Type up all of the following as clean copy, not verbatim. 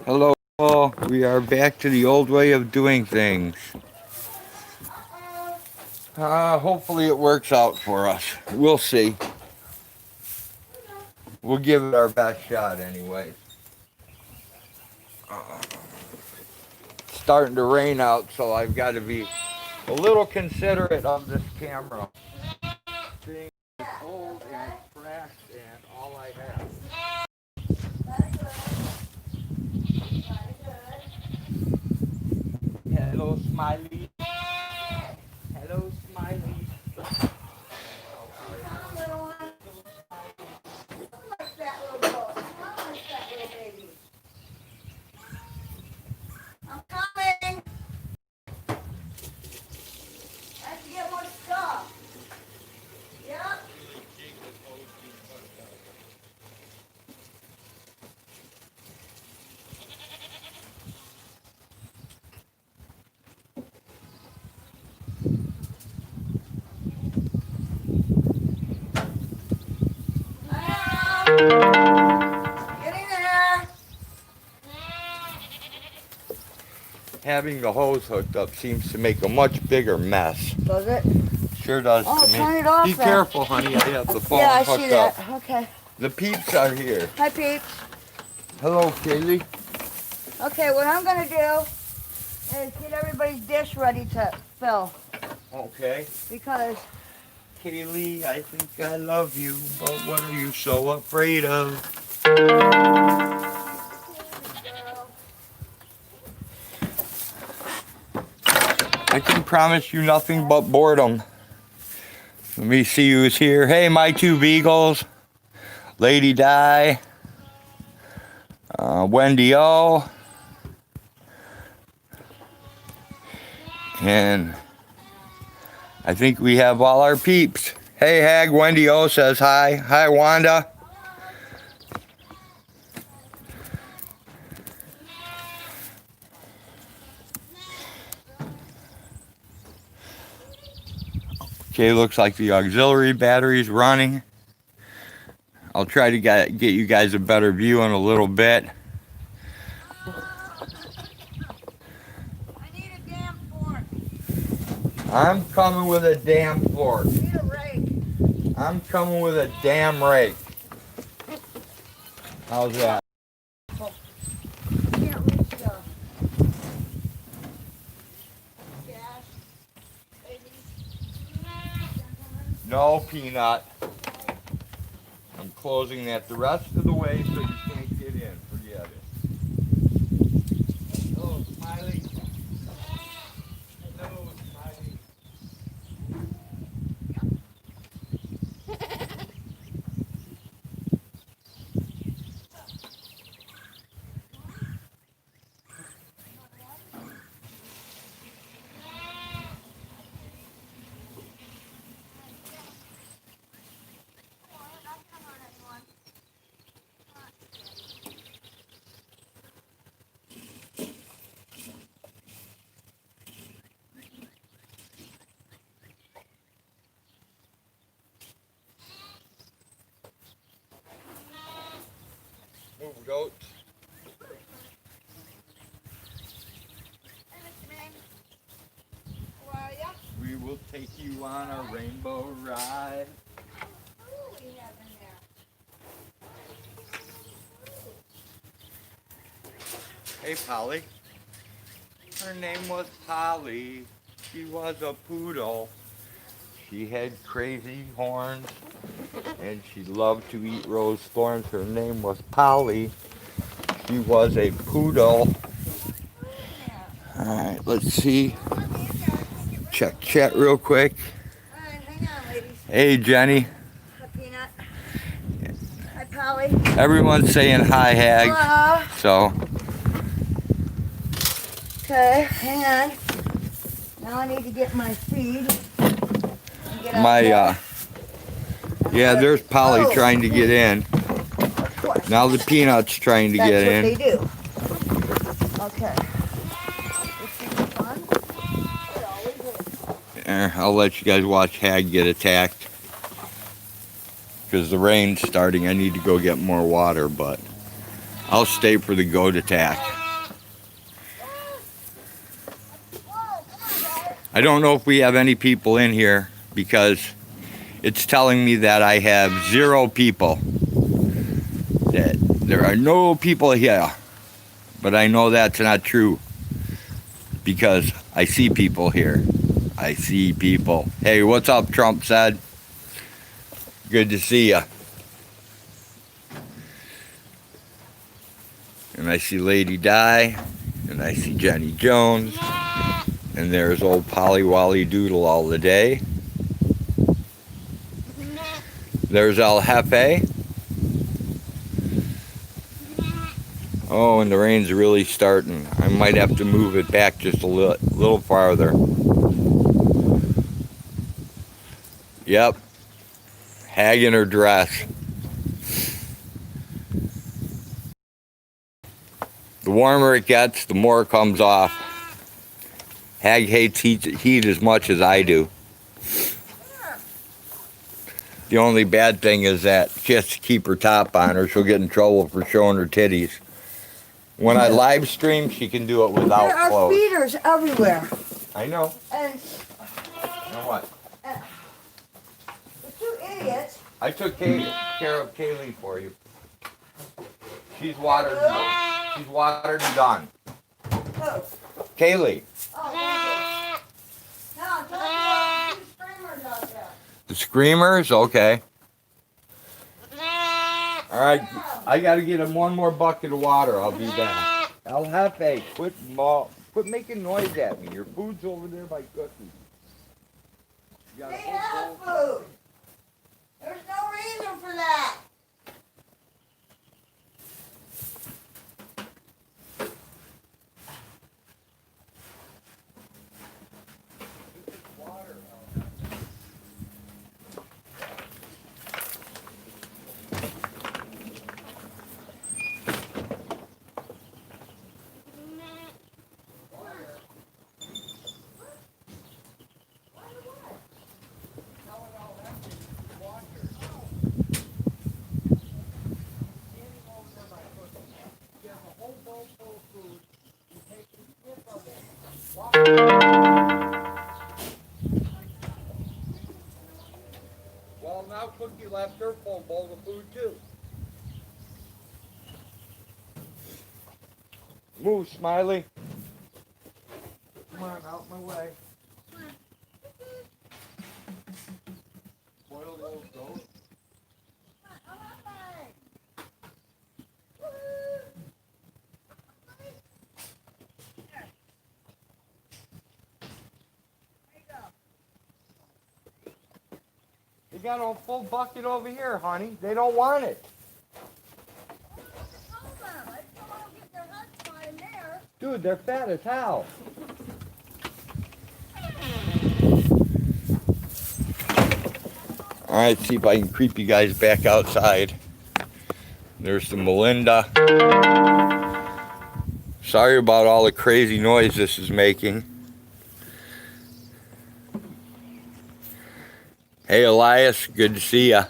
Hello, we are back to the old way of doing things. Hopefully it works out for us. We'll see. We'll give it our best shot anyway. It's starting to rain out, so I've got to be a little considerate of this camera. Being old and cracked and all I have. Hello, Smiley. Hello, Smiley. I'm coming. I have to get more stuff. Yep. Getting there. Having the hose hooked up seems to make a much bigger mess. Does it? Sure does Oh, to me. turn it off Be then. careful, honey. I have the phone Yeah, I hooked see that. up. Okay. The peeps are here. Hi, peeps. Hello, Kaylee. Okay, what I'm gonna do is get everybody's dish ready to fill Okay. because Kaylee, I think I love you, but what are you so afraid of? I can promise you nothing but boredom. Let me see who's here. Hey, my two beagles. Lady Di. Wendy O. And I think we have all our peeps. Hey, Hag, Wendy O says hi. Hi, Wanda. Okay, looks like the auxiliary battery's running. I'll try to get you guys a better view in a little bit. I need a damn fork. I'm coming with a damn fork. I need a rake. I'm coming with a damn rake. How's that? Can't reach the gas. No, Peanut. I'm closing that the rest of the way so you can't get in. Forget it. Hello, Smiley. Hello, Smiley. Move, goats. Where are ya? We will take you on a rainbow ride. Who we have in there? Hey, Polly. Her name was Polly. She was a poodle. She had crazy horns, and she loved to eat rose thorns. Her name was Polly. She was a poodle. All right, let's see. Check chat real quick. Alright, hang on, ladies. Hey, Jenny. Hi, Peanut. Hi, Polly. Everyone's saying hi, Hag. Hello. So, Okay, hang on. Now I need to get my feed. Get out my, there. yeah, there's Polly Oh. trying to get in. Of course. Now the Peanut's trying to That's get what in. they do. Okay. This thing is fun. It always is. I'll let you guys watch Hag get attacked. Because the rain's starting. I need to go get more water, but I'll stay for the goat attack. I don't know if we have any people in here because it's telling me that I have 0 people. That there are no people here. But I know that's not true because I see people here. I see people. Hey, what's up, Trump said? Good to see ya. And I see Lady Di, and I see Jenny Jones, and there's old Polly Wally Doodle all the day. There's El Jefe. Oh, and the rain's really starting. I might have to move it back just a little farther. Yep. Hag in her dress. The warmer it gets, the more it comes off. Hag hates heat as much as I do. The only bad thing is that she has to keep her top on or she'll get in trouble for showing her titties. When I live stream, she can do it without there are clothes. feeders everywhere. I know. And You know what? the 2 idiots. I took care of Kaylee for you. She's watered. She's watered and done. Who? Kaylee. Oh, thank you. No, I'm talking about 2 screamers out there. The screamers? Okay. Alright, I gotta get him 1 more bucket of water. I'll be back. El Jefe, quit making noise at me. Your food's over there by cookies. You got a They whole have bowl? food. There's no reason for that. Well, now Cookie left her full bowl of food too. Move, Smiley. Come on, out my way. Spoiled little goat. You got a full bucket over here, honey. They don't want it. Dude, they're fat as hell. Alright, see if I can creep you guys back outside. There's the Melinda. Sorry about all the crazy noise this is making. Hey Elias, good to see ya.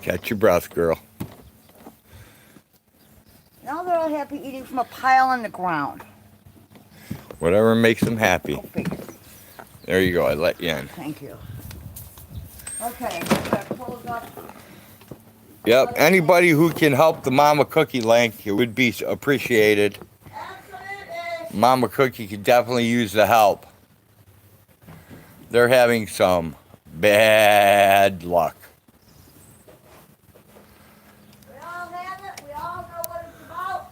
Catch your breath, girl. Now they're all happy eating from a pile on the ground. Whatever makes them happy. Go figure. There you go, I let you in. Thank you. Okay, we're gonna close up. Yep, anybody who can help the Mama Cookie link, it would be appreciated. Absolutely. Mama Cookie could definitely use the help. They're having some bad luck. We all have it. We all know what it's about.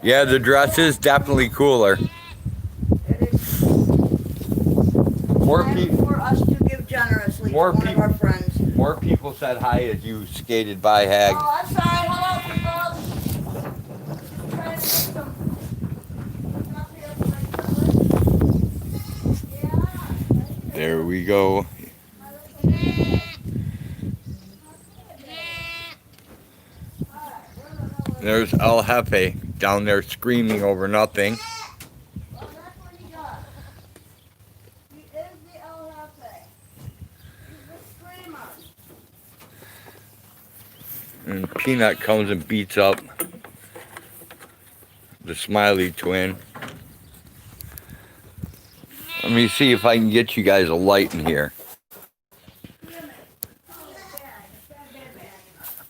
Yeah, the dress is definitely cooler. It is More time people. for us to give generously to More one of people. our friends. More people said hi as you skated by, Hag. Oh, I'm sorry. Hello, people. Trying to get some stuff here for my children. Yeah. There we go. There's El Jefe down there screaming over nothing. Well, that's what he does. He is the El Jefe. And Peanut comes and beats up the Smiley twin. Let me see if I can get you guys a light in here.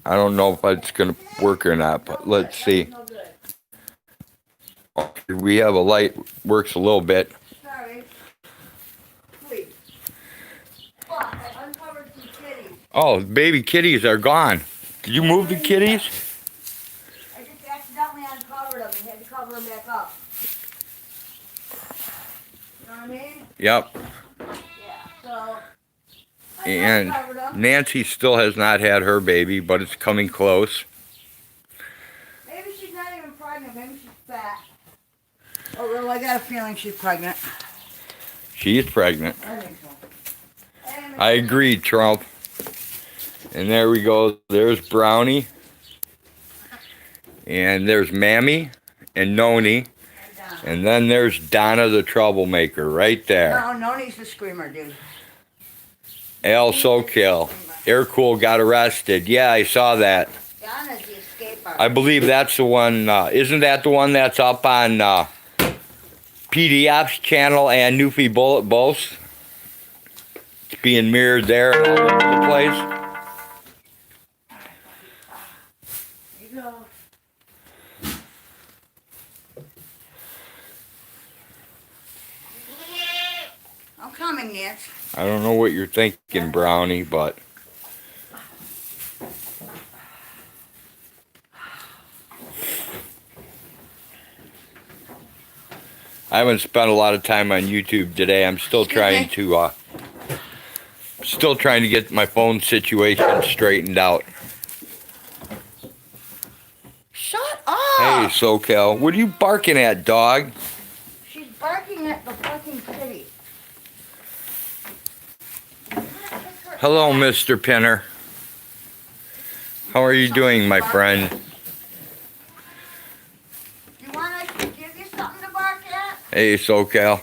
I don't know if it's going to work or not, but let's see. We have a light, works a little bit. Sorry. Please. Look, I uncovered some kitties. Oh, baby kitties are gone. Did you move the kitties? I just accidentally uncovered them and had to cover them back up. You know what I mean? Yep. Yeah, so. I And uncovered them. Nancy still has not had her baby, but it's coming close. Maybe she's not even pregnant. Maybe she's fat. Oh, well, I got a feeling she's pregnant. She is pregnant. I think so. I agree, Trump. And there we go. There's Brownie. And there's Mammy and Noni. And then there's Donna the troublemaker right there. No, Noni's the screamer, dude. Al Sokill. Air Cool got arrested. Yeah, I saw that. Donna's the escape artist. I believe that's the one. Isn't that the one that's up on PDF's channel and Newfie Bullet both? It's being mirrored there all over the place. There you go. I'm coming, Nance. I don't know what you're thinking, Brownie, but I haven't spent a lot of time on YouTube today. I'm still trying to get my phone situation straightened out. Shut up! Hey, SoCal, what are you barking at, dog? She's barking at the fucking kitty. Hello, Mr. Pinner. How are you doing, my friend? You want us to give you something to bark at? Hey, SoCal.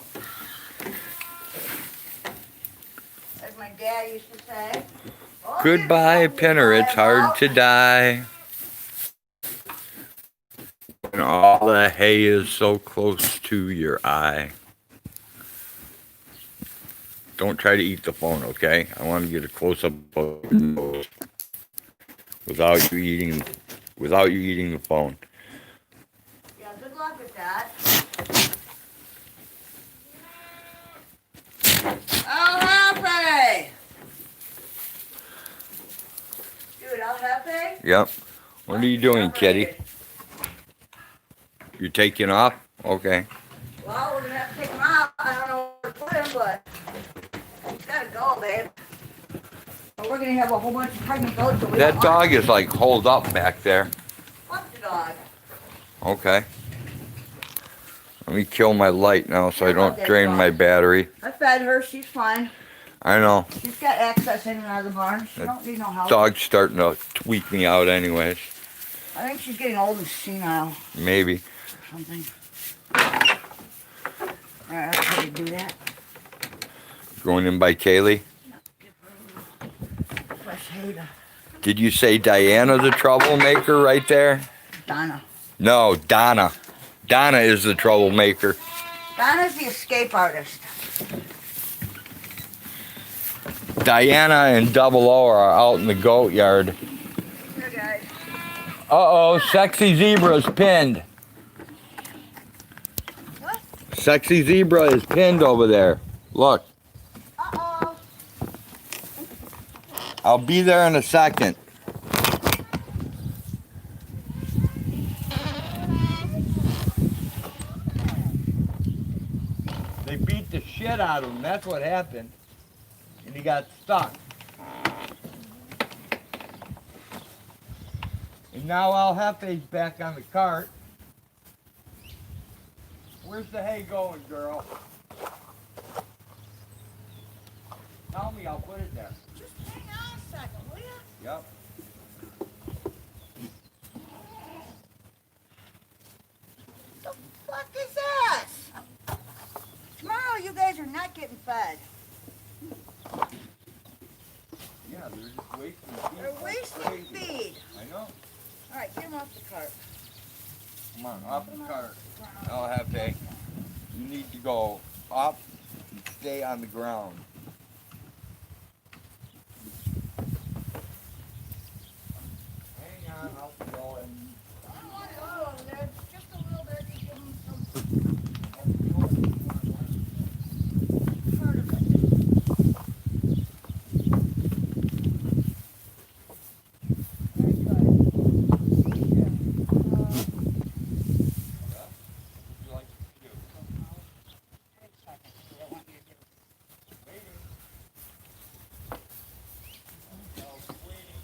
As my dad used to say. Oh, Goodbye, Pinner. It's hard to die. And all the hay is so close to your eye. Don't try to eat the phone, okay? I want to get a close-up of your nose without you eating the phone. Yeah, good luck with that. El Jefe! Dude, El Jefe? Yep. What are you doing, kitty? You're taking off? Okay. Well, we're gonna have to take him out. I don't know where to put him, but he's gotta go, babe. But we're gonna have a whole bunch of pregnant goats. That dog is like holed up back there. Fuck the dog. Okay. Let me kill my light now so I don't drain my battery. I fed her. She's fine. I know. She's got access in and out of the barn. She don't need no help. Dog's starting to tweak me out anyways. I think she's getting old and senile. Maybe. Something. Alright, that's how you do that. Going in by Kaylee. Fresh hay to Did you say Diana the troublemaker right there? Donna. No, Donna. Donna is the troublemaker. Donna's the escape artist. Diana and Double O are out in the goat yard. Here, guys. Uh-oh, Sexy Zebra's pinned. What? Sexy Zebra is pinned over there. Look, Uh-oh. I'll be there in a second. They beat the shit out of him. That's what happened. And he got stuck. And now El Jefe's back on the cart. Where's the hay going, girl? Tell me, I'll put it there. Just hang on a second, will you? Yep. The fuck is this? Tomorrow you guys are not getting fed. Yeah, they're just wasting feed. They're like wasting crazy. feed. I know. All right, get them off the cart. Come on, off the cart. El Jefe, you need to go up and stay on the ground. Hang on, I'll go and... I don't want to go over there. Just a little bit. Just give them some part of it. Very good. Yeah. What would you like to do? Wait a second. I want you to do. Waiting. El's waiting.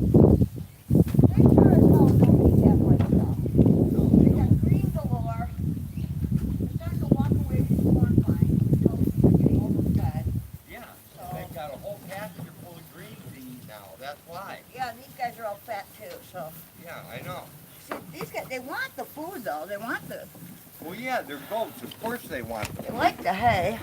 Make sure it's all don't eat that much stuff. They got green galore. They're starting to walk away from corn vines until they're getting overfed. Yeah, they've got a whole pasture full of greens to eat now. That's why. Yeah, these guys are all fat too, so. Yeah, I know. See, these guys, they want the food though. They want the, Well, yeah, they're goats. Of course they want they them. like the hay.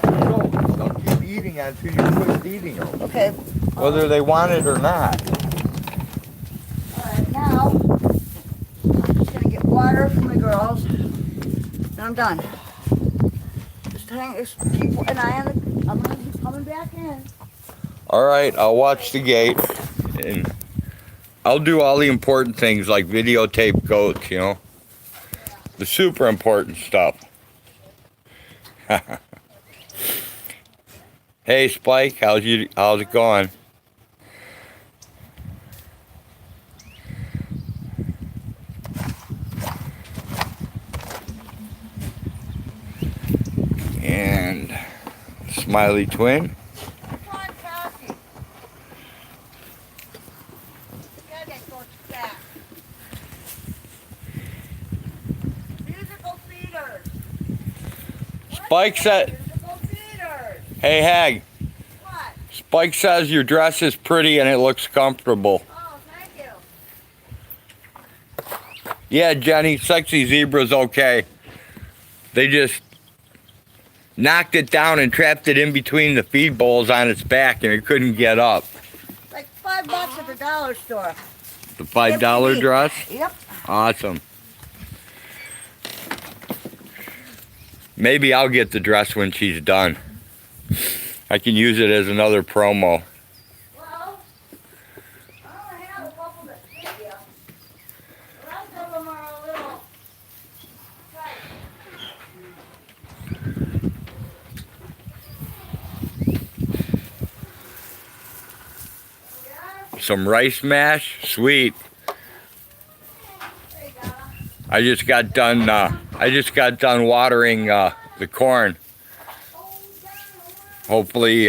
Goats. They'll keep eating until you quit feeding them, Okay. whether they want it or not. All right, now, I'm just gonna get water for my girls. And I'm done. Just keep an eye on the, I'm gonna be coming back in. All right, I'll watch the gate, and I'll do all the important things like videotape goats, you know, the super important stuff. Hey Spike, how's it going? And Smiley Twin. Come on, Cassie. Yeah, that goes fat. Musical feeders. Spike said, Musical feeders. hey Hag, What? Spike says your dress is pretty and it looks comfortable. Oh, thank you. Yeah, Jenny, Sexy Zebra's okay. They just knocked it down and trapped it in between the feed bowls on its back and it couldn't get up. Like $5 at the dollar store. The $5 dress? Yep. Awesome. Maybe I'll get the dress when she's done. I can use it as another promo. Well, I only have a couple that fit you. The rest of them are a little tight. There we are. Some rice mash, sweet. There you go. I just got done watering the corn. Oh, yeah. Hopefully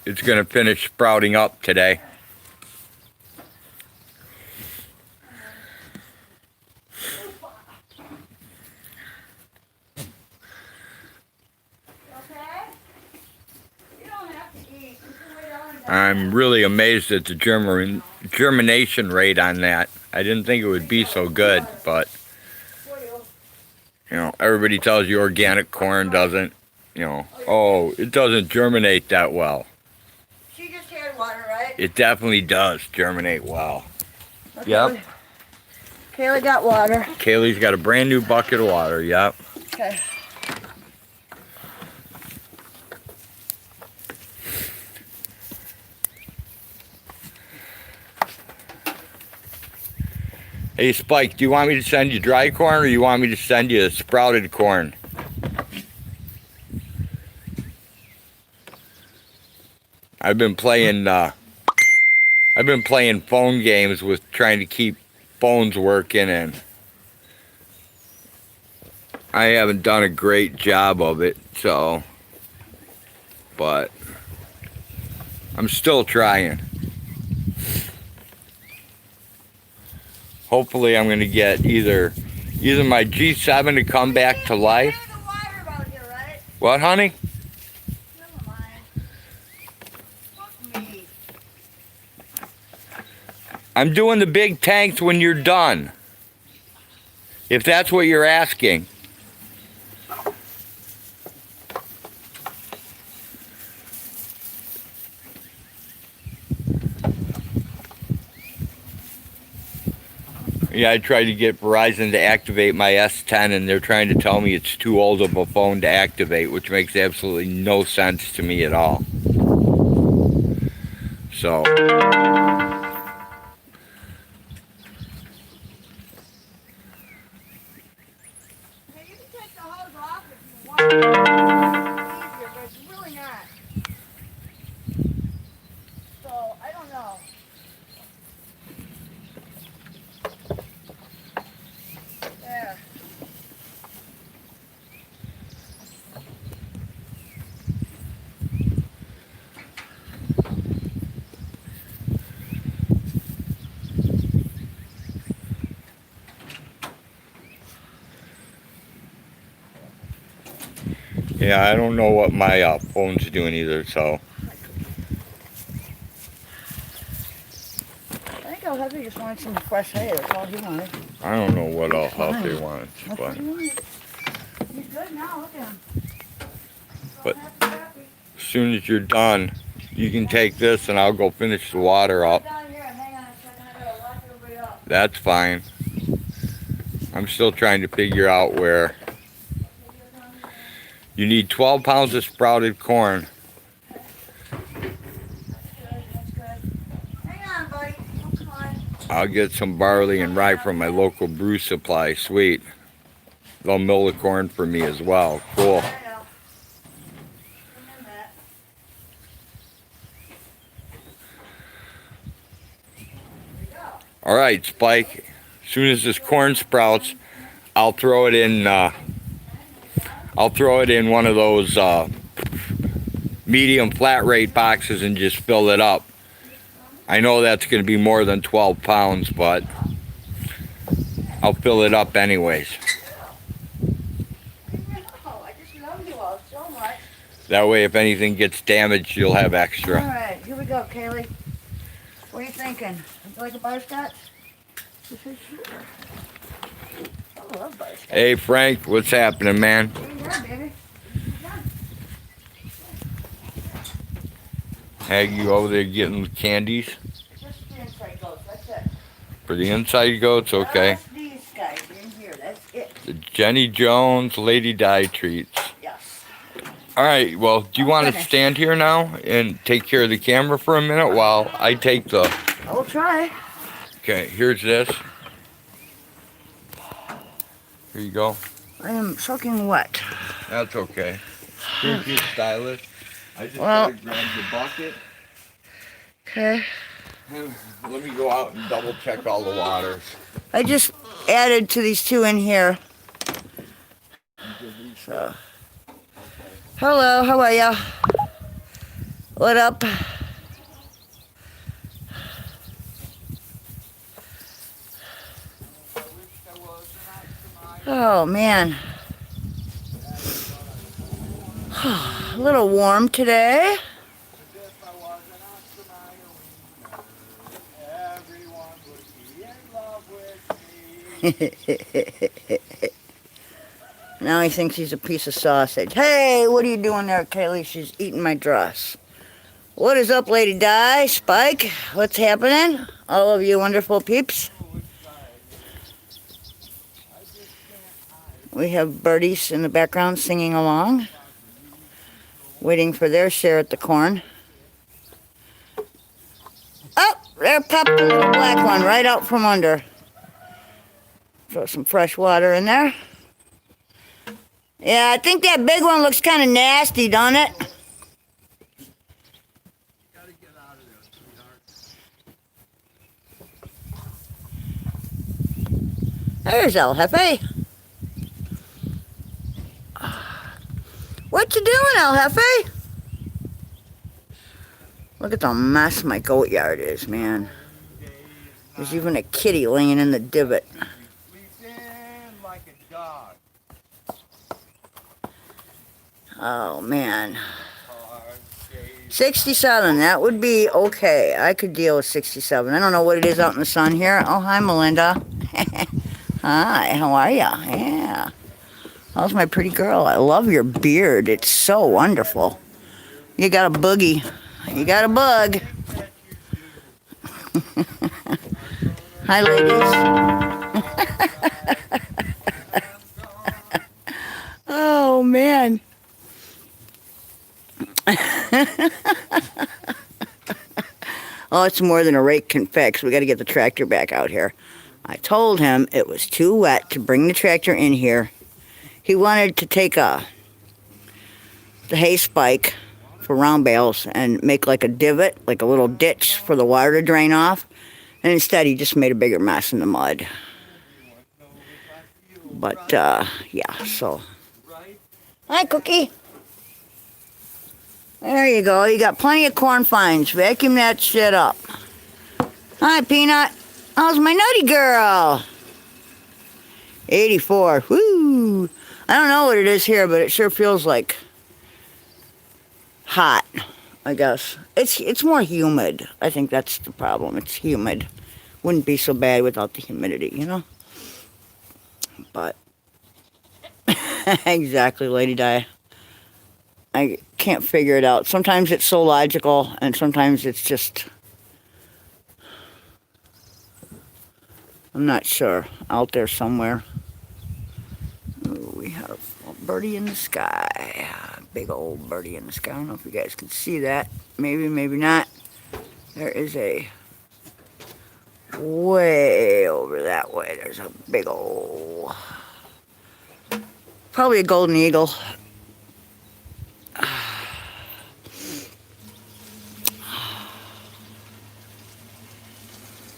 it's gonna finish sprouting up today. Okay? You don't have to eat. You can wait on that. I'm really amazed at the germination rate on that. I didn't think it would be so good, but For you. you know, everybody tells you organic corn doesn't, you know, oh, it doesn't germinate that well. She just had water, right? It definitely does germinate well. Okay. Yep. Kayla got water. Kaylee's got a brand new bucket of water, yep. Okay. Hey Spike, do you want me to send you dry corn or you want me to send you sprouted corn? I've been playing phone games with trying to keep phones working, and I haven't done a great job of it, so, but I'm still trying. Hopefully I'm going to get either my G7 to come back to life. You have the water out here, right? What, honey? Never mind. Fuck me. I'm doing the big tanks when you're done. If that's what you're asking. Yeah, I tried to get Verizon to activate my S10 and they're trying to tell me it's too old of a phone to activate, which makes absolutely no sense to me at all. So, Hey, you can take the hose off if you want. It's easier, but it's really not. So, I don't know. There. yeah, I don't know what my phone's doing either, so. I think I'll have you just wanted some fresh hay. That's all he wanted. I don't know what else they want, That's but what he wanted. He's good now. Look at him. But- Happy. as soon as you're done, you can take this and I'll go finish the water up. Down here. Hang on a second. I gotta lock everybody up. That's fine. I'm still trying to figure out where you need 12 pounds of sprouted corn. That's good. Hang on, buddy. Oh, come on. I'll get some barley and rye from my local brew supply. Sweet. They'll mill the corn for me as well. Cool. I know. Come in, Matt. There you go. All right, Spike. As soon as this corn sprouts, I'll throw it in. I'll throw it in one of those medium flat rate boxes and just fill it up. I know that's going to be more than 12 pounds, but I'll fill it up anyways. I just love you all so much. That way, if anything gets damaged, you'll have All extra. right, here we go, Kaylee. What are you thinking? Would you like a butterscotch? She said sure. I love butterscotch. Hey, Frank, what's happening, man? What are you doing, baby? Aggie over there getting the candies Just the inside goats, that's it. for the inside goats. Okay. Just these guys in here, that's it. The Jenny Jones Lady Di treats. Yes. All right. Well, do you want to Finished. stand here now and take care of the camera for a minute while I take the? I will try. Okay. Here's this. Here you go. I am soaking wet. That's okay. Here's your stylus. I just Well- gotta grab the bucket. Okay. Let me go out and double check all the waters. I just added to these two in here. So. Hello, how are ya? What up? Oh man. A little warm today. Now he thinks he's a piece of sausage. Hey, what are you doing there, Kaylee? She's eating my dress. What is up, Lady Di? Spike? What's happening? All of you wonderful peeps. We have birdies in the background singing along, waiting for their share at the corn. Oh, there popped a little black one right out from under. Throw some fresh water in there. Yeah, I think that big one looks kind of nasty, don't it? There's El Jefe. What you doing, El Jefe? Look at the mess my goat yard is, man. There's even a kitty laying in the divot. Sleeps in like a dog. Oh, man. 67, that would be okay. I could deal with 67. I don't know what it is out in the sun here. Oh, hi, Melinda. Hi, how are ya? Yeah. How's my pretty girl? I love your beard. It's so wonderful. You got a boogie. You got a bug. Hi, ladies. Oh, man. Oh, it's more than a rake can fix. We got to get the tractor back out here. I told him it was too wet to bring the tractor in here. He wanted to take the hay spike for round bales and make like a divot, like a little ditch for the water to drain off. And instead, he just made a bigger mess in the mud. But, yeah, so. Hi, Cookie. There you go. You got plenty of corn fines. Vacuum that shit up. Hi, Peanut. How's my nutty girl? 84. Woo! I don't know what it is here, but it sure feels like hot, I guess. It's more humid. I think that's the problem. It's humid. Wouldn't be so bad without the humidity, you know? But exactly, Lady Di. I can't figure it out. Sometimes it's so logical, and sometimes it's just, I'm not sure. Out there somewhere. Ooh, we have a birdie in the sky. Big old birdie in the sky. I don't know if you guys can see that. Maybe, maybe not. There is a way over that way. There's a big old, probably a golden eagle.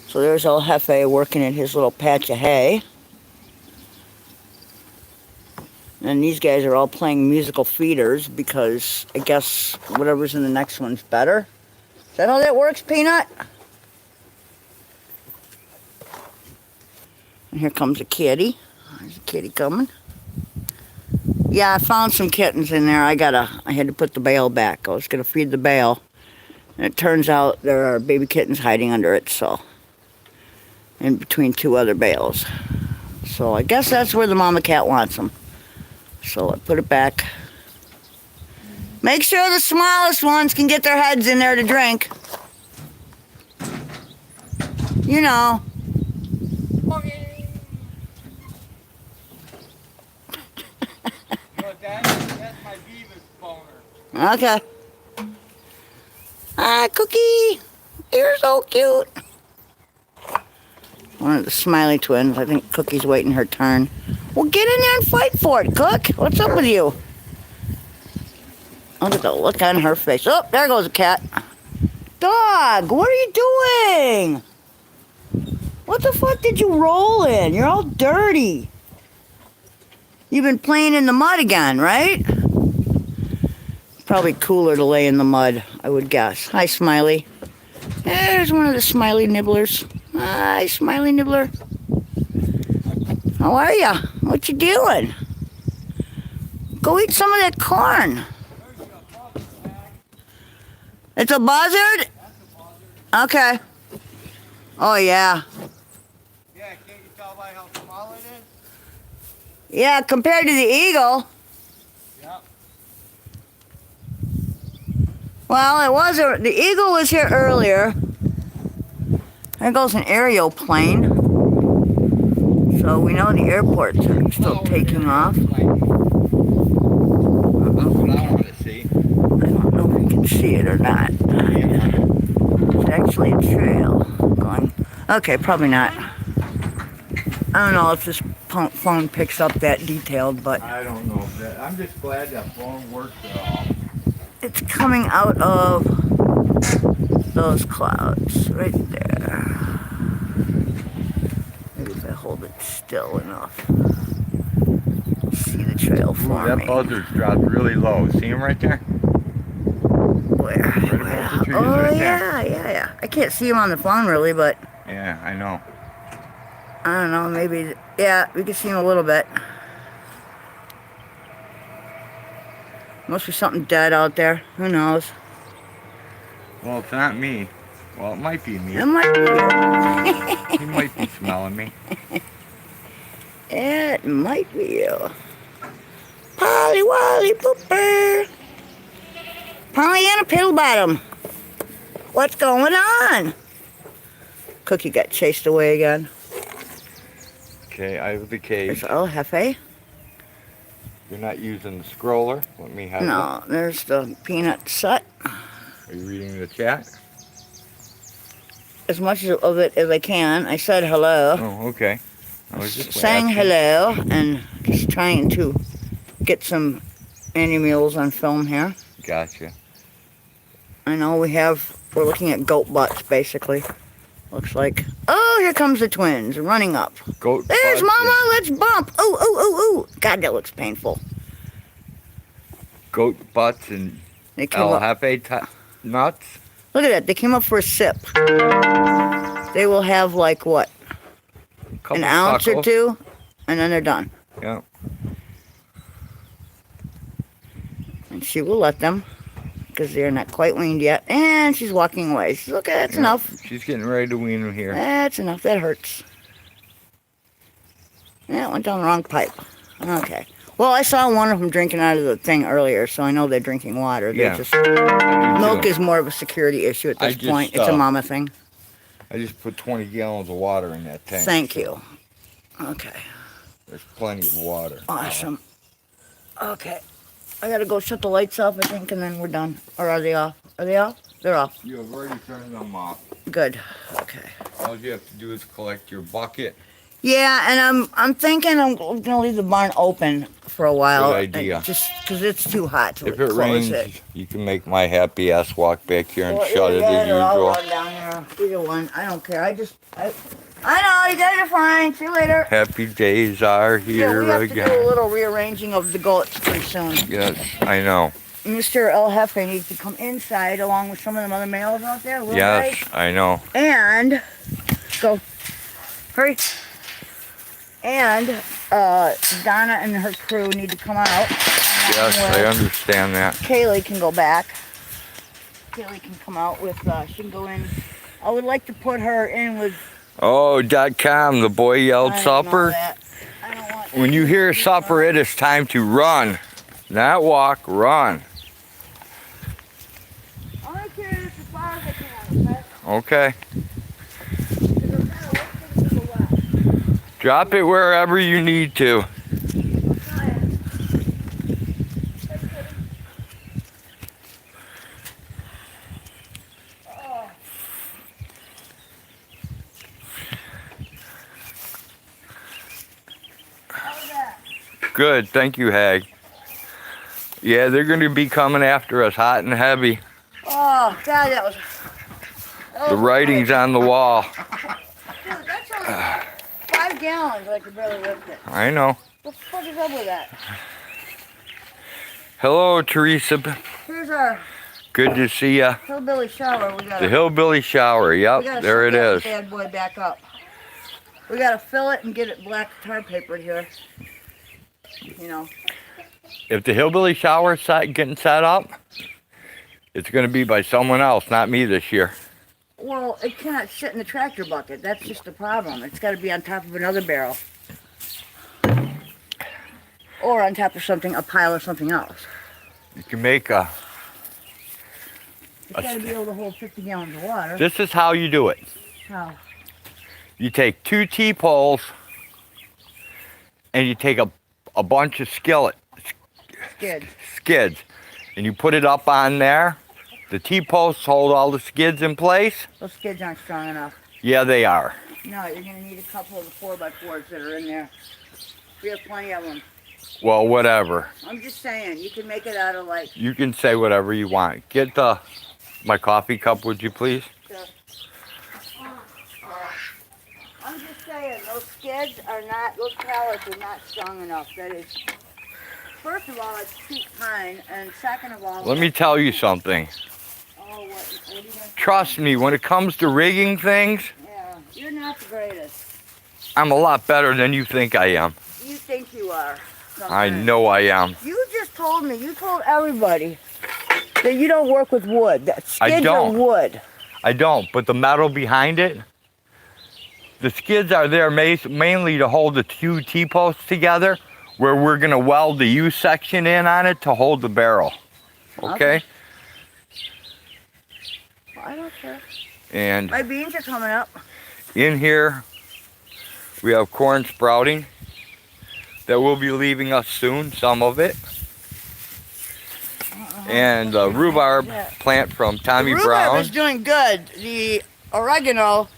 So there's old Hefe working in his little patch of hay. And these guys are all playing musical feeders because I guess whatever's in the next one's better. Is that how that works, Peanut? And here comes a kitty. There's a kitty coming. Yeah, I found some kittens in there. I had to put the bale back. I was gonna feed the bale. And it turns out there are baby kittens hiding under it, so. In between two other bales. So I guess that's where the mama cat wants them. So I put it back. Make sure the smallest ones can get their heads in there to drink. You know. That's my Beavis boner. Okay. Hi, Cookie. You're so cute. One of the Smiley twins. I think Cookie's waiting her turn. Well, get in there and fight for it, Cook. What's up with you? Look at the look on her face. Oh, there goes a cat. Dog, what are you doing? What the fuck did you roll in? You're all dirty. You've been playing in the mud again, right? Probably cooler to lay in the mud, I would guess. Hi, Smiley. There's one of the Smiley nibblers. Hi, Smiley nibbler. How are ya? What you doing? Go eat some of that corn. It's a buzzard? Okay. Oh, yeah. Yeah, can't you tell by how small it is? Yeah, compared to the eagle. Yep. Well, the eagle was here earlier. There goes an aerial plane. So we know the airports are still taking off. That's what I want to see. I don't know if you can see it or not. It's actually a trail going. Okay, probably not. I don't know if this phone picks up that detailed, but I don't know. I'm just glad that phone works at all. it's coming out of those clouds right there. Maybe if I hold it still enough, you'll see the trail forming. That buzzard's dropped really low. See him right there? Where? Right above the trees Oh, right yeah, there. yeah. I can't see him on the phone really, but Yeah, I know. I don't know, maybe, yeah, we can see him a little bit. Must be something dead out there. Who knows? Well, it's not me. Well, it might be me. It might be you. He might be smelling me. It might be you. Polly Wally Pooper. Pollyanna Piddlebottom. What's going on? Cookie got chased away again. Okay, I have the cage. There's El Jefe. You're not using the scroller. Let me have it. No, there's the peanut set. Are you reading the chat? As much of it as I can. I said hello. Oh, okay. I was just saying asking. hello and just trying to get some animals on film here. Gotcha. I know we're looking at goat butts basically. Looks like. Oh, here comes the twins running up. Goat There's butts Mama, let's bump. Oh. God, that looks painful. Goat butts and They came El up. Jefe nuts. Look at that, they came up for a sip. They will have like what? Couple An ounce or suckles. two, and then they're done. Yeah. And she will let them, because they're not quite weaned yet. And she's walking away. She's, okay, that's Yeah, enough. She's getting ready to wean them here. That's enough. That hurts. Yeah, it went down the wrong pipe. Okay. Well, I saw one of them drinking out of the thing earlier, so I know they're drinking water. They're Yeah. just, I do milk too. is more of a security issue at I this just, point. It's a mama thing. I just put 20 gallons of water in that tank. Thank so you. Okay. There's plenty of water. Awesome. Okay. I gotta go shut the lights off, I think, and then we're done. Or are they off? Are they off? They're off. You have already turned them off. Good. Okay. All you have to do is collect your bucket. Yeah, and I'm thinking I'm gonna leave the barn open for a while. Good idea. Just because it's too hot to If it close rains, it. you can make my happy ass walk back here and Well, shut either it that as or I'll usual. run down here. Either one. I don't care. I know, you guys are fine. See you later. Happy days are Yeah, here we have again. to do a little rearranging of the goats pretty soon. Yes, I know. Mr. El Jefe needs to come inside along with some of them other males out there. Will Yes, I know. they? And go. Hurry. And Donna and her crew need to come out. Yes, I understand that. Kaylee can go back. Kaylee can come out with, she can go in. I would like to put her in with. Oh, .com, the boy yelled I don't know supper. that. I don't want When you hear supper, it is time to run. Not walk, run. I want to carry this as far as I can, okay? Okay. 'Cause I'm kind of lifting to the left. Drop it wherever you need to. I'm trying. Oh. How's that? Good, thank you, Hag. Yeah, they're going to be coming after us hot and heavy. Oh, God, that was The writing's on the wall. Dude, that's only 5 gallons. I could barely lift it. I know. What the fuck is up with that? Hello, Teresa. Here's our Good to see ya. hillbilly shower. We The gotta, hillbilly shower. we Yep, gotta there it set that is. bad boy back up. We gotta fill it and get it black tar papered here. You know. If the hillbilly shower is getting set up, it's going to be by someone else, not me this year. Well, it cannot sit in the tractor bucket. That's just the problem. It's got to be on top of another barrel. Or on top of something, a pile of something else. You can make a... It's got to be able to hold 50 gallons of water. This is how you do it. How? You take 2 T-poles and you take a bunch of Good. skids, and you put it up on there. The T-posts hold all the skids in place. Those skids aren't strong enough. Yeah, they are. No, you're going to need a couple of the 4x4s that are in there. We have plenty of them. Well, whatever. I'm just saying, you can make it out of like... You can say whatever you want. Get my coffee cup, would you please? I'm just saying, those skids are not, those pallets are not strong enough. That is, first of all, it's cheap pine, and second of all... Let me tell you something. Oh, what are you going to say? Trust me, when it comes to rigging things, Yeah, you're not the greatest. I'm a lot better than you think I am. You think you are. I sometimes. know I am. You just told me, you told everybody that you don't work with wood. That skids are wood. I don't, but the metal behind it, the skids are there mainly to hold the two T-posts together, where we're gonna weld the U section in on it to hold the barrel. Okay? Well, I don't care. And My beans are coming up. in here, we have corn sprouting that will be leaving us soon, some of it. And the rhubarb plant from Tommy The Brown. rhubarb is doing good. The oregano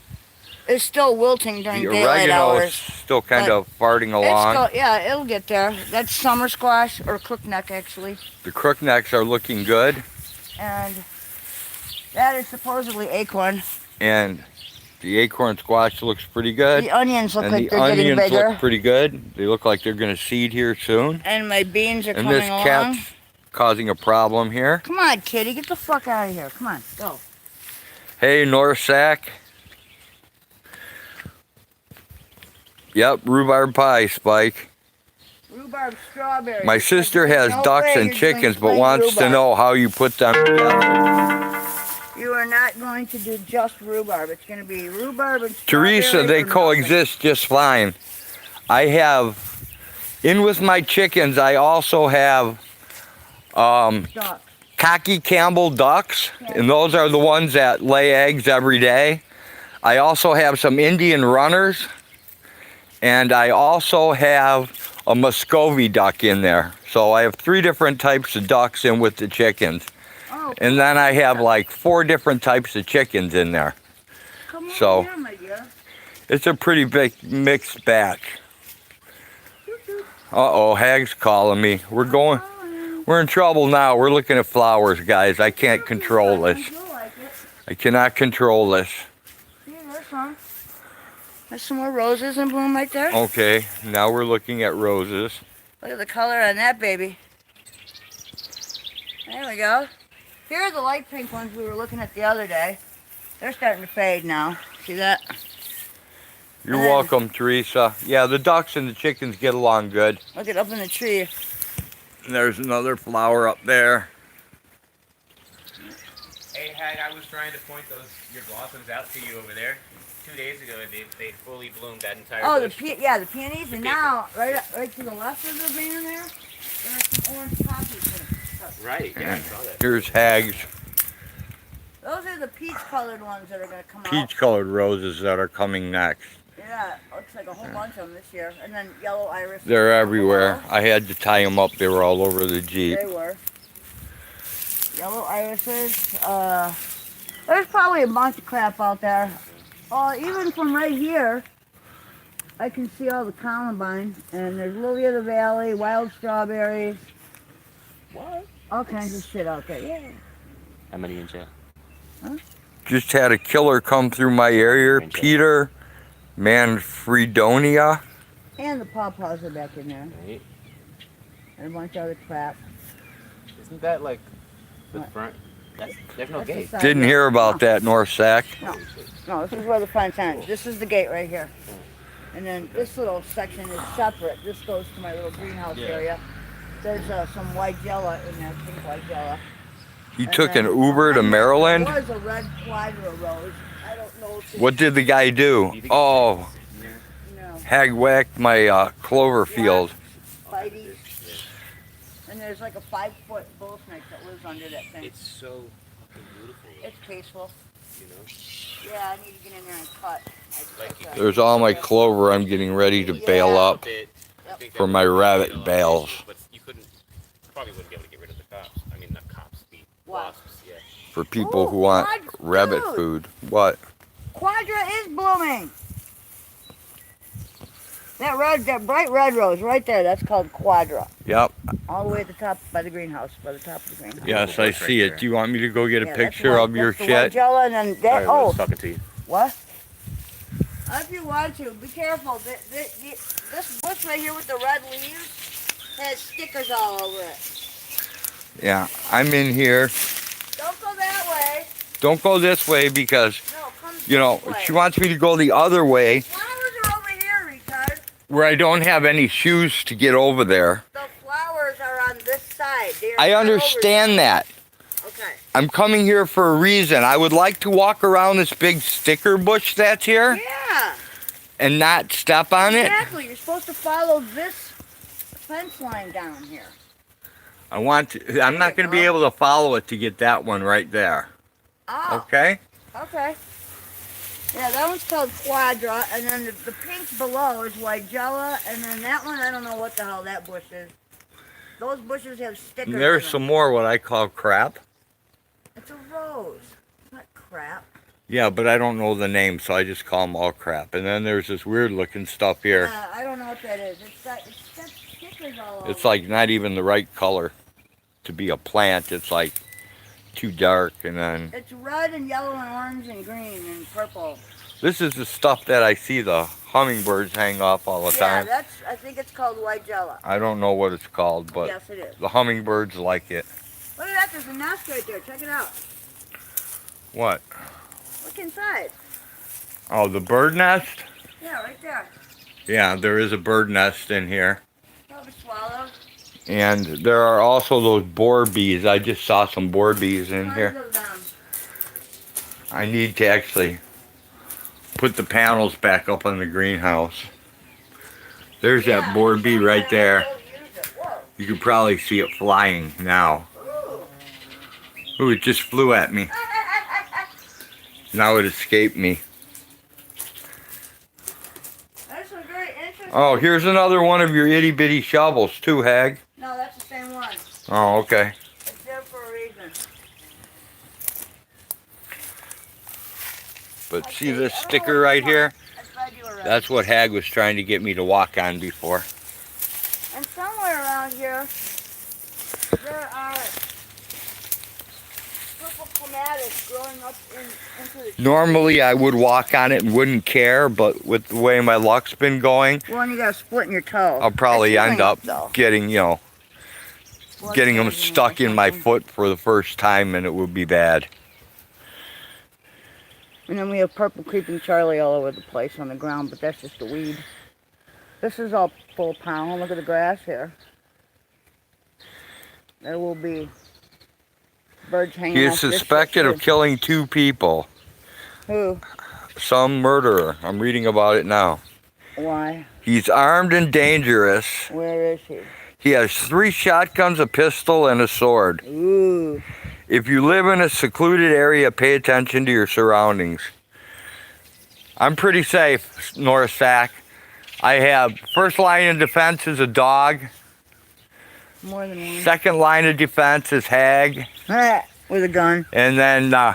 is still wilting during The daylight oregano is hours. still kind of farting along. It's still, yeah, it'll get there. That's summer squash, or crookneck actually. The crooknecks are looking good. And that is supposedly acorn. And the acorn squash looks pretty good. The onions look And like the they're getting onions bigger. look pretty good. They look like they're going to seed here soon. And my beans are And coming this along. cat's causing a problem here. Come on, kitty, get the fuck out of here. Come on, go. Hey, North Sac. Yep, rhubarb pie, Spike. Rhubarb strawberry. My sister has No ducks way and you're chickens, doing but plain wants to rhubarb. know how you put them together. You are not going to do just rhubarb. It's going to be rhubarb and strawberry. Teresa, they or nothing. coexist just fine. I have, in with my chickens, I also have Duck. Cocky Campbell ducks, and those are the ones that lay eggs every day. I also have some Indian runners, and I also have a Muscovy duck in there. So I have 3 different types of ducks in with the chickens. Oh, And then I have like 4 different types of chickens in there. come on so- here, my dear. It's a pretty big mixed batch. Uh-oh, Hag's calling me. We're in trouble now. We're looking at flowers, guys. I can't control this. You like it. I cannot control this. See, there's some. There's some more roses in bloom right there. Okay, now we're looking at roses. Look at the color on that baby. There we go. Here are the light pink ones we were looking at the other day. They're starting to fade now. See that? You're welcome, Teresa. Yeah, the ducks and the chickens get along good. Look it up in the tree. And there's another flower up there. Hey, Hag, I was trying to point your blossoms out to you over there. 2 days ago, they fully bloomed that entire Oh, the bush. the peonies, and now right to the left of the banner there are some orange poppies. Right, yeah, I saw that. Here's Hag's Those are the peach-colored ones that are going to come out. peach-colored roses that are coming next. Yeah, looks like a whole bunch of them this year. And then yellow iris. They're everywhere. I had to tie them up. They were all over the Jeep. They were. Yellow irises. There's probably a bunch of crap out there. Even from right here, I can see all the columbine. And there's lily of the valley, wild strawberries. What? All kinds of shit out there. Yeah. How many in jail? Just had a killer come through my area, Peter Manfredonia. And the pawpaws are back in there. Right. And a bunch of other crap. Isn't that like the What? front? There's no That's the gate. side Didn't gate. hear about that, North Sac. No, this is where the fence ends. This is the gate right here. And then this little section is separate. This goes to my little greenhouse area. There's some Weigella in there, pink Weigella. He And took an then Uber to Maryland. There was a red quadra rose. I don't know if it's... What did the guy do? Oh, No. Hag whacked my clover field. Spidey. And there's like a 5-foot bull snake that lives under that thing. It's so fucking beautiful, It's peaceful. you know? Yeah, I need to get in there and cut. Like There's all my clover I'm getting ready to bail up for my rabbit bales. But you probably wouldn't be able to get rid of the cops. I mean, not cops, the What? wasps, yeah. For people who Ooh, want what? rabbit Dude. food. What? Quadra is blooming. That bright red rose right there, that's called quadra. Yep. All the way at the top by the greenhouse, by the top of the greenhouse. Yes, I see it. Do you want me to go get a Yeah, picture that's of your that's the shit? Weigella, and then that, Alright, well, I was talking to you. what? If you want to, be careful. This bush right here with the red leaves has stickers all over it. Yeah, I'm in here. Don't go that way. Don't go this way because, No, come you know, this way. she wants me to go the other way Flowers are over here, retard. where I don't have any shoes to get over there. The flowers are on this side. They are I not over understand that. there. Okay. I'm coming here for a reason. I would like to walk around this big sticker bush that's here Yeah. and not step on it. Exactly. You're supposed to follow this fence line down here. I'm not going to be able to follow it to get that one right there. Oh. Okay? Okay. Yeah, that one's called Quadra, and then the pink below is Weigela, and then that one, I don't know what the hell that bush is. Those bushes have stickers. And there's in some them. more what I call crap. It's a rose. It's not crap. Yeah, but I don't know the name, so I just call them all crap. And then there's this weird looking stuff here. I don't know what that is. It's got stickers all over. It's like not even the right color to be a plant. It's like too dark, and then It's red and yellow and orange and green and purple. this is the stuff that I see the hummingbirds hang off all the Yeah, time. I think it's called Weigela. I don't know what it's called, but Yes, it is. the hummingbirds like it. Look at that, there's a nest right there. Check it out. What? Look inside. Oh, the bird nest? Yeah, right there. Yeah, there is a bird nest in here. Probably swallows. And there are also those boar bees. I just saw some boar bees in here. Tons of them. I need to actually put the panels back up on the greenhouse. There's that boar bee right there. You can probably see it flying now. Ooh, it just flew at me. Now it escaped me. That's a very interesting. Oh, here's another one of your itty bitty shovels too, Hag. No, that's the same one. Oh, okay. It's there for a reason. But see this sticker right here? That's glad you were right. That's what Hag was trying to get me to walk on before. And somewhere around here, there are purple clematis growing up into the. Normally I would walk on it and wouldn't care, but with the way my luck's been going, Well, and you got a split in your toe. I'll probably That's end up though. getting, Blood getting them poisoning or stuck in my something. foot for the first time, and it would be bad. And then we have purple creeping Charlie all over the place on the ground, but that's just a weed. This is all full pound. Look at the grass here. There will be birds hanging He off is this suspected shit, of killing 2 people. too. Some murderer. I'm reading about it now. Who? Why? He's armed and dangerous. Where is he? He has 3 shotguns, a pistol, and a sword. Ooh. If you live in a secluded area, pay attention to your surroundings. I'm pretty safe, North Sac. I have first line of defense is a dog. More than one. Second line of defense is Hag. With a gun. And then I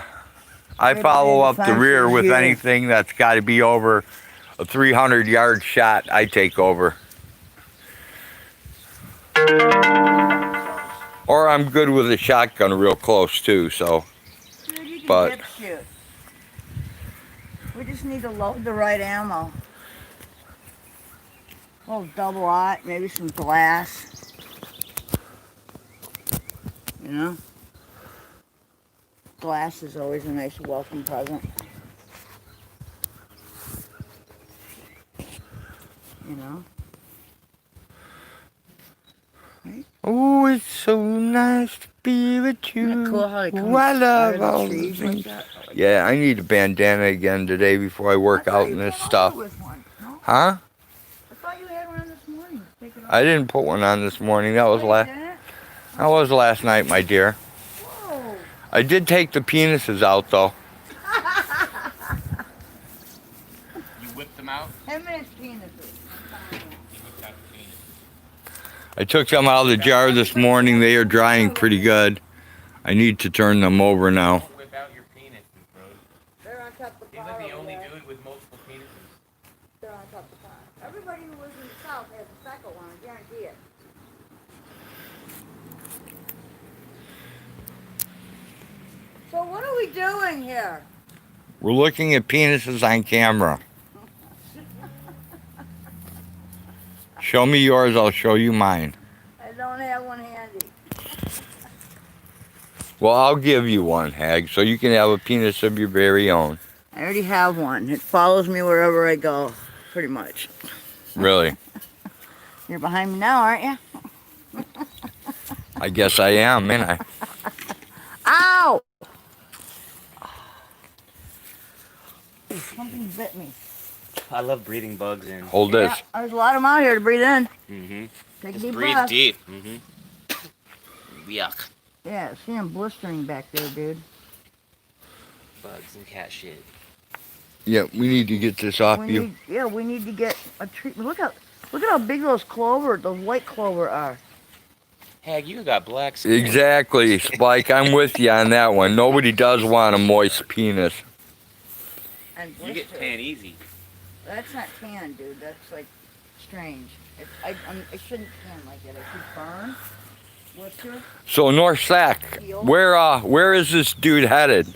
Third follow line up the defense rear is with you. anything that's got to be over a 300-yard shot. I take over. Or I'm good with a shotgun real close too, so. Dude, you can But- dip shoot. We just need to load the right ammo. A little double aught, maybe some glass. You know? Glass is always a nice welcome present. You know? Oh, it's so nice to be with you. Isn't that cool how they come Oh, I love out of all the the trees like things. that? Yeah, I need a bandana again today before I work I thought out you in this came over stuff. with one, no? Huh? I thought you had one on this morning. Take it off. I didn't put one on this morning. That was Oh, you last. didn't? That was last night, my dear. Whoa. I did take the penises out though. You whipped them out? Him and his penises. You whipped out the penis. I took them out of the jar this morning. They are drying pretty good. I need to turn them over now. Don't whip out your penises, bro. They're on top of the Isn't pot. the over only there. dude with multiple penises? They're on top of the pot. Everybody who lives in the south has a second one, I guarantee it. So what are we doing here? We're looking at penises on camera. Show me yours, I'll show you mine. I don't have one handy. Well, I'll give you one, Hag, so you can have a penis of your very own. I already have one. It follows me wherever I go, pretty much. Really. You're behind me now, aren't you? I guess I am, ain't I? Ow! Something bit me. I love breathing bugs in. Hold Yeah, this. there's a lot of them out here to breathe in. Mm-hmm. Take a Just deep breathe breath. deep. Mm-hmm. Yuck. Yeah, see them blistering back there, dude. Bugs and cat shit. Yeah, we need to get this off you. We need to get a treatment. Look at how big those white clover are. Hag, you got black skin. Exactly, Spike. I'm with you on that one. Nobody does want a moist penis. And You get tan easy. That's not tan, dude. That's like strange. I shouldn't tan like that. I should burn. Blister. So North Sac, where is this dude headed?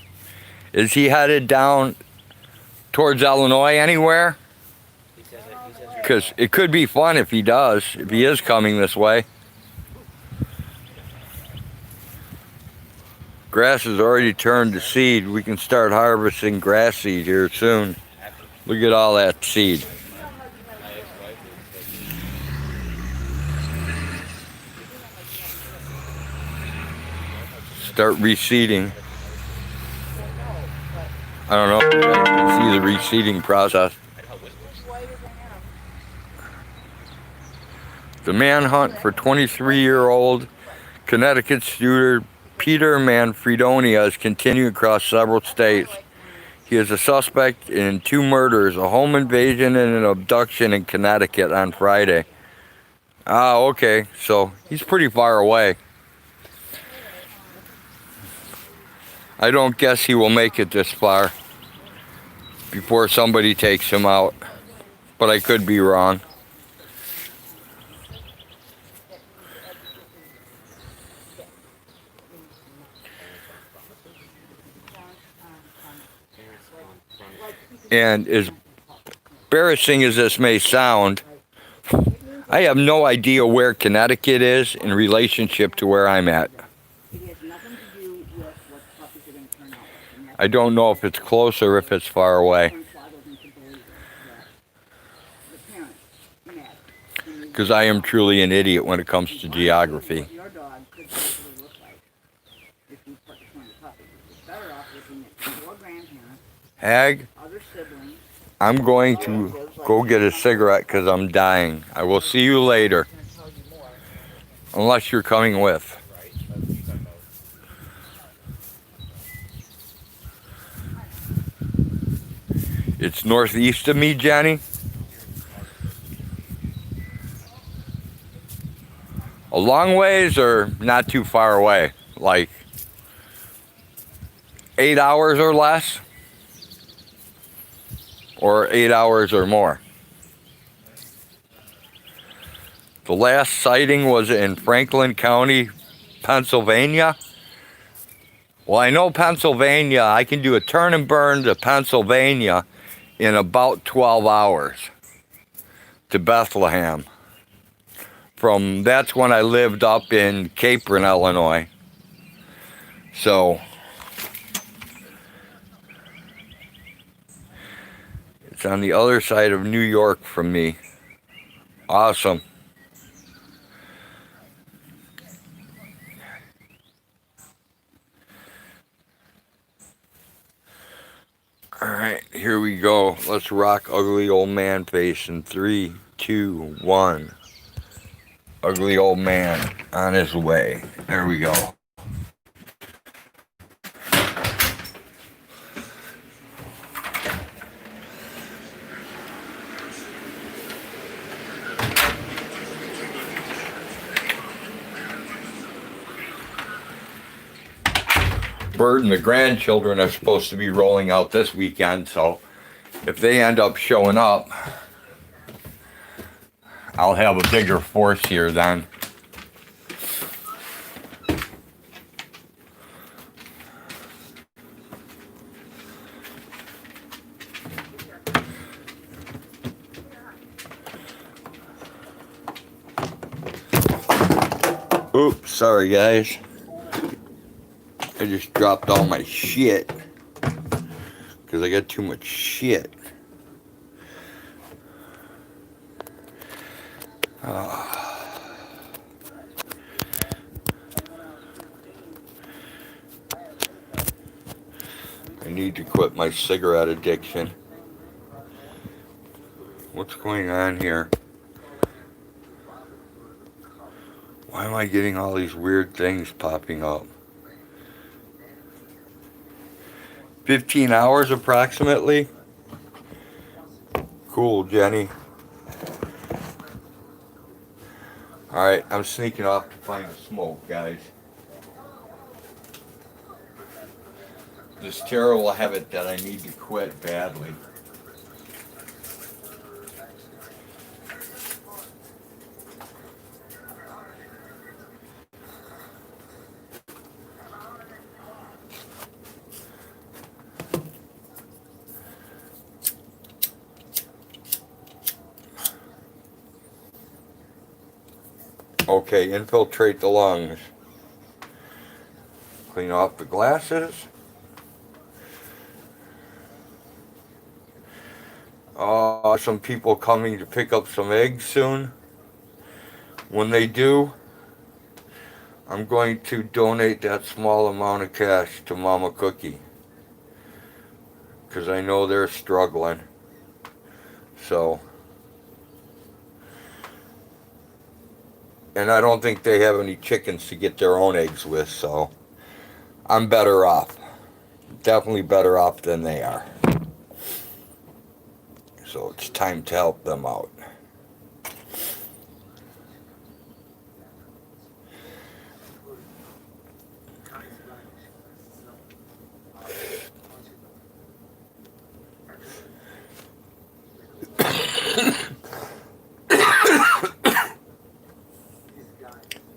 Is he headed down towards Illinois anywhere? He says Because it could be fun if he does, if he is coming this way. Grass has already turned to seed. We can start harvesting grass seed here soon. Look at all that seed. Start reseeding. I don't know if you guys can see the reseeding process. The manhunt for 23-year-old Connecticut student Peter Manfredonia is continuing across several states. He is a suspect in 2 murders, a home invasion and an abduction in Connecticut on Friday. Ah, okay, so he's pretty far away. I don't guess he will make it this far before somebody takes him out, but I could be wrong. And as embarrassing as this may sound, I have no idea where Connecticut is in relationship to where I'm at. I don't know if it's close or if it's far away. Because I am truly an idiot when it comes to geography. Hag, I'm going to go get a cigarette because I'm dying. I will see you later. Unless you're coming with. It's northeast of me, Jenny. A long ways or not too far away? Like 8 hours or less? Or 8 hours or more? The last sighting was in Franklin County, Pennsylvania. Well, I know Pennsylvania. I can do a turn and burn to Pennsylvania in about 12 hours to Bethlehem. That's when I lived up in Capron, Illinois. So it's on the other side of New York from me. Awesome. All right, here we go. Let's rock Ugly Old Man Face in 3, 2, 1. Ugly old man on his way. There we go. Bert and the grandchildren are supposed to be rolling out this weekend, so if they end up showing up, I'll have a bigger force here then. Oops, sorry guys. I just dropped all my shit because I got too much shit. I need to quit my cigarette addiction. What's going on here? Why am I getting all these weird things popping up? 15 hours approximately? Cool, Jenny. Alright, I'm sneaking off to find a smoke, guys. This terrible habit that I need to quit badly. Okay, infiltrate the lungs. Clean off the glasses. Some people coming to pick up some eggs soon. When they do, I'm going to donate that small amount of cash to Mama Cookie. Because I know they're struggling. So. And I don't think they have any chickens to get their own eggs with, so I'm better off. Definitely better off than they are. So it's time to help them out.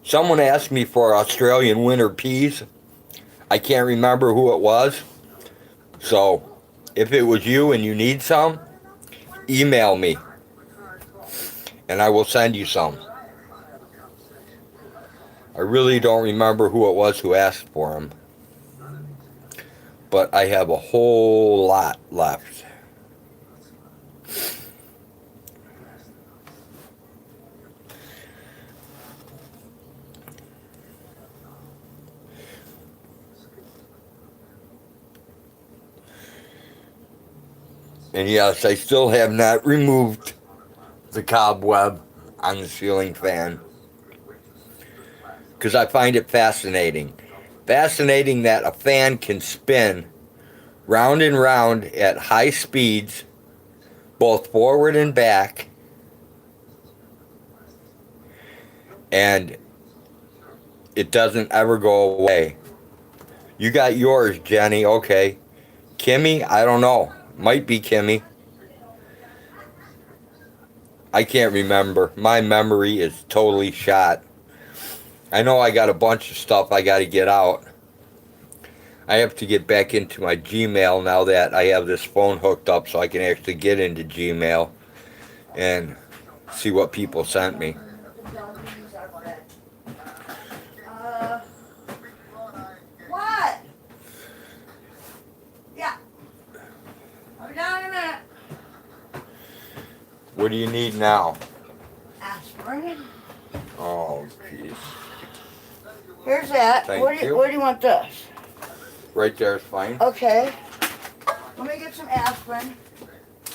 Someone asked me for Australian winter peas. I can't remember who it was. So if it was you and you need some, email me and I will send you some. I really don't remember who it was who asked for them. But I have a whole lot left. And yes, I still have not removed the cobweb on the ceiling fan. Because I find it fascinating. Fascinating that a fan can spin round and round at high speeds, both forward and back. And it doesn't ever go away. You got yours, Jenny, okay. Kimmy, I don't know. Might be Kimmy. I can't remember. My memory is totally shot. I know I got a bunch of stuff I got to get out. I have to get back into my Gmail now that I have this phone hooked up so I can actually get into Gmail and see what people sent me. What? Yeah. I'll be down in a minute. What do you need now? Aspirin. Oh, jeez. Here's that. Thank Where do you. where do you want this? Right there is fine. Okay. Let me get some aspirin.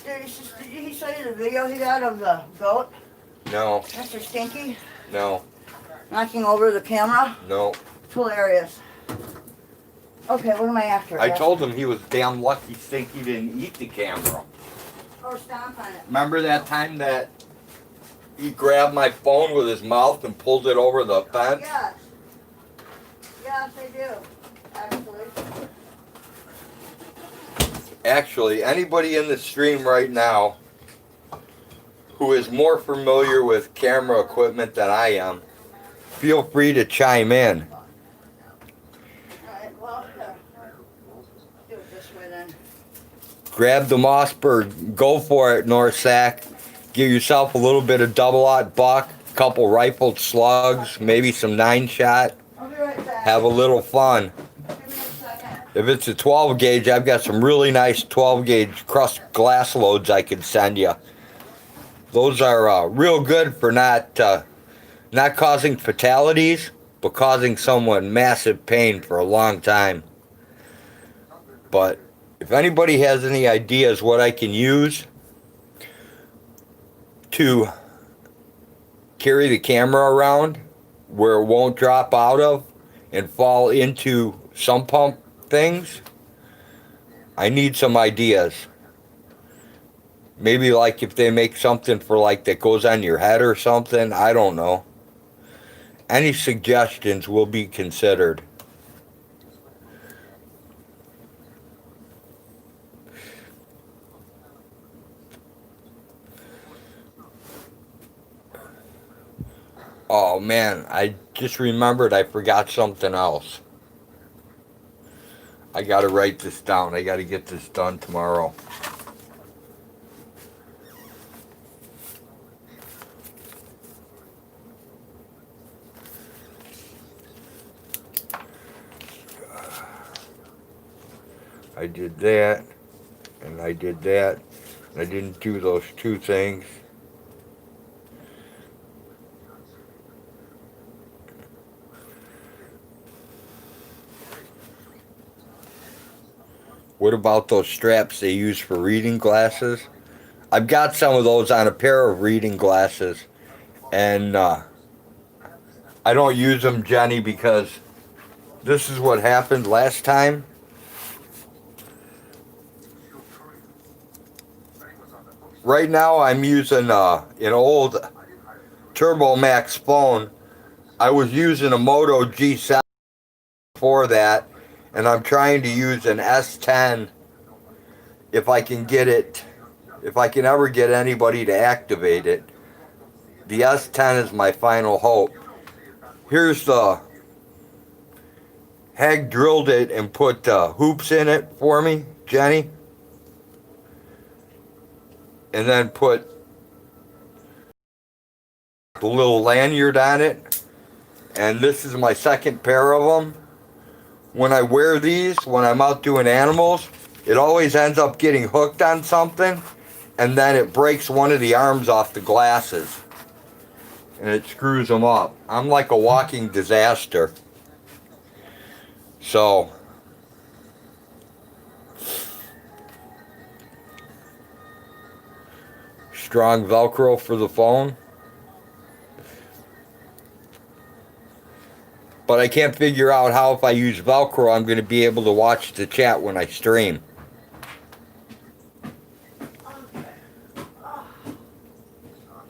Did he show you the video he got of the goat? No, Mr. Stinky no, knocking over the camera? no. It's hilarious. Okay, what am I after? I told him he was damn lucky Stinky didn't eat the camera. Or stomp on it. Remember that time that he grabbed my phone with his mouth and pulled it over the fence? Yes. Yes, I do. Actually. Actually, anybody in the stream right now who is more familiar with camera equipment than I am, feel free to chime in. Alright, well, here. Do it this way then. Grab the Mossberg, go for it, Norsack. Give yourself a little bit of double-aught buck, a couple rifled slugs, maybe some 9-shot. I'll be right back. Have a little fun. Give me a second. If it's a 12 gauge, I've got some really nice 12 gauge crushed glass loads I can send you. Those are real good for not causing fatalities, but causing someone massive pain for a long time. But If anybody has any ideas what I can use to carry the camera around where it won't drop out of and fall into sump pump things, I need some ideas. Maybe like if they make something for like that goes on your head or something, I don't know. Any suggestions will be considered. Oh man, I just remembered I forgot something else. I gotta write this down. I gotta get this done tomorrow. I did that, and I did that. I didn't do those two things. What about those straps they use for reading glasses? I've got some of those on a pair of reading glasses, and I don't use them, Jenny, because this is what happened last time. Right now I'm using an old Turbo Max phone. I was using a Moto G7 for that, and I'm trying to use an S10 if I can get it, if I can ever get anybody to activate it. The S10 is my final hope. Here's the Hag drilled it and put hoops in it for me, Jenny. And then put the little lanyard on it. And this is my second pair of them. When I wear these, when I'm out doing animals, it always ends up getting hooked on something, and then it breaks one of the arms off the glasses. And it screws them up. I'm like a walking disaster. So, strong Velcro for the phone. But I can't figure out how if I use Velcro I'm going to be able to watch the chat when I stream.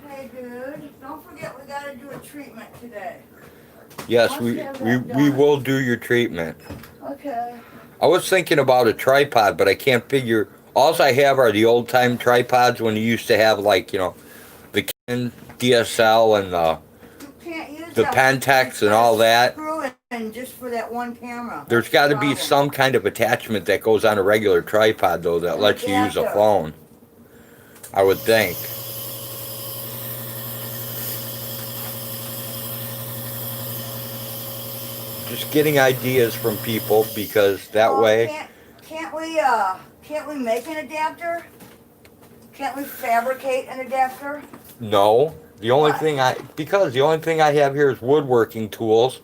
Hey, dude, don't forget we gotta do a treatment today. Yes, we will do your treatment. Okay. I was thinking about a tripod, but I can't figure. All I have are the old time tripods when you used to have like, you know, the Canon DSL and You can't use the that Pentax and all that. screw in just for that one camera. There's got to be some kind of attachment that goes on a regular tripod though that lets you use a phone. I would think. Just getting ideas from people because that way. Can't we make an adapter? Can't we fabricate an adapter? No. The only Why? thing the only thing I have here is woodworking tools.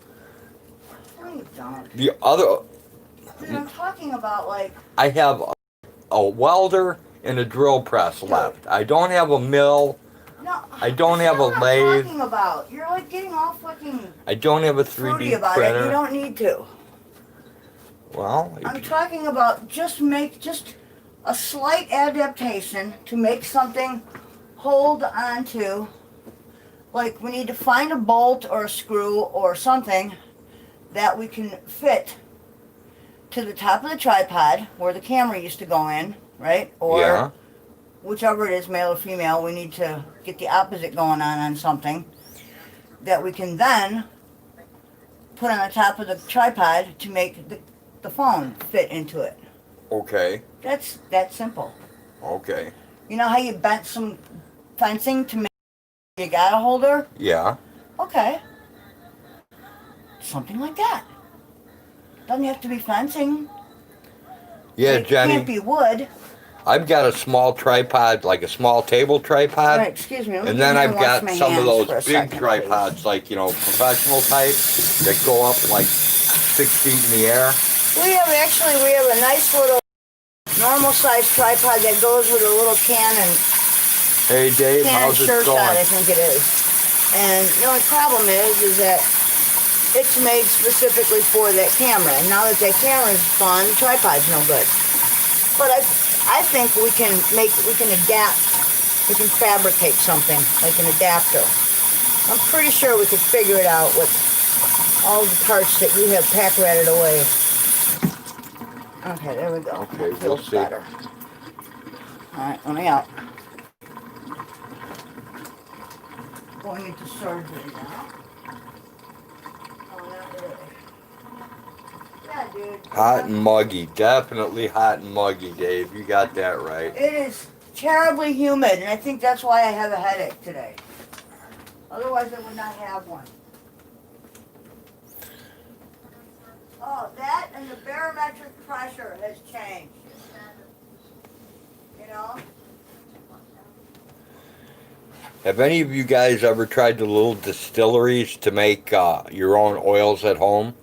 No, you don't. The other, Dude, I'm talking about like. I have a welder and a drill press left. I don't have a mill. No. I don't have a That's lathe. what I'm talking about. You're like getting all fucking I don't have a fruity 3D about it. You printer. don't need to. Well, I'm talking about just a slight adaptation to make something hold onto. Like we need to find a bolt or a screw or something that we can fit to the top of the tripod where the camera used to go in, right? Or yeah. whichever it is, male or female, we need to get the opposite going on something that we can then put on the top of the tripod to make the phone fit into it. Okay. That's that simple. Okay. You know how you bent some fencing to make you got a holder? Yeah. Okay. Something like that. Doesn't have to be fencing. Yeah, It Jenny. can't be wood. I've got a small tripod, like a small table tripod. Right, excuse me. let me And then get in I've and wash got my some of hands those for a big second, tripods, please. like, you know, professional type, that go up like 6 feet in the air. We have a nice little normal size tripod that goes with a little Canon Hey Dave, how's it sure going? shot, I think it is. And the only problem is that it's made specifically for that camera. And now that camera's gone, the tripod's no good. But I think we can adapt. We can fabricate something like an adapter. I'm pretty sure we could figure it out with all the parts that you have pack ratted away. Okay, there we go. Okay, That we'll feels see. better. Alright, let me out. Going into surgery now. Oh, not really. Yeah, dude. Hot and muggy. Definitely hot and muggy, Dave. You got that right. It is terribly humid, and I think that's why I have a headache today. Otherwise, I would not have one. Oh, that and the barometric pressure has changed. You know? Have any of you guys ever tried the little distilleries to make your own oils at home?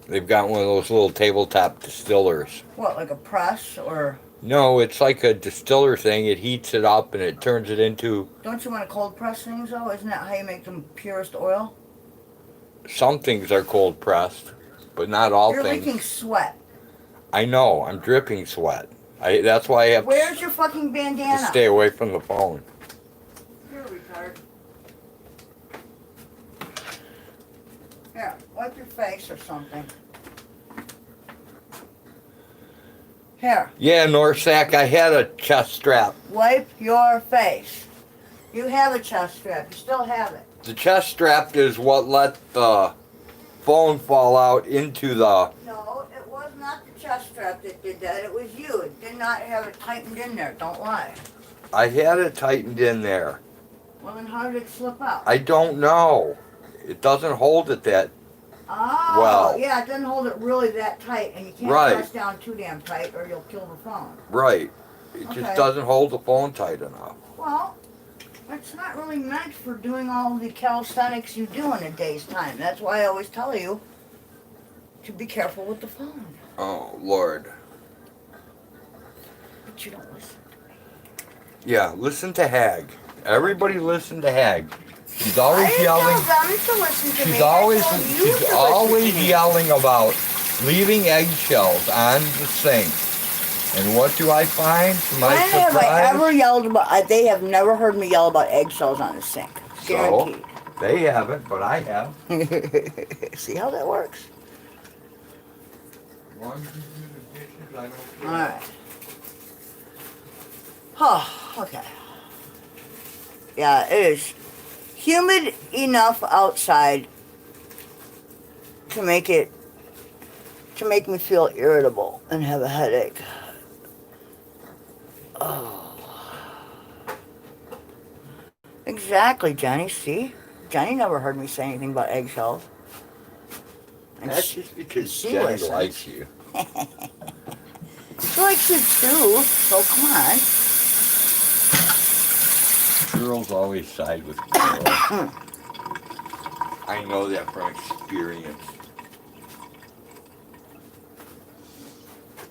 They've got one of those little tabletop distillers. What, like a press or? No, it's like a distiller thing. It heats it up and it turns it into... Don't you want to cold press things though? Isn't that how you make the purest oil? Some things are cold pressed, but not all You're things. leaking sweat. I know. I'm dripping sweat. That's why I have Where's your fucking to bandana? stay away from the phone. You're a retard. Here, wipe your face or something. Here, Yeah, Norsack, I had a chest strap. wipe your face. You have a chest strap. You still have it. The chest strap is what let the phone fall out into the... No, it was not the chest strap that did that. It was you. It did not have it tightened in there. Don't lie. I had it tightened in there. Well, then how did it slip out? I don't know. It doesn't hold it that... Oh, well. yeah, it doesn't hold it really that tight, and you can't Right. press down too damn tight or you'll kill the phone. Right. It Okay. just doesn't hold the phone tight enough. Well, it's not really meant for doing all the calisthenics you do in a day's time. That's why I always tell you to be careful with the phone. Oh, Lord. But you don't listen. Yeah, listen to Hag. Everybody listen to Hag. She's always I yelling. didn't tell them to listen to me. She's always I told you to listen to always me. yelling about leaving eggshells on the sink. And what do I find to my When have I surprise? ever yelled about? They have never heard me yell about eggshells on the sink. Guaranteed. So, they haven't, but I have. See how that works? As long as you do the dishes, I don't care. All right. Oh, okay. Yeah, it is humid enough outside to make me feel irritable and have a headache. Oh. Exactly, Jenny. See? Jenny never heard me say anything about eggshells. And That's just because she Jenny listens. likes you. She likes you too, so come on. Girls always side with girls. I know that from experience.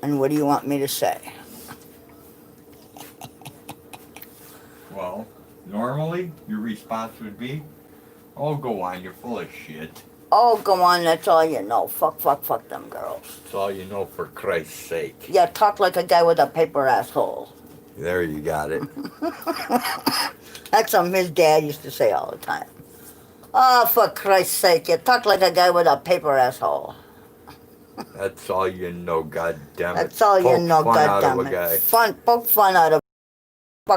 And what do you want me to say? Well, normally your response would be, "Oh, go on, you're full of shit." Oh, go on, that's all you know. Fuck them girls. That's all you know, for Christ's sake. Yeah, talk like a guy with a paper asshole. There you got it. That's something his dad used to say all the time. Oh, for Christ's sake, you talk like a guy with a paper asshole. That's all you know, goddammit. That's all you Poke know, fun out of a goddammit. guy. Poke fun out of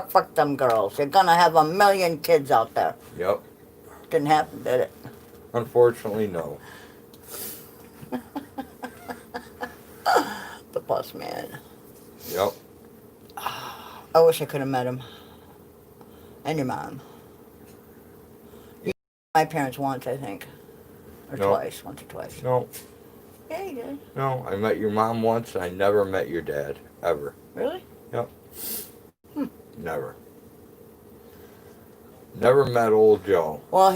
fuck them girls. You're gonna have 1,000,000 kids out there. Yep. Didn't happen, did it? Unfortunately, no. The boss man. Yep. I wish I could have met him. And your mom. You my parents once, I think. Or No. twice. Once or twice. No, Yeah, you did. no. I met your mom once, and I never met your dad. Ever. Really? Never. Never met old Joe. Well,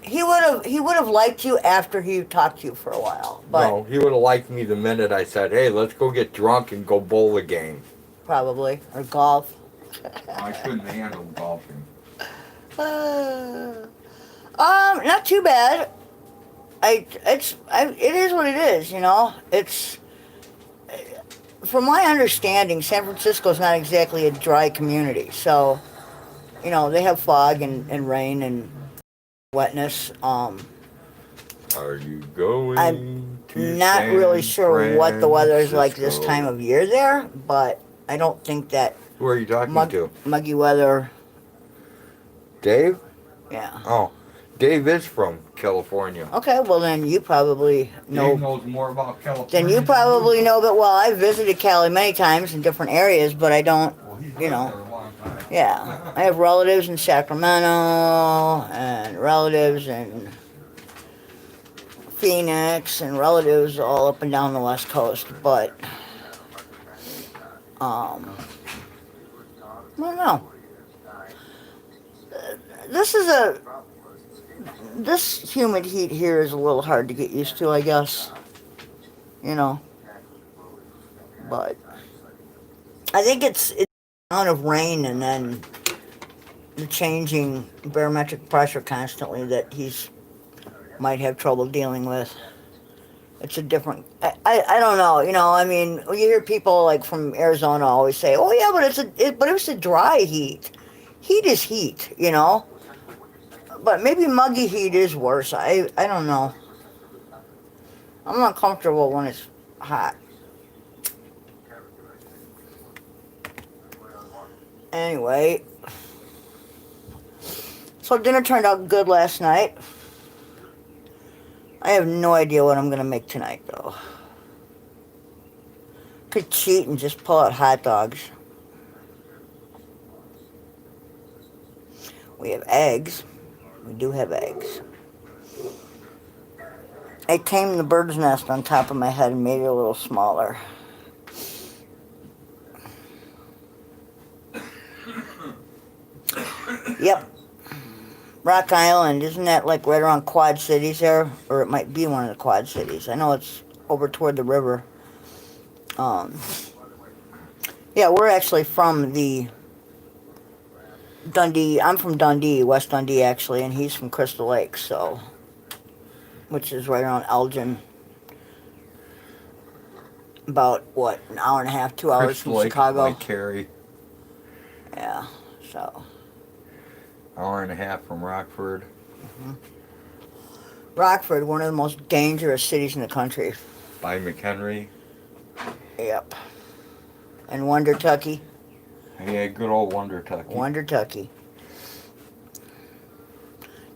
He would have liked you after he talked to you for a while, but No, he would have liked me the minute I said, "Hey, let's go get drunk and go bowl a game." probably or golf. I couldn't handle golfing. Not too bad. It is what it is, you know. It's from my understanding, San Francisco's not exactly a dry community, so you know they have fog and rain and wetness. Are you going I'm to not San really sure what the weather is like this Francisco? time of year there, but I don't think that Who are you talking to? muggy weather. Dave? Yeah. Oh, Dave is from California. Okay, well then you probably know. Dave knows more about California. Then you probably know that. Well, I've visited Cali many times in different areas, but I don't. Well, he's You lived know. there a long time. Yeah, I have relatives in Sacramento and relatives in Phoenix and relatives all up and down the West Coast, but I don't know. This is this humid heat here is a little hard to get used to, I guess. You know, but I think it's the amount of rain and then the changing barometric pressure constantly that he's might have trouble dealing with. It's a different. I don't know. You know, I mean, you hear people like from Arizona always say, "Oh yeah, but it's a dry heat. Heat is heat." You know, but maybe muggy heat is worse. I don't know. I'm not comfortable when it's hot. Anyway, so dinner turned out good last night. I have no idea what I'm going to make tonight, though. Could cheat and just pull out hot dogs. We have eggs. We do have eggs. I tamed the bird's nest on top of my head and made it a little smaller. Yep. Rock Island, isn't that like right around Quad Cities there? Or it might be one of the Quad Cities. I know it's over toward the river. Yeah, we're actually from the Dundee. I'm from Dundee, West Dundee actually, and he's from Crystal Lake, so, which is right around Elgin. About, what, an hour and a half, 2 hours Crystal from Lake, Chicago? like Cary. Yeah, so. Hour and a half from Rockford. Mm-hmm. Rockford, one of the most dangerous cities in the country. By McHenry. Yep. And Wondertucky. Yeah, good old Wondertucky. Wondertucky.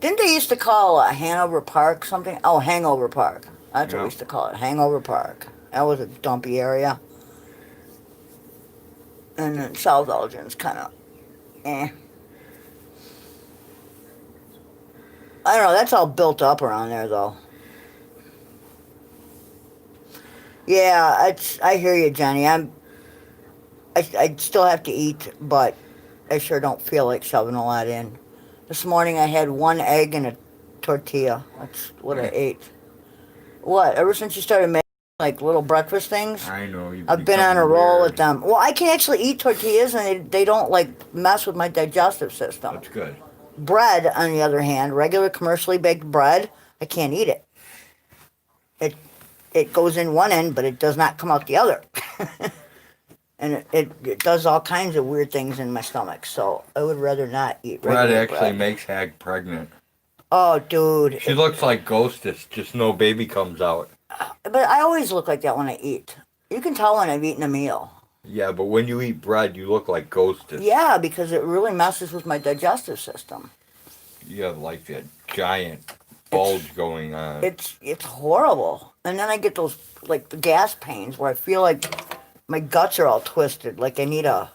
Didn't they used to call Hanover Park something? Oh, Hangover Park. That's what we used to call it, Hangover Park. That was a dumpy area. And then South Elgin's kind of, eh. I don't know, that's all built up around there, though. Yeah, I hear you, Johnny. I still have to eat, but I sure don't feel like shoving a lot in. This morning I had one egg and a tortilla. That's what I ate. What? Ever since you started making like little breakfast things? I know. I've been on a roll with them. Well, I can actually eat tortillas and they don't like mess with my digestive system. That's good. Bread, on the other hand, regular commercially baked bread, I can't eat it. It goes in one end, but it does not come out the other. And it does all kinds of weird things in my stomach, so I would rather not eat regular Bread actually bread. makes Hag pregnant. Oh, dude. She looks like Ghostess, just no baby comes out. But I always look like that when I eat. You can tell when I've eaten a meal. Yeah, but when you eat bread, you look like Ghostess. Yeah, because it really messes with my digestive system. You have like that giant bulge going on. It's horrible. And then I get those, like, the gas pains where I feel like my guts are all twisted. Like I need an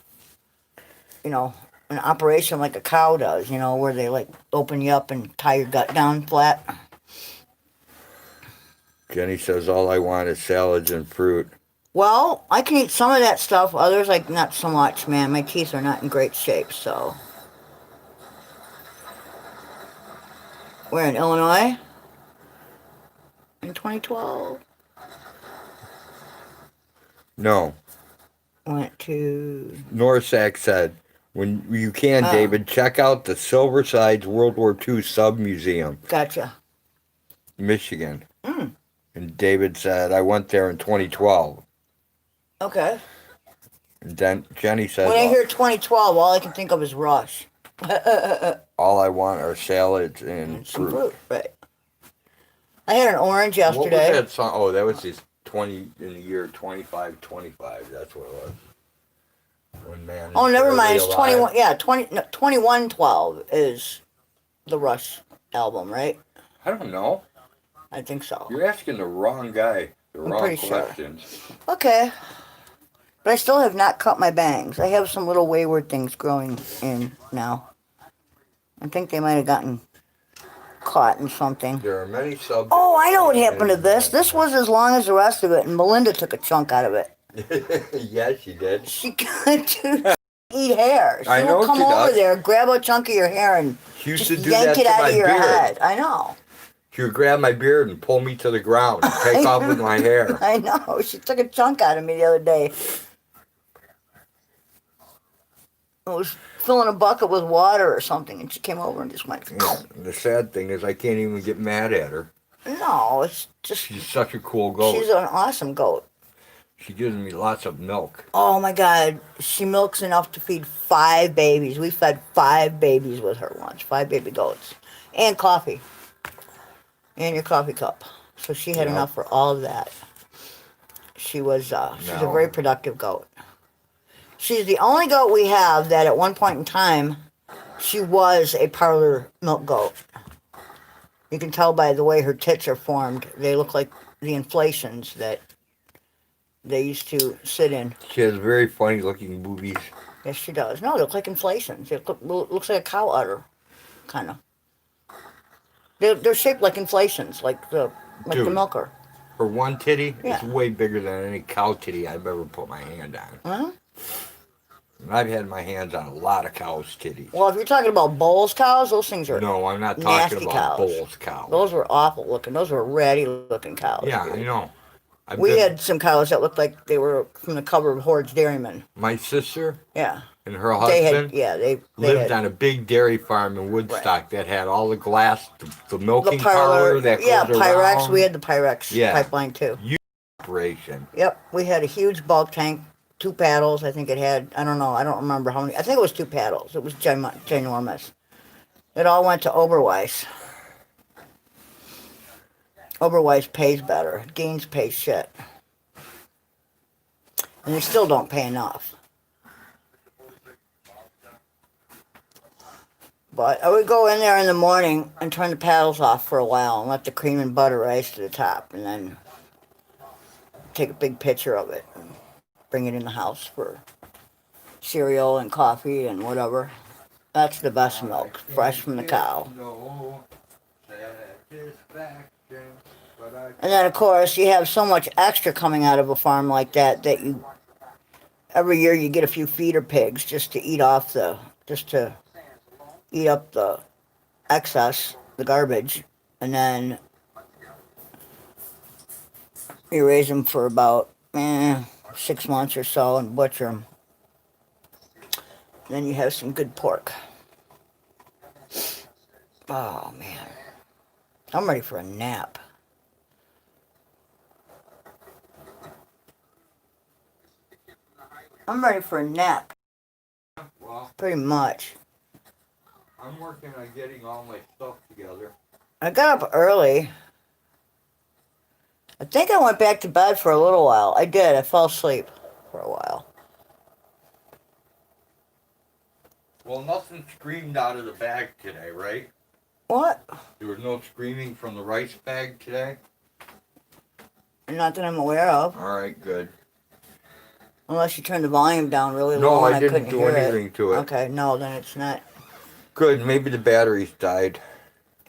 operation like a cow does, where they, like, open you up and tie your gut down flat. Jenny says all I want is salads and fruit. Well, I can eat some of that stuff. Others, like, not so much, man. My teeth are not in great shape, so. We're in Illinois in 2012. No. Went to. Norsack said, when you can, Oh. David, check out the Silver Sides World War II Sub Museum, Gotcha. Michigan. Mm. And David said, I went there in 2012. Okay. And then Jenny said, When I hear 2012, all I can think of is Rush. all I want are salads and And some fruit. fruit, right. I had an orange What yesterday. was that song? Oh, that was his 20 in the year 2525. That's what it was. When man. Oh, is never barely mind. It's alive. 21. Yeah, 2112 is the Rush album, right? I don't know. I think so. You're asking the wrong guy the I'm wrong pretty sure. questions. Okay. But I still have not cut my bangs. I have some little wayward things growing in now. I think they might have gotten caught in something. There are many subjects. Oh, I know what happened to this. This was as long as the rest of it, and Melinda took a chunk out of it. Yeah, she did. She got to eat hair. She I know will come she over does. there, grab a chunk of your hair, and She used just to do yank that it to out my of your beard. head. I know. She would grab my beard and pull me to the ground and take off with my hair. I know. She took a chunk out of me the other day. I was filling a bucket with water or something, and she came over and just went. Yeah, the sad thing is I can't even get mad at her. No, it's just. She's such a cool goat. She's an awesome goat. She gives me lots of milk. Oh my God, she milks enough to feed 5 babies. We fed 5 babies with her once, 5 baby goats, and coffee, and your coffee cup. So she had Yep. enough for all of that. She's a No. very productive goat. She's the only goat we have that at one point in time, she was a parlor milk goat. You can tell by the way her tits are formed. They look like the inflations that they used to sit in. She has very funny looking boobies. Yes, she does. No, they look like inflations. It looks like a cow udder, kind of. They're shaped like inflations, like the Dude. milker. Her one titty Yeah. is way bigger than any cow titty I've ever put my hand on. Huh? And I've had my hands on a lot of cows' titties. Well, if you're talking about Bowles cows, those things are No, I'm not nasty talking about cows. Bulls cows. Those were awful looking. Those were ratty looking cows. Yeah, dude. I know. We had some cows that looked like they were from the cover of Hoard's Dairyman. My sister Yeah. and her They husband had, they lived had on a big dairy farm in Woodstock that had all the glass, the the milking parlor. parlor that Yeah, goes Pyrex. around. We had the Pyrex Yeah. pipeline too. Operation. Yep, we had a huge bulk tank, 2 paddles. I think it had, I don't know, I don't remember how many. I think it was 2 paddles. It was ginormous. It all went to Oberweis. Oberweis pays better. Gaines pays shit. And they still don't pay enough. But I would go in there in the morning and turn the paddles off for a while and let the cream and butter rise to the top, and then take a big picture of it and bring it in the house for cereal and coffee and whatever. That's the best milk, fresh from the cow. And then, of course, you have so much extra coming out of a farm like that you every year you get a few feeder pigs just to eat up the excess, the garbage, and then you raise them for about 6 months or so and butcher them. Then you have some good pork. Oh man, I'm ready for a nap. I'm ready for a nap, Well, pretty much. I'm working on getting all my stuff together. I got up early. I think I went back to bed for a little while. I did. I fell asleep for a while. Well, nothing screamed out of the bag today, right? What? There was no screaming from the rice bag today? Not that I'm aware of. All right, good. Unless you turn the volume down really No, low and I I didn't couldn't do hear anything to it. Okay, no, then it's not. Good, maybe the batteries died.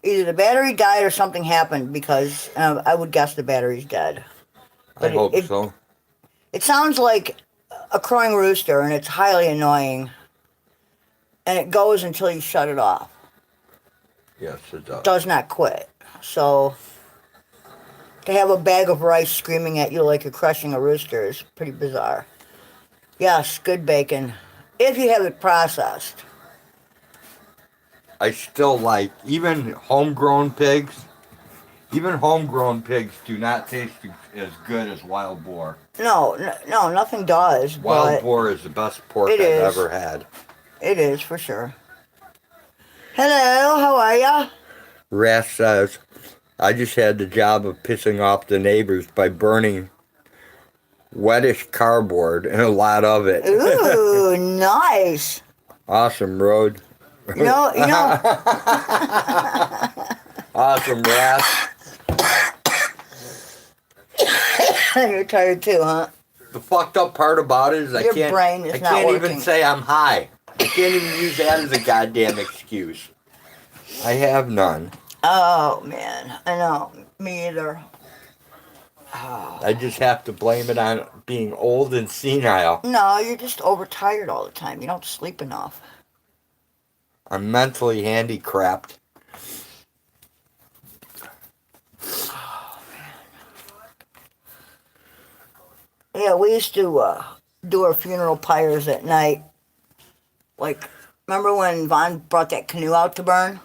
Either the battery died or something happened because I would guess the battery's dead. I But hope so. It sounds like a crowing rooster and it's highly annoying. And it goes until you shut it off. Yes, it does. Does not quit. So to have a bag of rice screaming at you like you're crushing a rooster is pretty bizarre. Yes, good bacon. If you have it processed. I still like, even homegrown pigs, do not taste as good as wild boar. No, nothing does. Wild But boar is the best pork it I've is. ever had. It is for sure. Hello, how are ya? Ras says, I just had the job of pissing off the neighbors by burning wettish cardboard and a lot of it. Ooh, nice. Awesome, Road. You know. Awesome, Ras. You're tired too, huh? The fucked up part about it is Your brain is I not can't working. even say I'm high. I can't even use that as a goddamn excuse. I have none. Oh man, I know. Me either. Oh. I just have to blame it on being old and senile. No, you're just overtired all the time. You don't sleep enough. I'm mentally handicapped. Yeah, we used to do our funeral pyres at night. Like, remember when Vaughn brought that canoe out to burn?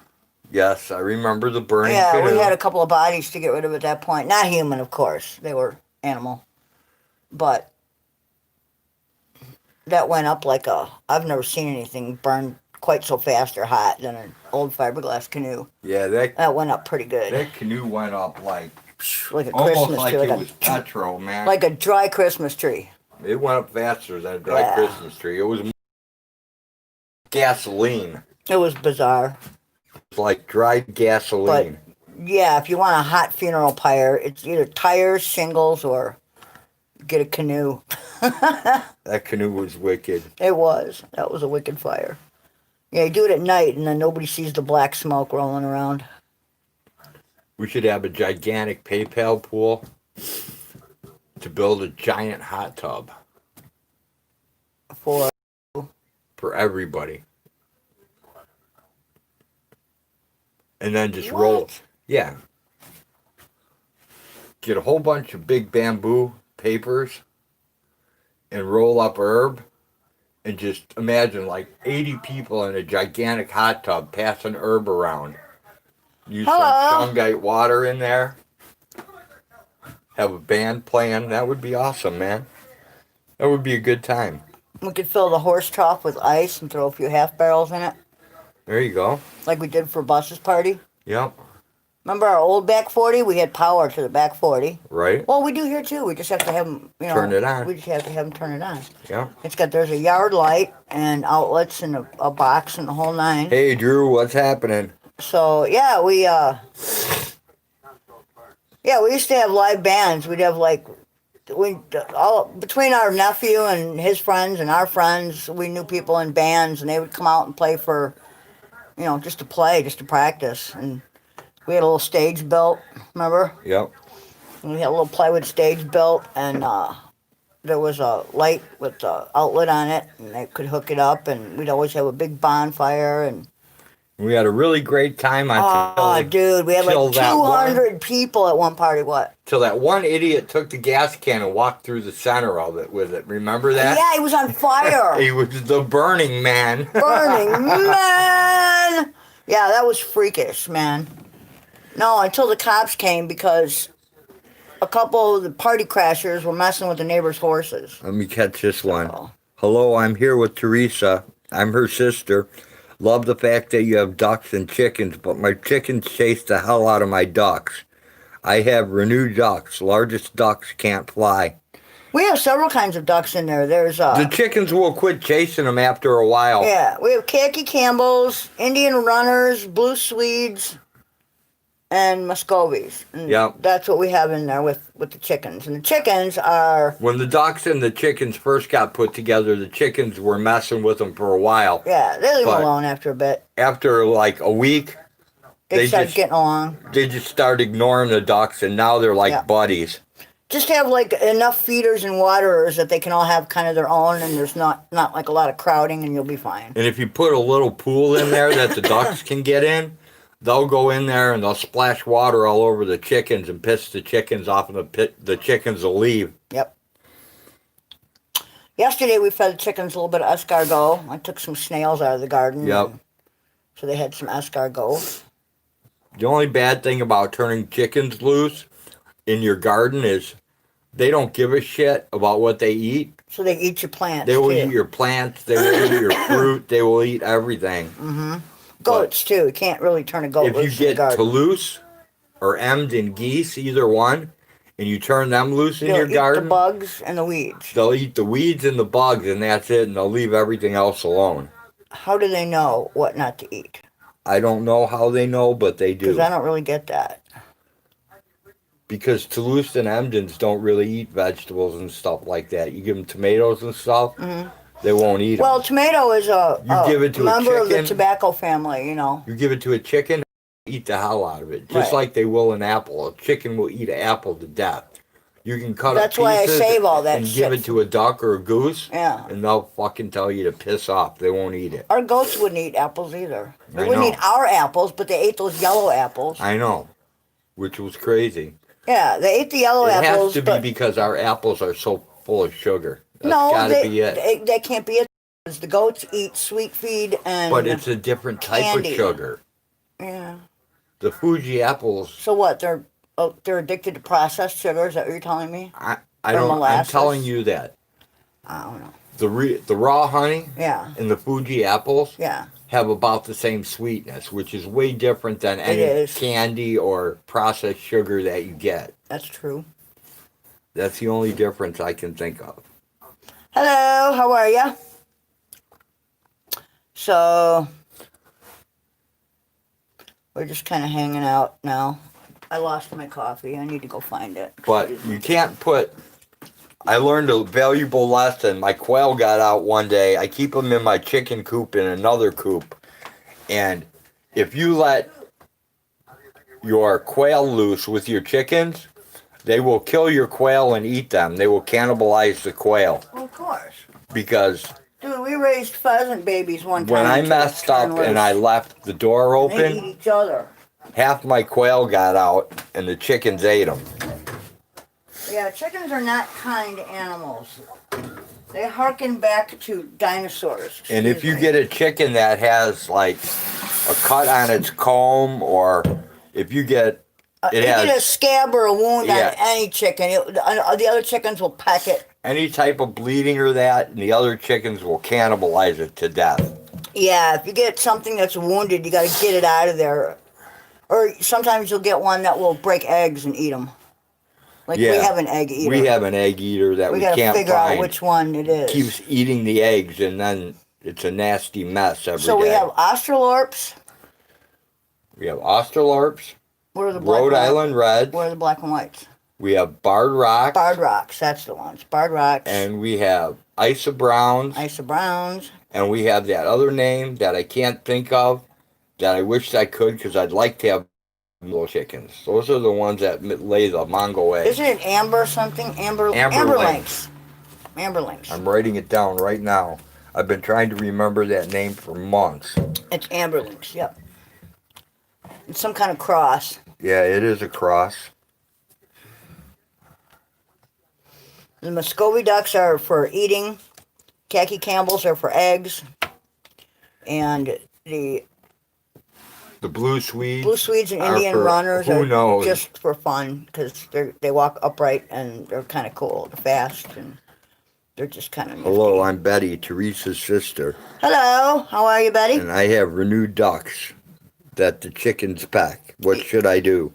Yes, I remember the burning Yeah, canoe. we had a couple of bodies to get rid of at that point. Not human, of course. They were animal. But that went up like I've never seen anything burn quite so fast or hot than an old fiberglass canoe. Yeah, That went up pretty good. that canoe went up like Like a almost Christmas like tree. it was petrol, man. Like a dry Christmas tree. It went up faster than a dry Yeah. Christmas tree. It was gasoline. It was bizarre. It's like dried gasoline. Yeah, if you want a hot funeral pyre, it's either tires, shingles, or get a canoe. That canoe was wicked. It was. That was a wicked fire. Yeah, you do it at night, and then nobody sees the black smoke rolling around. We should have a gigantic PayPal pool to build a giant hot tub For everybody. And then just roll. What? Yeah. Get a whole bunch of big bamboo papers and roll up herb and just imagine like 80 people in a gigantic hot tub passing herb around. Use some Hello. shungite water in there. Have a band playing. That would be awesome, man. That would be a good time. We could fill the horse trough with ice and throw a few half barrels in it, There you go. like we did for Bus's party. Yep. Remember our old back 40? We had power to the back 40. Right? Well, we do here too. We just have to have them, Turn it on. We just have to have them turn it on. Yeah. There's a yard light and outlets and a box and the whole nine. Hey, Drew, what's happening? So yeah, we used to have live bands. We'd have all between our nephew and his friends and our friends, we knew people in bands, and they would come out and play for, just to play, just to practice. And we had a little stage built, remember? Yep. And we had a little plywood stage built, and there was a light with the outlet on it, and they could hook it up, and we'd always have a big bonfire. And We had a really great time until dude, we had till like that 200 people at one party. What? till that one idiot took the gas can and walked through the center of it with it. Remember that? Yeah, he was on fire. He was the Burning Man. Burning Man. Yeah, that was freakish, man. No, until the cops came, because a couple of the party crashers were messing with the neighbors' horses. Let me catch this one. Oh. Hello, I'm here with Teresa. I'm her sister. Love the fact that you have ducks and chickens, but my chickens chase the hell out of my ducks. I have renewed ducks. Largest ducks can't fly. We have several kinds of ducks in there. There's The chickens will quit chasing them after a while. yeah, we have khaki Campbells, Indian runners, blue Swedes, and Muscovies. And Yep. that's what we have in there with the chickens. And the chickens are, When the ducks and the chickens first got put together, the chickens were messing with them for a while. yeah, they leave them But- alone after a bit. After like a week, They start just getting along. they just started ignoring the ducks, and now they're like Yeah. buddies. Just have like enough feeders and waterers that they can all have kind of their own, and there's not like a lot of crowding, and you'll be fine. And if you put a little pool in there that the ducks can get in, they'll go in there and they'll splash water all over the chickens and piss the chickens off, and the chickens will leave. Yep. Yesterday we fed the chickens a little bit of escargot. I took some snails out of the garden. Yep. So they had some escargot. The only bad thing about turning chickens loose in your garden is they don't give a shit about what they eat. So they eat your plants, They will too. eat your plants. They will eat your fruit. They will eat everything. Mm-hmm. Goats, too. You can't really turn a goat loose If you in the get garden. Toulouse or Emden geese, either one, and you turn them loose in your They'll eat garden, the bugs and the weeds. they'll eat the weeds and the bugs, and that's it, and they'll leave everything else alone. How do they know what not to eat? I don't know how they know, but they do. Because I don't really get that. Because Toulouse and Emdens don't really eat vegetables and stuff like that. You give them tomatoes and stuff, they won't eat them. Well, tomato is a give it to a member of the chicken. tobacco family, you know. You give it to a chicken, eat the hell out of it. Just Right. like they will an apple. A chicken will eat an apple to death. You can cut That's up why I pieces save all that and shit. give it to a duck or a goose, Yeah. and they'll fucking tell you to piss off. They won't eat it. Our goats wouldn't eat apples either. They I wouldn't know. eat our apples, but they ate those yellow apples. I know, which was crazy. Yeah, they ate the yellow It apples. has to be because our apples are so full of sugar. That's no, gotta be it. they can't be it. Because the goats eat sweet feed and. But it's a different type candy. of sugar. Yeah. The Fuji apples, So what? They're addicted to processed sugar. Is that what you're telling me? I Or don't. I'm molasses? telling you that I don't know. the raw honey Yeah. and the Fuji apples Yeah. have about the same sweetness, which is way different than any is. candy or processed sugar that you get. That's true. That's the only difference I can think of. Hello, how are ya? So, we're just kind of hanging out now. I lost my coffee. I need to go find it. But you can't put. I learned a valuable lesson. My quail got out one day. I keep them in my chicken coop in another coop. And if you let your quail loose with your chickens, they will kill your quail and eat them. They will cannibalize the quail. Well, of course. Because Dude, we raised pheasant babies one time. when I until messed they up turned and loose. I left the door They eat open, each other. half my quail got out and the chickens ate them. Yeah, chickens are not kind animals. They harken back to dinosaurs. And if you Excuse me. get a chicken that has like a cut on its comb, or if you get You it get a has scab or a wound Yeah. on any chicken, the other chickens will peck it. any type of bleeding or that, and the other chickens will cannibalize it to death. Yeah, if you get something that's wounded, you got to get it out of there. Or sometimes you'll get one that will break eggs and eat them. Like we Yeah. have an egg eater. We have an egg eater that we got to can't figure find. out which one it is. Keeps eating the eggs, and then it's a nasty mess every day. So we have Australorps. We have Australorps, What are the black Rhode and white? Island Reds. What are the black and whites? We have Barred Rocks, Barred Rocks, that's the ones. Barred Rocks. and we have Isa Browns, Isa Browns. and we have that other name that I can't think of that I wish I could because I'd like to have little chickens. Those are the ones that lay the Mongo eggs. Isn't it Amber something? Amber Amber Lynx. Amber Lynx. I'm writing it down right now. I've been trying to remember that name for months. It's Amber Lynx, yep. It's some kind of cross. Yeah, it is a cross. The Muscovy ducks are for eating. Khaki Campbells are for eggs. And the The blue Swedes. blue Swedes and are Indian for runners who are knows? just for fun because they walk upright and they're kind of cool. They're fast and they're just kind of nifty. Hello, I'm Betty, Teresa's sister, Hello, how are you, Betty? and I have renewed ducks that the chickens peck. What should I do?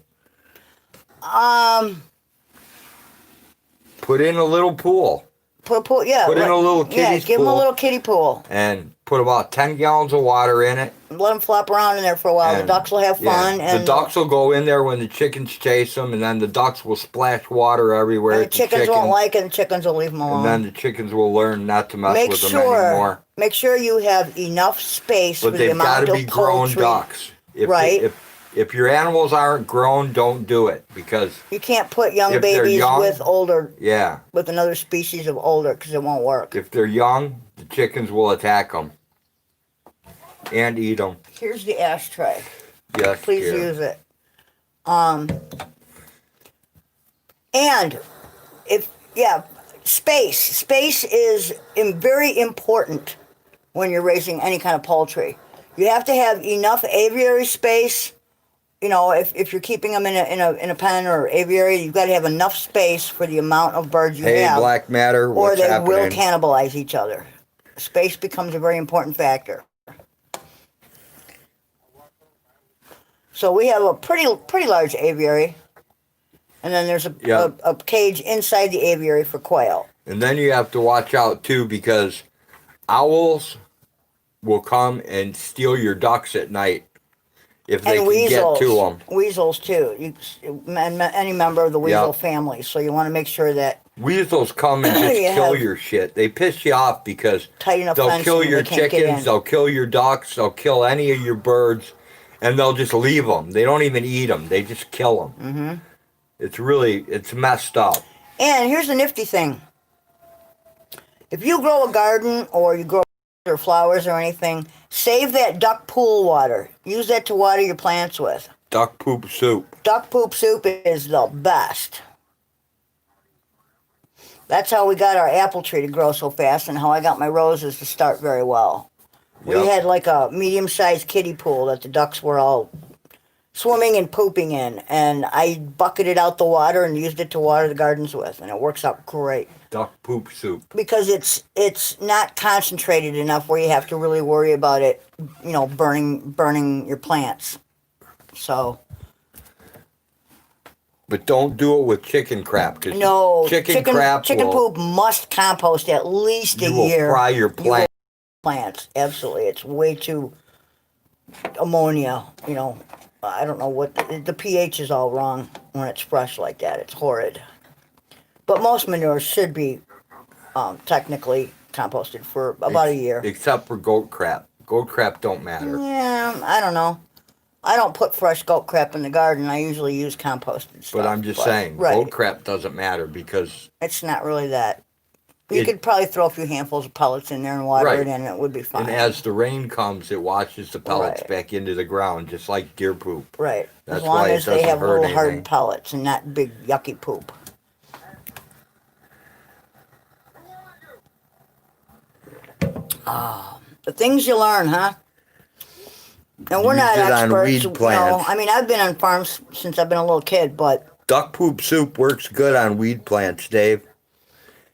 Put in a little pool Put in a little kiddie's give them a pool. little kiddie pool. and put about 10 gallons of water in it. Let them flop around in there for a while. And, the ducks will have fun. Yeah, And the ducks will go in there when the chickens chase them, and then the ducks will splash water everywhere. and the at chickens won't like it, and the chickens will leave them alone. And then the chickens will learn not to mess make with them sure, anymore. make sure you have enough space But for the they've got amount to of be grown poultry. ducks. Right. If your animals aren't grown, don't do it because You can't put young if they're babies young- with another species of older because it won't work. if they're young, the chickens will attack them and eat them. Here's the ashtray. Yes, Please dear. use it. And space. Space is very important when you're raising any kind of poultry. You have to have enough aviary space. You know, if you're keeping them in a pen or aviary, you've got to have enough space for the amount of birds you Hey, have, Black Matter, or what's they happening? will cannibalize each other. Space becomes a very important factor. So we have a pretty large aviary, and then there's a cage inside the aviary for quail. And then you have to watch out too, because owls will come and steal your ducks at night if they And can get to them. Weasels too. Any member of the weasel Yep. family. So you want to make sure that Weasels come and just You kill have your shit. They piss you off because tight enough they'll fencing kill your they can't get chickens, in. they'll kill your ducks, they'll kill any of your birds, and they'll just leave them. They don't even eat them. They just kill them. Mm-hmm. It's messed up. And here's the nifty thing. If you grow a garden or you grow or flowers or anything, save that duck pool water. Use that to water your plants with. Duck poop soup. Duck poop soup is the best. That's how we got our apple tree to grow so fast and how I got my roses to start very well. We Yep. had like a medium-sized kiddie pool that the ducks were all swimming and pooping in, and I bucketed out the water and used it to water the gardens with, and it works out great. Duck poop soup. Because it's not concentrated enough where you have to really worry about it, you know, burning your plants. So But don't do it with chicken crap, because no, chicken crap chicken will, poop must compost at least a you will year. fry your plant. Plants, absolutely. It's way too ammonia. You know, I don't know what the pH is all wrong when it's fresh like that. It's horrid. But most manures should be technically composted for about a year. Except for goat crap. Goat crap don't matter. Yeah, I don't know. I don't put fresh goat crap in the garden. I usually use composted stuff. But I'm just saying, right. goat crap doesn't matter because It's not really that. You could probably throw a few handfuls of pellets in there and water Right. it in, and it would be fine. and as the rain comes, it washes the pellets Right. back into the ground, just like deer poop. Right. That's As long why it as they doesn't have hurt little hard anything. pellets and not big yucky poop. The things you learn, huh? And we're Use not it on experts. weed You know, plants. I mean, I've been on farms since I've been a little kid, but Duck poop soup works good on weed plants, Dave.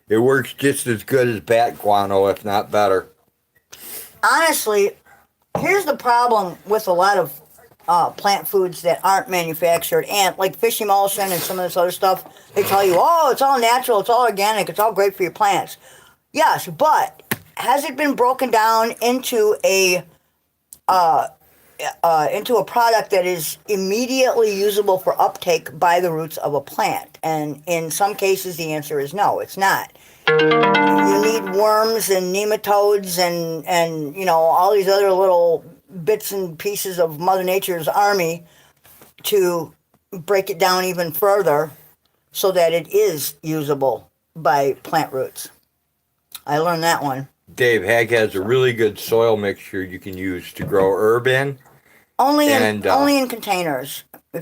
It works just as good as bat guano, if not better. honestly, here's the problem with a lot of plant foods that aren't manufactured, and like fish emulsion and some of this other stuff. They tell you, oh, it's all natural, it's all organic, it's all great for your plants. Yes, but has it been broken down into a product that is immediately usable for uptake by the roots of a plant? And in some cases, the answer is no, it's not. You need worms and nematodes and you know, all these other little bits and pieces of Mother Nature's army to break it down even further so that it is usable by plant roots. I learned that one. Dave Hag has a really good soil mixture you can use to grow herb in. Only And, in containers. Well,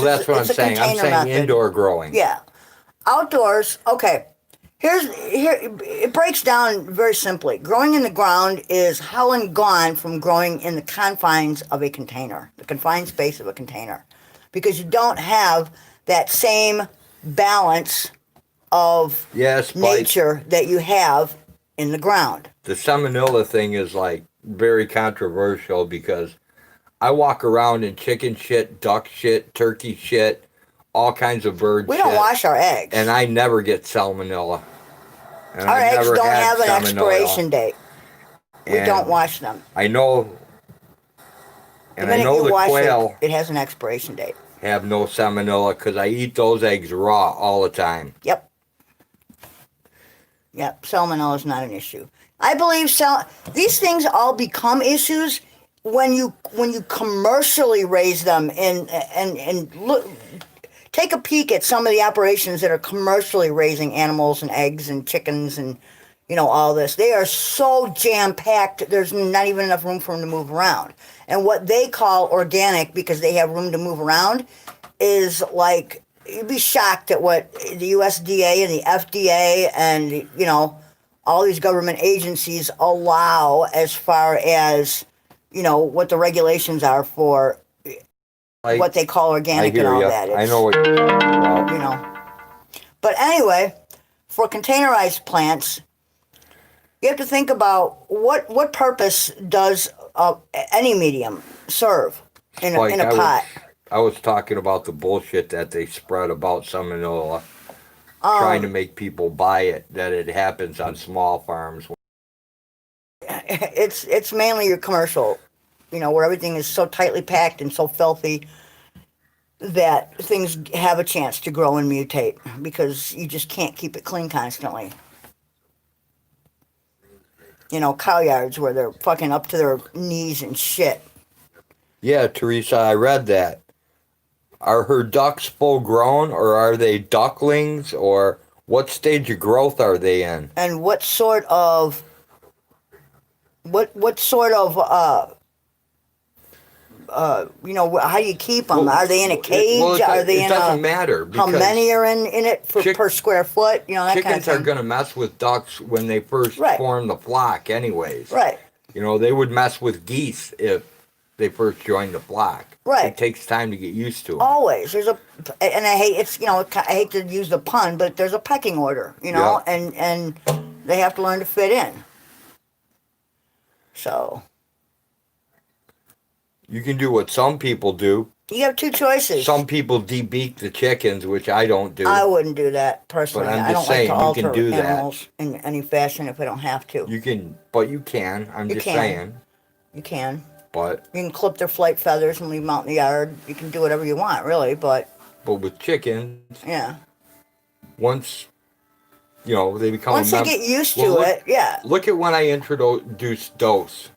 that's what I'm saying. I'm saying method. indoor growing. Yeah. Outdoors, okay. Here it breaks down very simply. Growing in the ground is hell and gone from growing in the confines of a container, the confined space of a container, because you don't have that same balance of nature that you have in the ground. The salmonella thing is like very controversial because I walk around in chicken shit, duck shit, turkey shit, all kinds of bird shit. We don't wash our eggs. And I never get salmonella. And our I've eggs never don't had have an salmonella. expiration date. We And don't wash them. I know, and The I minute know you the wash quail it has an expiration date. have no salmonella because I eat those eggs raw all the time. Yep. Yep. Salmonella is not an issue. I believe these things all become issues when you commercially raise them and look. Take a peek at some of the operations that are commercially raising animals and eggs and chickens and all this. They are so jam-packed, there's not even enough room for them to move around. And what they call organic, because they have room to move around, is like, you'd be shocked at what the USDA and the FDA and, all these government agencies allow as far as, what the regulations are for what they call I organic and hear all ya. that. I know what you're talking about. you know. But anyway, for containerized plants, you have to think about what purpose does any medium serve in Like a pot. I was talking about the bullshit that they spread about salmonella, Um, trying to make people buy it, that it happens on small farms. it's mainly your commercial, where everything is so tightly packed and so filthy that things have a chance to grow and mutate because you just can't keep it clean constantly. Cow yards where they're fucking up to their knees in shit. Yeah, Teresa, I read that. Are her ducks full grown, or are they ducklings, or what stage of growth are they in? And what sort of how do you keep them? Are they in a cage? Are they it in doesn't a? matter How because many are in it per square foot? That kind of chickens thing. are going to mess with ducks when they first Right. form the flock, anyways. Right. They would mess with geese if they first joined the flock. Right. It takes time to get used to them. Always and I hate I hate to use the pun, but there's a pecking order, Yeah. and they have to learn to fit in. So You can do what some people do. you have two choices. Some people debeak the chickens, which I don't do. I wouldn't do that personally. But I'm I don't just saying, like to you alter can do that. animals in any fashion if I don't have to. You can, but you can. I'm You just can. saying. You can. But You can clip their flight feathers and leave them out in the yard. You can do whatever you want, really, but with chickens, yeah. once they become Once a they get used to it, yeah. Look at when I introduced Dose.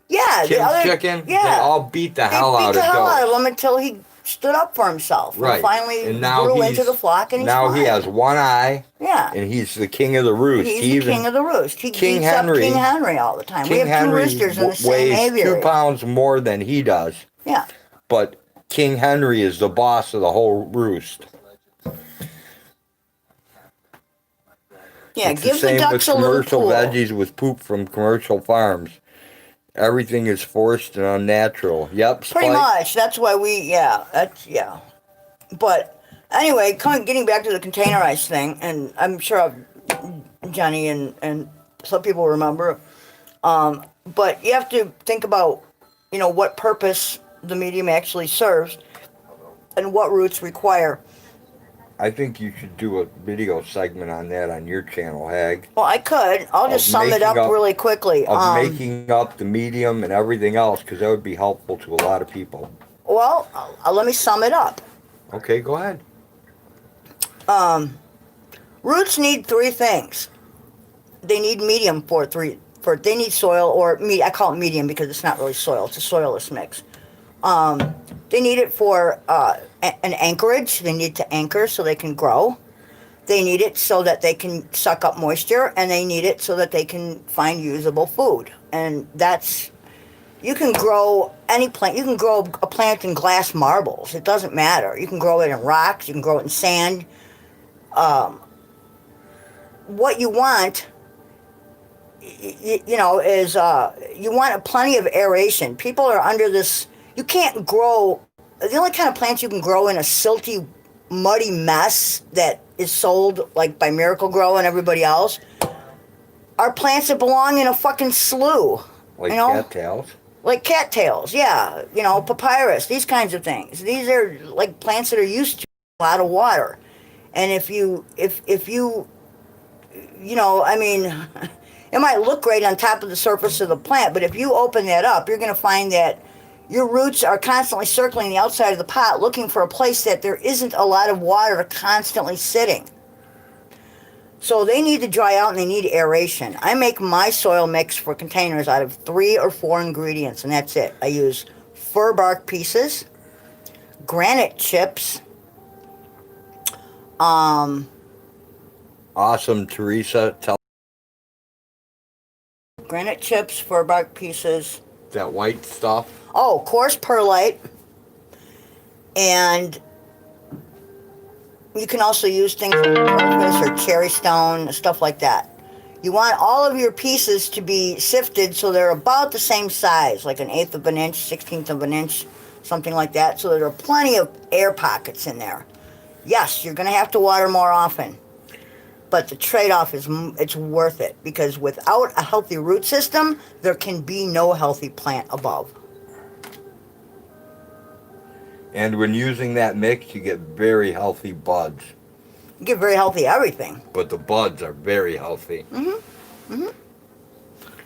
Yeah, the Kim's other chicken, yeah. they all beat the hell out of They beat the hell out of Dose. him until he stood up for himself. Right. And finally And now grew into the flock and he's now fine. he has one eye. Yeah. And he's the king of the roost. He's the king of the roost. He King beats Henry- up King Henry all the time. King We have two Henry roosters in the same weighs aviary. 2 pounds more than he does. Yeah. But King Henry is the boss of the whole roost. Yeah, It's give the same the with ducks a little commercial pool. veggies with poop from commercial farms. Everything is forced and unnatural. Yep, Pretty Spike. much. That's why yeah. But anyway, getting back to the containerized thing, and I'm sure Johnny and some people remember, but you have to think about, what purpose the medium actually serves and what roots require. I think you should do a video segment on that on your channel, Hag. Well, I could. I'll just sum it up really quickly. Of making up the medium and everything else, because that would be helpful to a lot of people. Well, let me sum it up. Okay, go ahead. Roots need three things. They need medium they need soil, or I call it medium because it's not really soil, it's a soilless mix. They need it for an anchorage. They need to anchor so they can grow. They need it so that they can suck up moisture, and they need it so that they can find usable food. And you can grow any plant. You can grow a plant in glass marbles. It doesn't matter. You can grow it in rocks. You can grow it in sand. What you want, is you want plenty of aeration. People are under this. You can't grow. The only kind of plants you can grow in a silty, muddy mess that is sold like by Miracle Grow and everybody else are plants that belong in a fucking slough. Like cattails? Like cattails, yeah. Papyrus, these kinds of things. These are like plants that are used to a lot of water. And if you it might look great on top of the surface of the plant, but if you open that up, you're going to find that your roots are constantly circling the outside of the pot looking for a place that there isn't a lot of water constantly sitting. So they need to dry out and they need aeration. I make my soil mix for containers out of 3 or 4 ingredients, and that's it. I use fir bark pieces, granite chips, Awesome, Teresa. Tell Granite chips for bark pieces. That white stuff. Oh, coarse perlite. And you can also use things like crocus or cherry stone, stuff like that. You want all of your pieces to be sifted so they're about the same size, like 1/8 of an inch, 1/16 of an inch, something like that, so there are plenty of air pockets in there. Yes, you're going to have to water more often, but the trade-off is it's worth it, because without a healthy root system, there can be no healthy plant above. And when using that mix, you get very healthy buds. You get very healthy everything. But the buds are very healthy.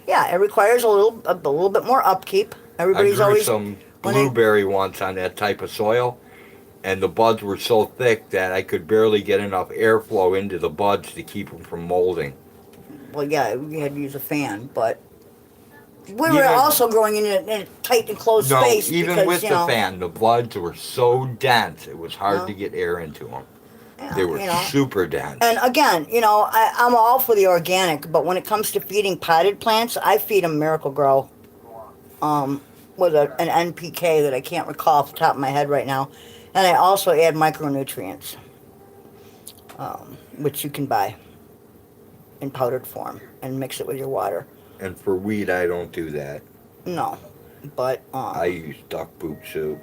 Yeah, it requires a little bit more upkeep. I Everybody's grew always some when they- blueberry once on that type of soil, and the buds were so thick that I could barely get enough airflow into the buds to keep them from molding. Well, yeah, we had to use a fan, but we were Even- also growing in a tight enclosed No, space. even because, with you the know, fan, the buds were so dense it was hard No. to get air into them. yeah, They were you know. super dense. And again, you know, I'm all for the organic, but when it comes to feeding potted plants, I feed them Miracle Grow with an NPK that I can't recall off the top of my head right now. And I also add micronutrients, which you can buy in powdered form and mix it with your water. And for weed, I don't do that. No, but I use duck poop soup.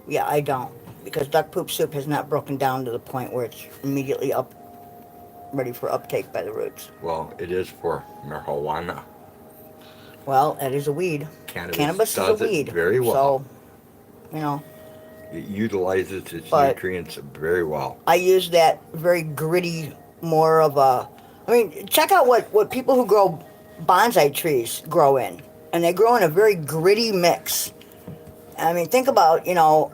yeah, I don't, because duck poop soup has not broken down to the point where it's immediately ready for uptake by the roots. Well, it is for marijuana. Well, that is a weed. Cannabis is a does it weed. very well. So, you know, It utilizes its But- nutrients very well. I use that very gritty, more of a. I mean, check out what people who grow bonsai trees grow in, and they grow in a very gritty mix. I mean, think about that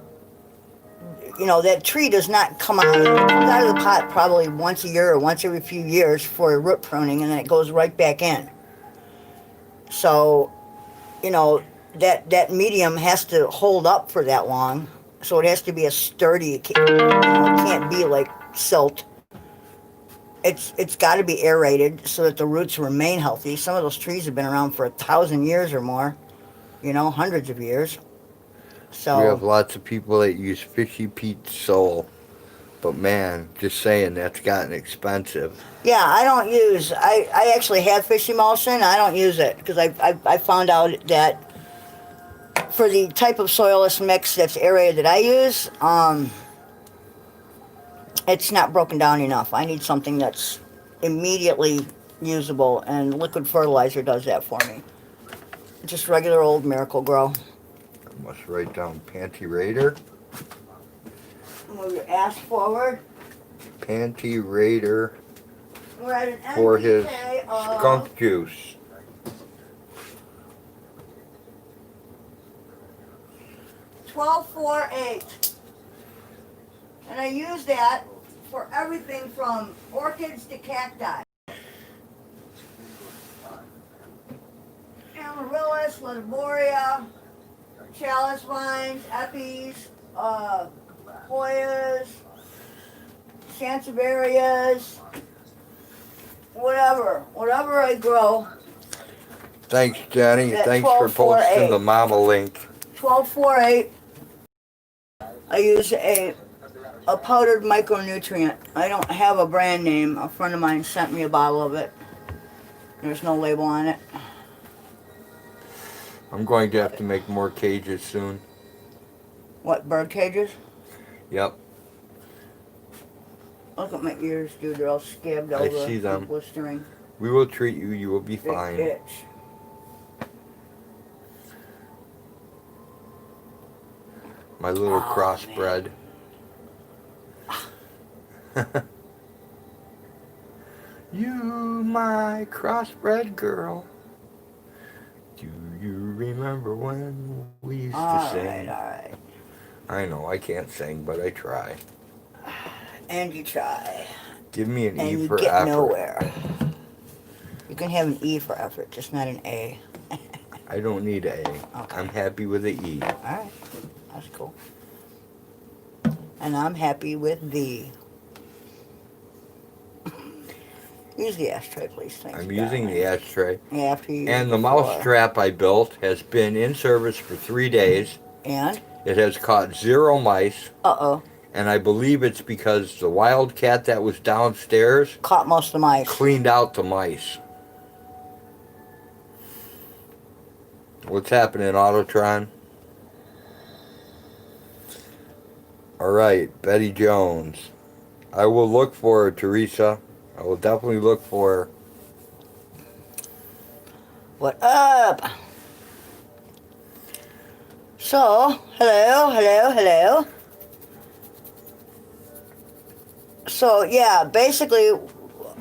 tree does not come out. It comes out of the pot probably once a year or once every few years for root pruning, and then it goes right back in. So, that medium has to hold up for that long. So it has to be a sturdy. It can't be like silt. It's got to be aerated so that the roots remain healthy. Some of those trees have been around for 1,000 years or more. Hundreds of years. So We have lots of people that use Fishy Pete's Soul. But man, just saying, that's gotten expensive. yeah, I don't use. I actually have fish emulsion. I don't use it because I found out that for the type of soilless mix that's aerated that I use, it's not broken down enough. I need something that's immediately usable, and liquid fertilizer does that for me. Just regular old Miracle Grow. I must write down Panty Raider. Move your ass forward. Panty Raider We're at an for his NPK of skunk juice. 1248. And I use that for everything from orchids to cacti. Amaryllis, Latavoria, chalice vines, epis, hoyas, sansevierias, whatever I grow. Thanks, Jenny. At Thanks for 1248. posting the mama link. 1248. I use a powdered micronutrient. I don't have a brand name. A friend of mine sent me a bottle of it. There's no label on it. I'm going to have to make more cages soon. What, bird cages? Yep. Look at my ears, dude. They're all scabbed over. I see them. and blistering. We will treat you. You will be They fine. itch. My little Oh, crossbred. You, my crossbred girl. Do you remember when we used to sing? Alright. I know I can't sing, but I try. And you try. Give me an And E you for get effort. nowhere. You can have an E for effort, just not an A. I don't need A. Okay. I'm happy with the E. Alright. That's cool. And I'm happy with the. Use the ashtray, please. Thanks. I'm using the ashtray. Yeah, after you use And it the mouse before. trap I built has been in service for 3 days. And? It has caught 0 mice. Uh-oh. And I believe it's because the wild cat that was downstairs Caught most of the mice. cleaned out the mice. What's happening, Autotron? Alright, Betty Jones. I will look for her, Teresa. I will definitely look for her. What up? So, hello. So, yeah, basically,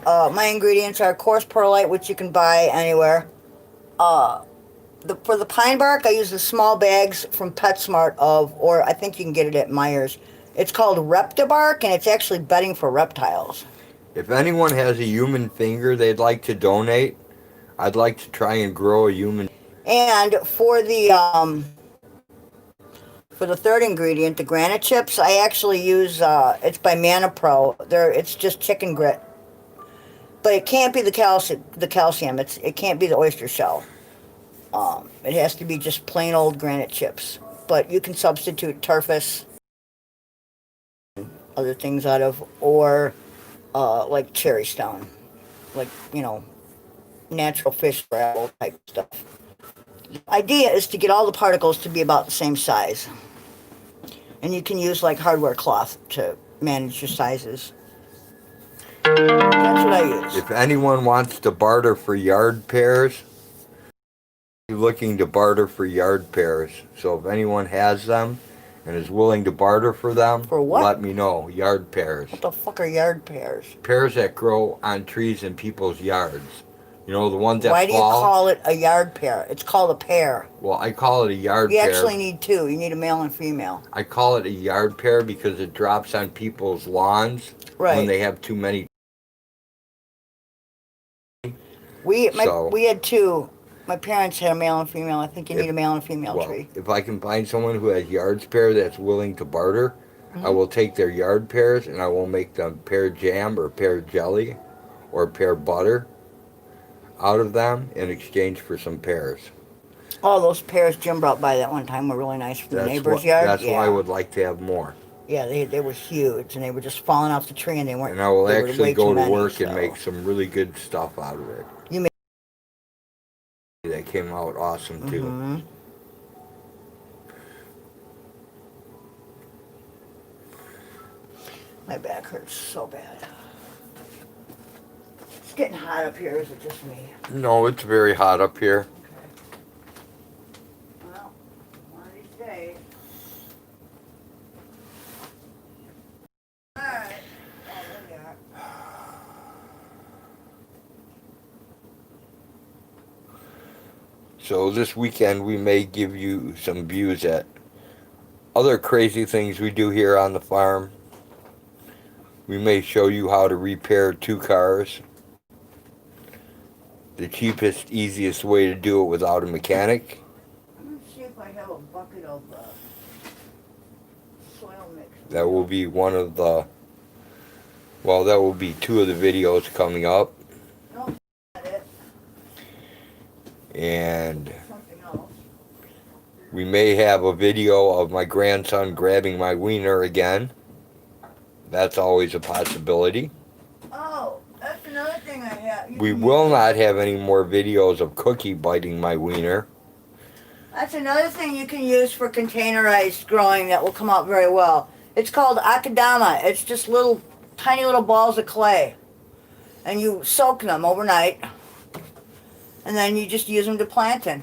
my ingredients are coarse perlite, which you can buy anywhere. For the pine bark, I use the small bags from PetSmart or I think you can get it at Meijer's. It's called Reptibark, and it's actually bedding for reptiles. If anyone has a human finger they'd like to donate, I'd like to try and grow a human. And for the third ingredient, the granite chips, I actually use it's by Mana Pro. It's just chicken grit, but it can't be the calcium. It can't be the oyster shell. It has to be just plain old granite chips. But you can substitute turfus, other things out of, or like cherry stone, like natural fish gravel type stuff. The idea is to get all the particles to be about the same size. And you can use like hardware cloth to manage your sizes. That's what I use. If anyone wants to barter for yard pears, I'm looking to barter for yard pears. So if anyone has them and is willing to barter for them, For what? let me know. Yard pears. What the fuck are yard pears? Pears that grow on trees in people's yards. You know, the ones that Why do you fall? call it a yard pear? It's called a pear. Well, I call it a yard You pear. actually need two. You need a male and female. I call it a yard pear because it drops on people's lawns when Right. they have too many. We So- had two. My parents had a male and female. I think you need a male and female Well, tree. if I can find someone who has yards pear that's willing to barter, I will take their yard pears and I will make them pear jam or pear jelly or pear butter out of them in exchange for some pears. Oh, those pears Jim brought by that one time were really nice from the neighbor's yard. That's Yeah. why I would like to have more. Yeah, they were huge, and they were just falling off the tree, and they weren't. And I will they were actually way go too to many, work and so. make some really good stuff out of it. You make. That came out awesome too. Mhm. My back hurts so bad. It's getting hot up here. Is it just me? No, it's very hot up here. Well, one of these days. All right. Oh, there you are. So this weekend we may give you some views at other crazy things we do here on the farm. We may show you how to repair 2 cars. The cheapest, easiest way to do it without a mechanic. Let's see if I have a bucket of soil mix. That will be one of the, well, that will be 2 of the videos coming up. No, that's it. And Something else. we may have a video of my grandson grabbing my wiener again. That's always a possibility. Oh, that's another thing I have. We will not have any more videos of Cookie biting my wiener. That's another thing you can use for containerized growing that will come out very well. It's called akadama. It's just tiny little balls of clay. And you soak them overnight. And then you just use them to plant in.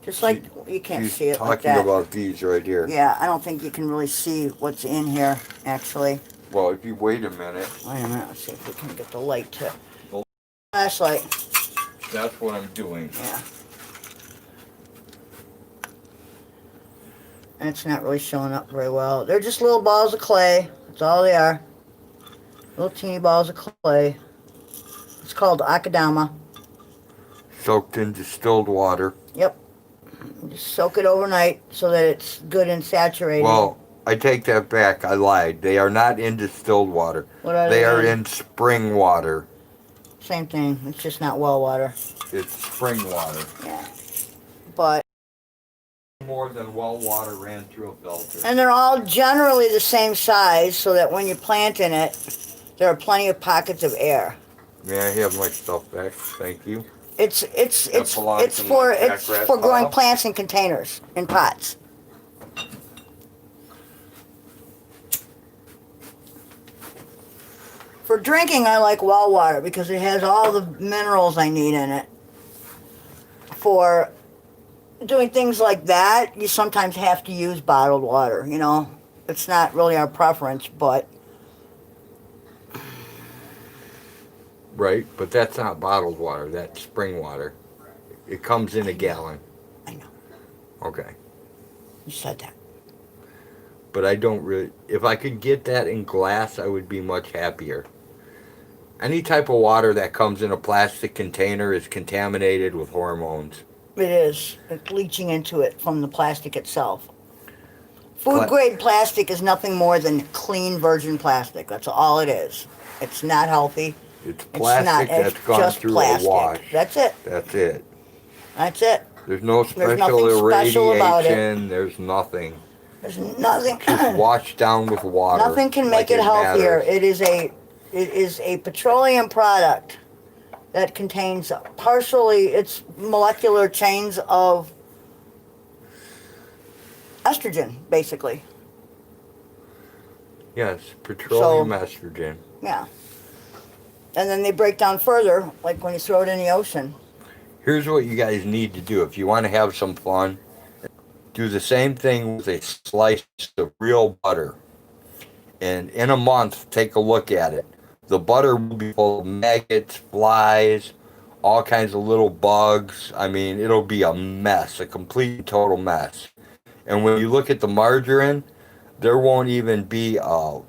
Just like, you can't She's see it like talking that. about these right here. Yeah, I don't think you can really see what's in here, actually. Well, if you wait a minute, Wait a minute, let's see if we can get the light to... The- Flashlight, that's what I'm doing. yeah. And it's not really showing up very well. They're just little balls of clay. That's all they are. Little teeny balls of clay. It's called akadama. Soaked in distilled water. Yep. Just soak it overnight so that it's good and saturated. Well, I take that back. I lied. They are not in distilled water. What are They they are in? in spring water. Same thing. It's just not well water. It's spring water. Yeah. But More than well water ran through a filter. and they're all generally the same size, so that when you plant in it, there are plenty of pockets of air. May I have my stuff back? Thank you. It's belongs in my it's backrack for growing pile? plants in containers, in pots. For drinking, I like well water because it has all the minerals I need in it. For doing things like that, you sometimes have to use bottled water, you know. It's not really our preference, but Right, but that's not bottled water. That's spring water. It comes in a gallon. I know, Okay. you said that. But I don't really. If I could get that in glass, I would be much happier. Any type of water that comes in a plastic container is contaminated with hormones. It is. It's leaching into it from the plastic itself. Food Pla- grade plastic is nothing more than clean virgin plastic. That's all it is. It's not healthy. It's It's plastic not. that's It's gone just through plastic. a wash. That's it. That's it. That's it. There's no There's special nothing special about it. irradiation. There's nothing. There's nothing. Just washed down with water. Nothing can make like it healthier. matters. It is a petroleum product that contains partially its molecular chains of estrogen, basically. Yes, petroleum estrogen. Yeah. And then they break down further, like when you throw it in the ocean. Here's what you guys need to do if you want to have some fun. Do the same thing with a slice of real butter. And in a month, take a look at it. The butter will be full of maggots, flies, all kinds of little bugs. I mean, it'll be a mess, a complete and total mess. And when you look at the margarine, there won't even be a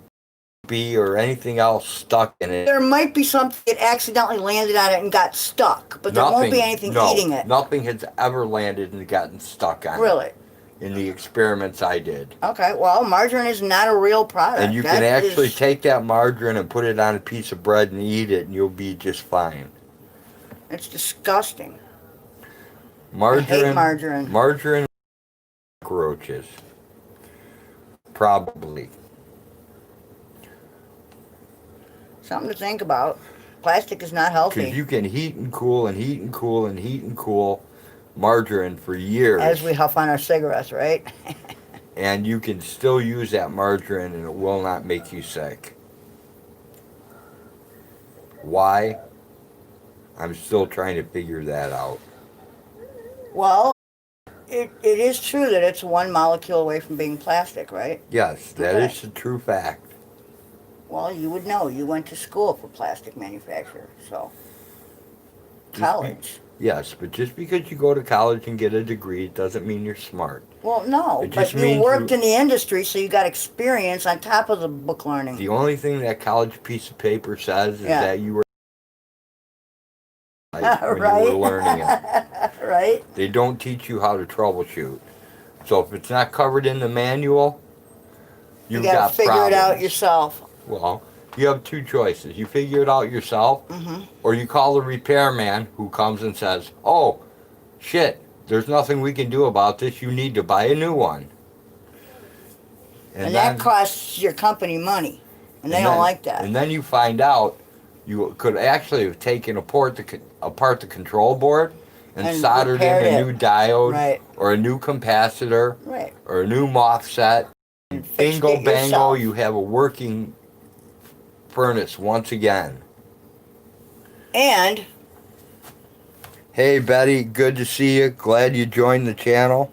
bee or anything else stuck in it. There might be something that accidentally landed on it and got stuck, but there won't be anything eating it. Nothing has ever landed and gotten stuck on Really? it. In the experiments I did. Okay, well, margarine is not a real product. And you can actually take that margarine and put it on a piece of bread and eat it, and you'll be just fine. It's disgusting. Margarine. I hate margarine. Margarine cockroaches. Probably. Something to think about. Plastic is not healthy. Because you can heat and cool and heat and cool and heat and cool margarine for years. As we huff on our cigarettes, right? And you can still use that margarine and it will not make you sick. Why? I'm still trying to figure that out. Well, it is true that it's one molecule away from being plastic, right? Yes, that is a true fact. Well, you would know. You went to school for plastic manufacture, so. College. Yes, but just because you go to college and get a degree doesn't mean you're smart. Well, no, It but just you means worked in the industry, so you got experience on top of the book learning. The only thing that college piece of paper says is Yeah. that you were when Right? you were learning it. Right? They don't teach you how to troubleshoot. So if it's not covered in the manual, You you've got got to figure it out problems. yourself. Well, you have two choices. You figure it out yourself, or you call the repairman who comes and says, "Oh, shit, there's nothing we can do about this. You need to buy a new one." And that costs your company money. And they don't like that. And then you find out you could actually have taken apart the control board and soldered in repaired a it. new diode, Right. or a new capacitor, Right. or a new MOSFET. And fixed Bingo it bango, yourself. you have a working furnace once again. And Hey Betty, good to see you. Glad you joined the channel.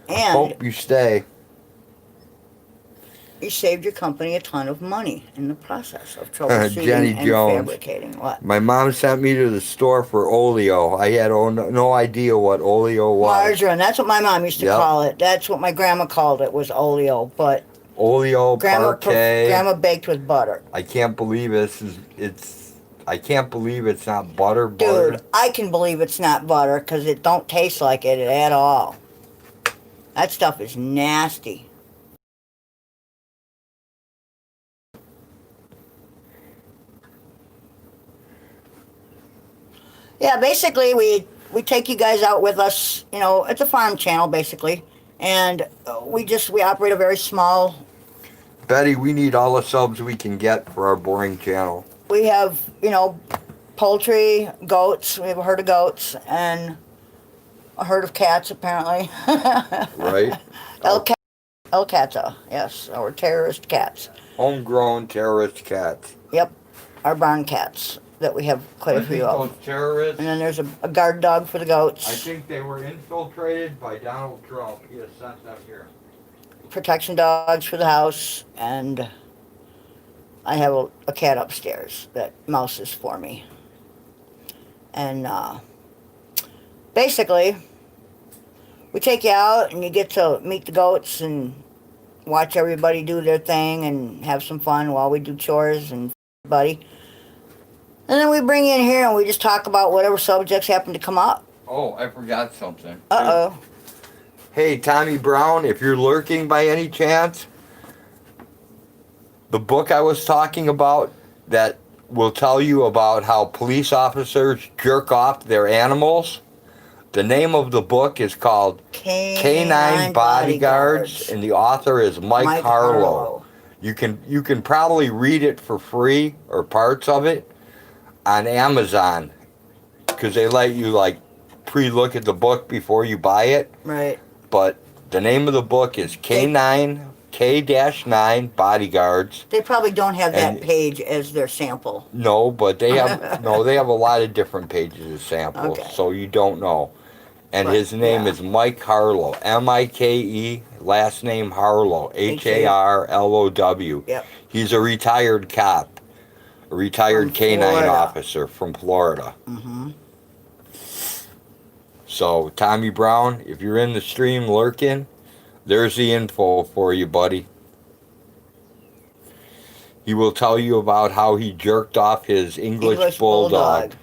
Hope you stay. you saved your company a ton of money in the process of troubleshooting Jenny and Jones. fabricating. What? My mom sent me to the store for oleo. I had no idea what oleo was. Margarine. That's what my mom used to Yep. call it. That's what my grandma called it, was oleo. But Oleo, parquet. grandma baked with butter. I can't believe I can't believe it's not butter. Dude, I can believe it's not butter because it don't taste like it at all. That stuff is nasty. Yeah, basically we take you guys out with us. You know, it's a farm channel basically, and we operate a very small. Betty, we need all the subs we can get for our boring channel. We have, you know, poultry, goats. We have a herd of goats and a herd of cats, apparently. Right? El Cata, yes, our terrorist cats. Homegrown terrorist cats. Yep, our barn cats that we have quite I a think few of. those terrorists, And then there's a guard dog for the goats. I think they were infiltrated by Donald Trump. He has sent them here. Protection dogs for the house, and I have a cat upstairs that mouses for me. And basically, we take you out and you get to meet the goats and watch everybody do their thing and have some fun while we do chores and buddy. And then we bring you in here and we just talk about whatever subjects happen to come up. Oh, I forgot something. Uh-oh. Hey, Tommy Brown, if you're lurking by any chance, the book I was talking about that will tell you about how police officers jerk off their animals, the name of the book is called Canine Bodyguards, and the author is Mike Harlow. You can probably read it for free, or parts of it, on Amazon, because they let you like pre-look at the book before you buy it. Right. But the name of the book is K9 Bodyguards. They probably don't have that And- page as their sample. No, but they have they have a lot of different pages of samples, Okay. so you don't know. And But, his name yeah. is Mike Harlow, Mike, last name Harlow, Harlow. Yep. He's a retired cop, a retired From canine Florida. officer from Florida. Mm-hmm. So, Tommy Brown, if you're in the stream lurking, there's the info for you, buddy. He will tell you about how he jerked off his English bulldog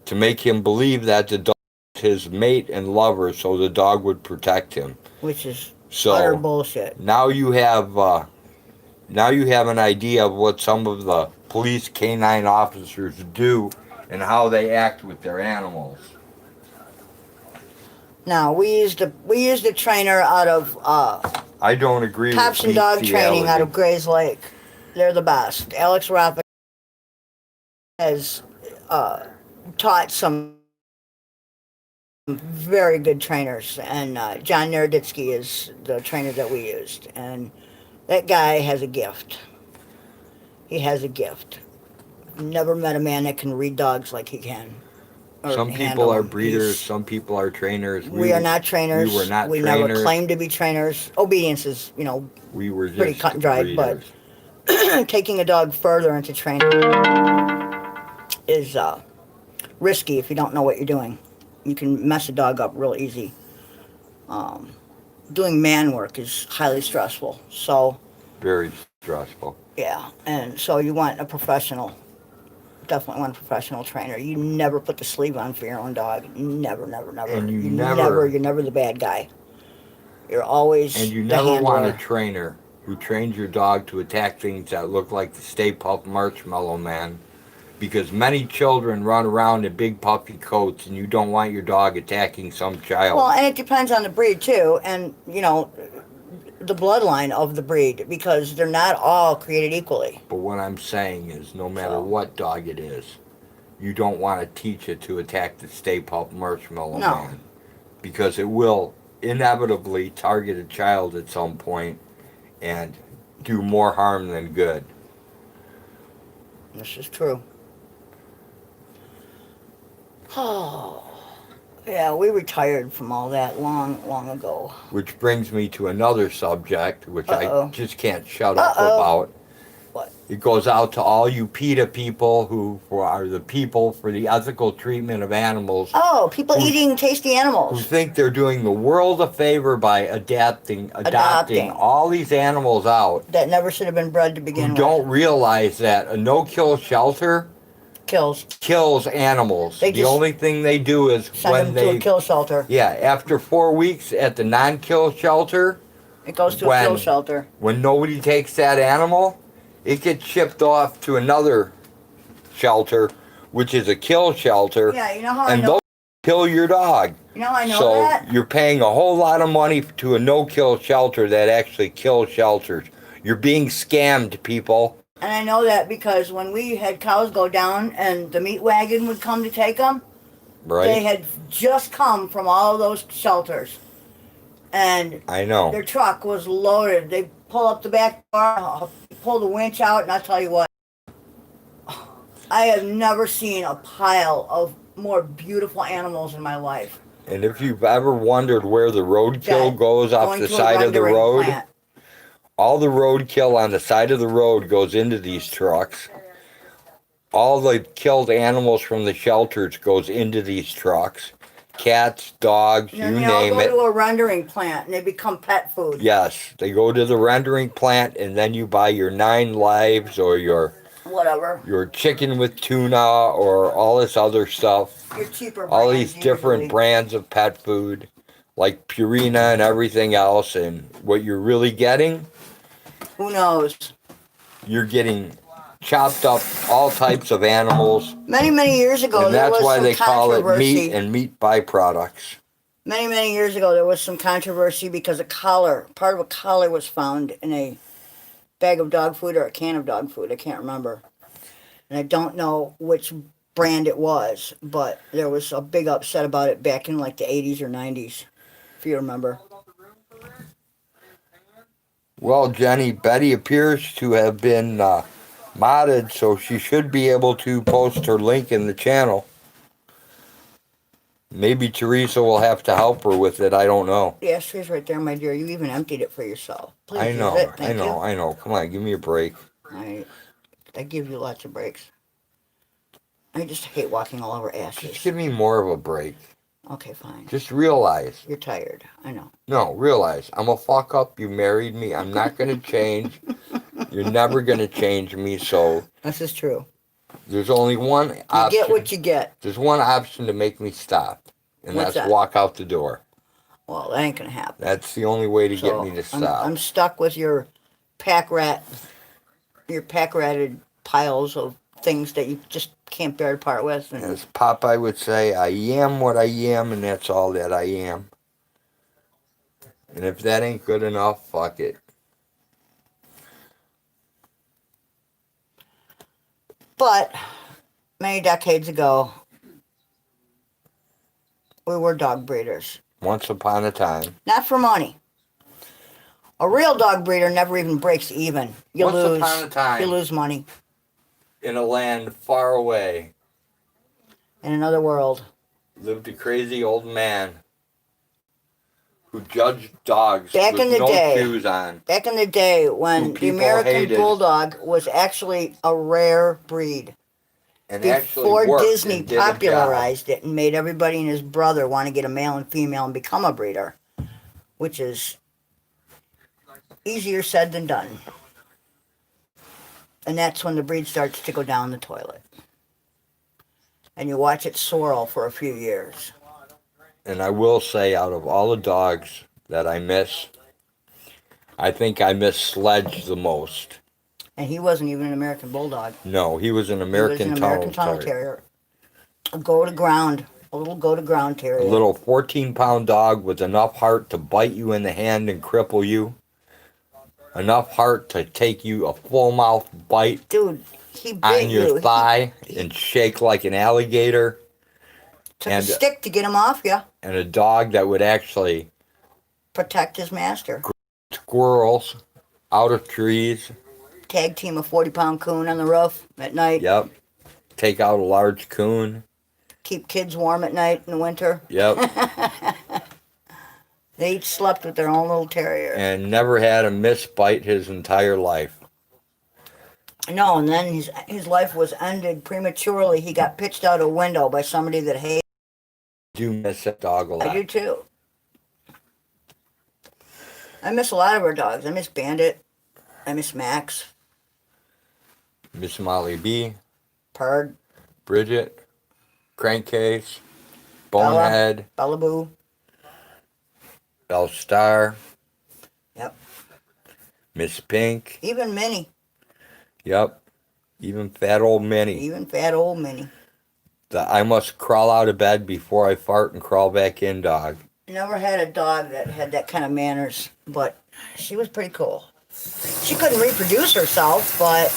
to make him believe that the dog was his mate and lover, so the dog would protect him. Which is So utter bullshit. now you have an idea of what some of the police canine officers do and how they act with their animals. Now we used a trainer out of I don't agree cops with and dog training out of bestiality. Gray's Lake. They're the best. Alex Rapid has taught some very good trainers, and John Naroditsky is the trainer that we used, and that guy has a gift. He has a gift. Never met a man that can read dogs like he can. or Some handle people are them. breeders, He's- some people are trainers. We are not trainers. We were not We trainers. never claimed to be trainers. Obedience is, We were just pretty cut and dried, but- breeders. taking a dog further into training is risky if you don't know what you're doing. You can mess a dog up real easy. Doing man work is highly stressful. So, Very stressful. yeah, and so you want a professional. Definitely want a professional trainer. You never put the sleeve on for your own dog. Never, never, never. And you never. never- You're never the bad guy. You're always And you the never want a handler. trainer who trains your dog to attack things that look like the Stay Puft Marshmallow Man. Because many children run around in big puffy coats and you don't want your dog attacking some child. Well, and it depends on the breed too, and the bloodline of the breed, because they're not all created equally. But what I'm saying is, no matter So- what dog it is, you don't want to teach it to attack the Stay Puft Marshmallow No. Man. Because it will inevitably target a child at some point and do more harm than good. This is true. Oh, yeah, we retired from all that long, long ago. Which brings me to another subject, which Uh-oh. I just can't shut up Uh-oh. about. What? It goes out to all you PETA people who are the people for the ethical treatment of animals, Oh, people Who- eating tasty who animals. think they're doing the world a favor by adopting Adopting. all these animals out, That never should have been bred to who begin with. don't realize that a no-kill shelter Kills. kills animals. They The just only thing they do is Send when them they... to a kill shelter. Yeah, after 4 weeks at the non-kill shelter, It goes to a when- kill shelter. when nobody takes that animal, it gets shipped off to another shelter which is a kill shelter, Yeah, you know how I and know. those kill your dog. You know I know So that. you're paying a whole lot of money to a no-kill shelter that actually kills shelters. You're being scammed, people. And I know that because when we had cows go down and the meat wagon would come to take them, Right? they had just come from all of those shelters. And I know. their truck was loaded. They pull up the back door, pull the winch out, and I'll tell you what, I have never seen a pile of more beautiful animals in my life. And if you've ever wondered where the roadkill That goes off going the to a side of the rendering road, plant. all the roadkill on the side of the road goes into these trucks. All the killed animals from the shelters goes into these trucks. Cats, dogs, you And they all name go it. to a rendering plant and they become pet food. Yes, they go to the rendering plant, and then you buy your 9 lives or Whatever. your chicken with tuna or all this other stuff. Your cheaper All brands these different usually. brands of pet food, like Purina and everything else. And what you're really getting, Who knows? you're getting chopped up all types of animals. Many, many years ago, And there that's was why some they call it meat controversy. and meat byproducts. Many, many years ago, there was some controversy because part of a collar was found in a bag of dog food or a can of dog food. I can't remember. And I don't know which brand it was, but there was a big upset about it back in like the 80s or 90s, if you remember. Well, Jenny, Betty appears to have been modded, so she should be able to post her link in the channel. Maybe Teresa will have to help her with it. I don't know. The ashtray's right there, my dear. You even emptied it for yourself. Please I use know, it. I Thank know, I know. Come on, give me a break. you. I give you lots of breaks. I just hate walking all over Just ashes. give me more of a break. Okay, fine. Just realize. You're tired. I know. No, realize. I'm a fuck up. You married me. I'm not going to change. You're never going to change me. So This is true. there's only one You option. get what you get. There's one option to make me stop. And What's that's that? walk out the door. Well, that ain't gonna happen. That's the only way to So, get me to stop. I'm stuck with your pack ratted piles of things that you just can't bear to part with. And As Popeye would say, I am what I am, and that's all that I am. And if that ain't good enough, fuck it. but many decades ago, we were dog breeders. Once upon a time. Not for money. A real dog breeder never even breaks even. You Once lose. upon a time. You lose money In a land far away, in another world. lived a crazy old man who judged dogs Back with in the no day. shoes on. Back in the day when the people American hated. Bulldog was actually a rare breed. And Before actually worked Disney and did a job. popularized it and made everybody and his brother want to get a male and female and become a breeder, which is easier said than done. And that's when the breed starts to go down the toilet. And you watch it swirl for a few years. And I will say, out of all the dogs that I miss, I think I miss Sledge the most. And he wasn't even an American Bulldog. No, he was an He was American, an American Tunnel Terrier. A go-to-ground. A little go-to-ground A terrier. little 14-pound dog with enough heart to bite you in the hand and cripple you. Enough heart to take you a full mouth bite Dude, he bit on your you. thigh and shake like an alligator. Took and- a stick to get him off you. And a dog that would actually Protect his master. squirrels out of trees. Tag team a 40-pound coon on the roof at night. Yep. Take out a large coon. Keep kids warm at night in the winter. Yep. They each slept with their own little terrier. And never had a misbite his entire life. No, and then his life was ended prematurely. He got pitched out a window by somebody that hated. I do miss that dog a lot. I do too. I miss a lot of our dogs. I miss Bandit. I miss Max. Miss Molly B, Purd. Bridget, Crankcase, Bonehead, Bella Boo. Belle Star. Yep. Miss Pink. Even Minnie. Yep. Even fat old Minnie. Even fat old Minnie. The I must crawl out of bed before I fart and crawl back in dog. Never had a dog that had that kind of manners, but she was pretty cool. She couldn't reproduce herself, but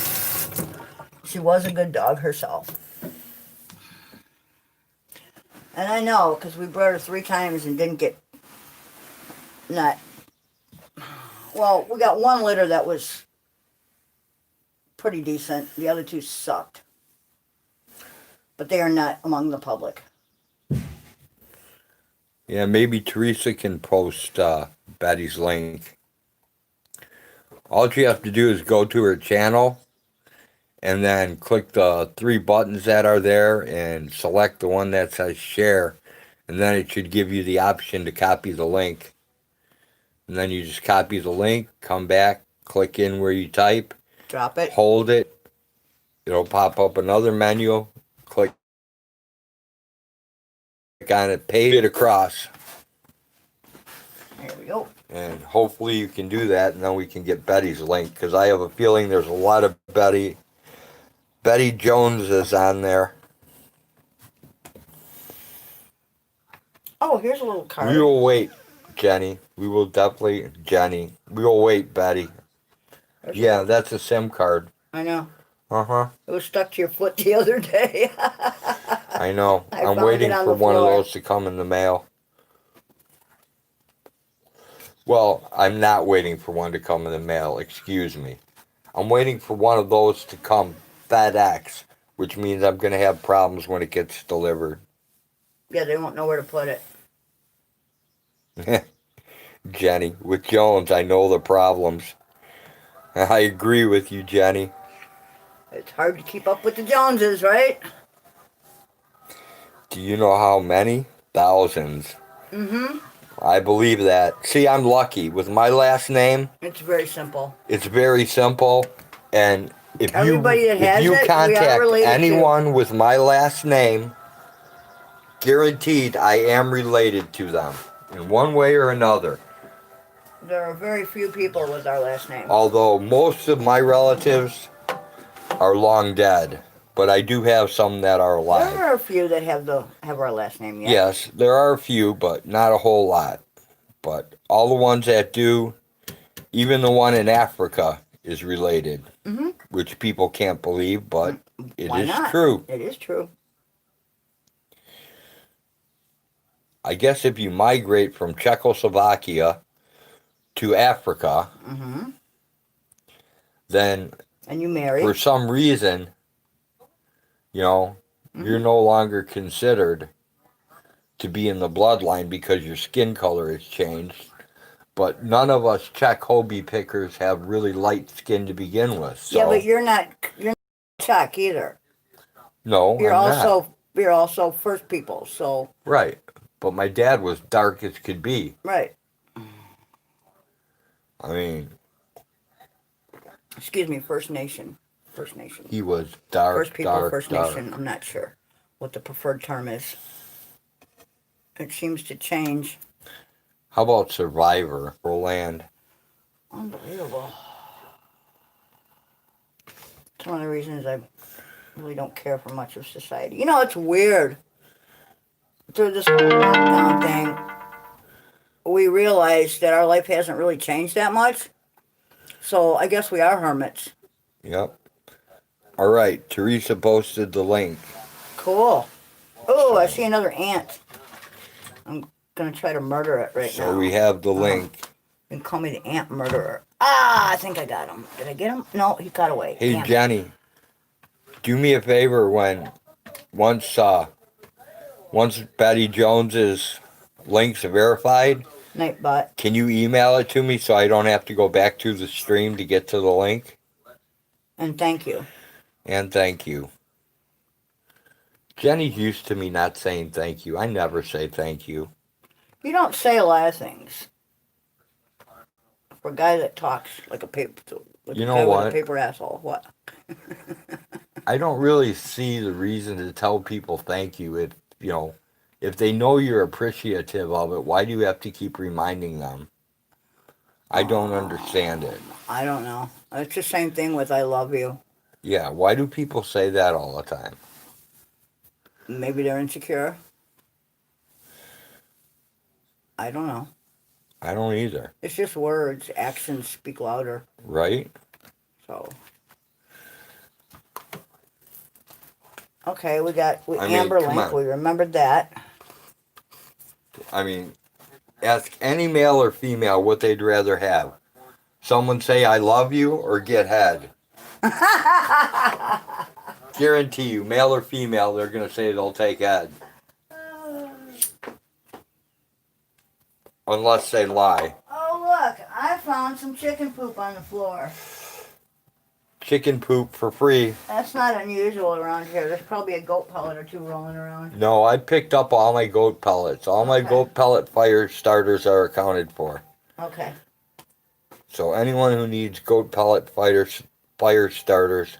she was a good dog herself. And I know, because we brought her 3 times and didn't get not. Well, we got one litter that was pretty decent. The other 2 sucked. But they are not among the public. Yeah, maybe Teresa can post Betty's link. All you have to do is go to her channel and then click the 3 buttons that are there and select the one that says share. And then it should give you the option to copy the link. And then you just copy the link, come back, click in where you type, Drop it. hold it. It'll pop up another menu. Click on it, paste it across. There we go. And hopefully you can do that, and then we can get Betty's link, because I have a feeling there's a lot of Betty Joneses on there. Oh, here's a little card. We will wait, Jenny. We will definitely, Jenny. We will wait, Betty. Yeah, that's a SIM card. I know. Uh-huh. It was stuck to your foot the other day. I know. I I'm found waiting it on for the one of floor. those to come in the mail. Well, I'm not waiting for one to come in the mail. Excuse me. I'm waiting for one of those to come FedEx, which means I'm going to have problems when it gets delivered. Yeah, they won't know where to put it. Jenny, with Jones, I know the problems. I agree with you, Jenny. It's hard to keep up with the Joneses, right? Do you know how many? Thousands. Mm-hmm. I believe that. See, I'm lucky. With my last name, It's very simple. it's very simple. And if Everybody that has you it, we are contact related to. anyone with my last name, guaranteed I am related to them in one way or another. There are very few people with our last name. Although most of my relatives are long dead, but I do have some that are alive. There are a few that have our last name yet. Yes, there are a few, but not a whole lot. But all the ones that do, even the one in Africa is related, which people can't believe, but it Why is not? true. It is true. I guess if you migrate from Czechoslovakia to Africa, then And you marry. for some reason, you're no longer considered to be in the bloodline because your skin color has changed. But none of us Czech hobie pickers have really light skin to begin with. So, Yeah, but you're not Czech either. no, You're I'm not. you're also First People. So Right. But my dad was dark as could be. right. I mean, Excuse me, First Nation. First Nation. he was dark, First People, dark, First dark. Nation. I'm not sure what the preferred term is. It seems to change. How about Survivor for land? Unbelievable. It's one of the reasons I really don't care for much of society. You know, it's weird. Through this whole lockdown thing, we realized that our life hasn't really changed that much. So I guess we are hermits. Yep. All right, Teresa posted the link. Cool. Oh, I see another ant. I'm going to try to murder it right now. So we have the link. You can call me the ant murderer. Ah, I think I got him. Did I get him? No, he got away. Hey, Damn it. Jenny, do me a favor once Betty Jones's links are verified, Nighbot. can you email it to me so I don't have to go back to the stream to get to the link? And thank you. And thank you. Jenny's used to me not saying thank you. I never say thank you. You don't say a lot of things. For a guy that talks like a paper, You know guy what? with a paper asshole. What? I don't really see the reason to tell people thank you. If they know you're appreciative of it, why do you have to keep reminding them? I don't understand it. I don't know. It's the same thing with I love you. Yeah, why do people say that all the time? Maybe they're insecure. I don't know. I don't either. It's just words. Actions speak louder. Right? So. Okay, we got I mean, Amber come Link. on. We remembered that. I mean, ask any male or female what they'd rather have. Someone say I love you or get head. Guarantee you, male or female, they're going to say they'll take head. Unless they lie. Oh, look, I found some chicken poop on the floor. Chicken poop for free. That's not unusual around here. There's probably a goat pellet or two rolling around. No, I picked up all my goat pellets. All my Okay. goat pellet fire starters are accounted for. Okay. So anyone who needs goat pellet fire starters,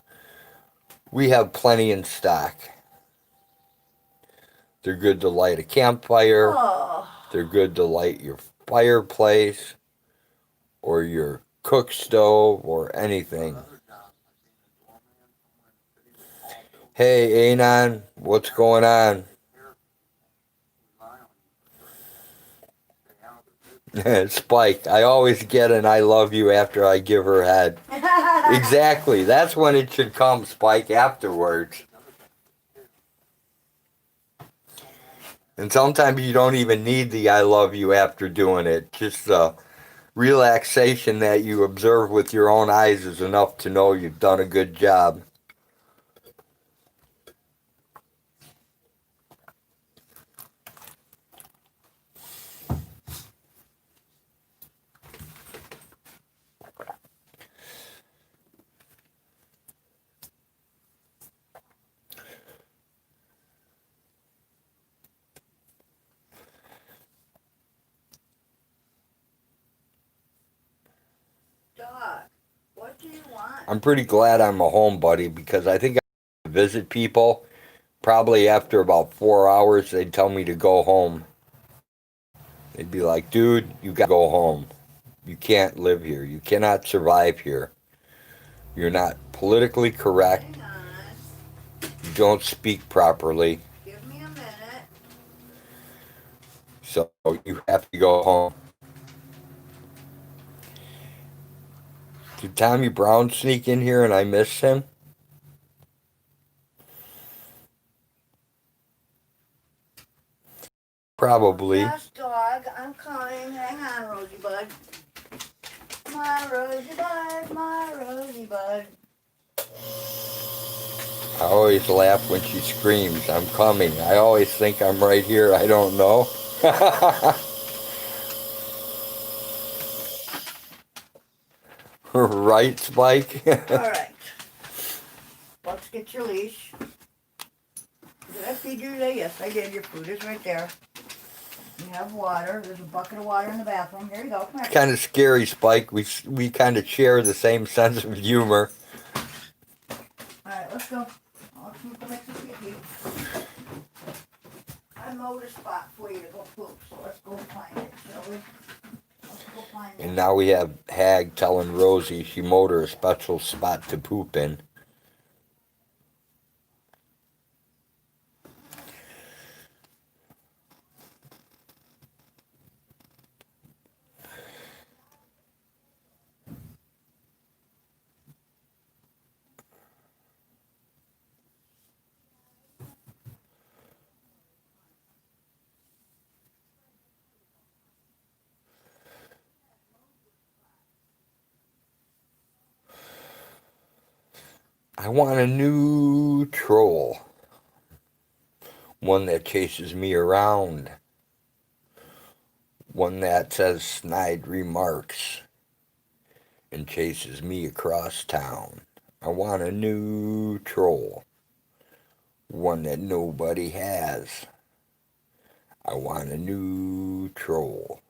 we have plenty in stock. They're good to light a campfire. Oh. They're good to light your fireplace or your cook stove or anything. Hey, Anon, what's going on? Spike, I always get an I love you after I give her head. Exactly. That's when it should come, Spike, afterwards. And sometimes you don't even need the I love you after doing it. Just the relaxation that you observe with your own eyes is enough to know you've done a good job. Dog, what do you want? I'm pretty glad I'm a homebody because I think I visit people. Probably after about 4 hours, they'd tell me to go home. They'd be like, dude, you gotta go home. You can't live here. You cannot survive here. You're not politically correct. Hang on. You don't speak properly. Give me a minute. So you have to go home. Did Tommy Brown sneak in here and I missed him? Probably. Yes, dog, I'm coming. Hang on, Rosie Bud. My Rosie Bud, my Rosie Bud. I always laugh when she screams, I'm coming. I always think I'm right here. I don't know. Right, Spike? Alright. Let's get your leash. Did I feed you today? Yes, I did. Your food is right there. You have water. There's a bucket of water in the bathroom. Here you go. Come here. Kind of scary, Spike. We kind of share the same sense of humor. Alright, let's go. I'll keep the mix of pee. I mowed a spot for you to go poop, so let's go find it, shall we? Let's go find it. And now we have Hag telling Rosie she mowed her a special spot to poop in. I want a new troll. One that chases me around. One that says snide remarks and chases me across town. I want a new troll. One that nobody has. I want a new troll.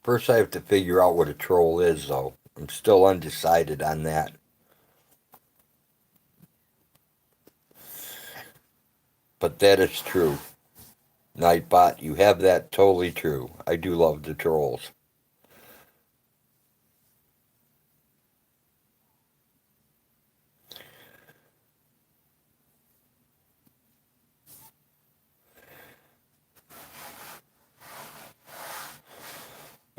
First, I have to figure out what a troll is, though. I'm still undecided on that. But that is true. Nightbot, you have that totally true. I do love the trolls.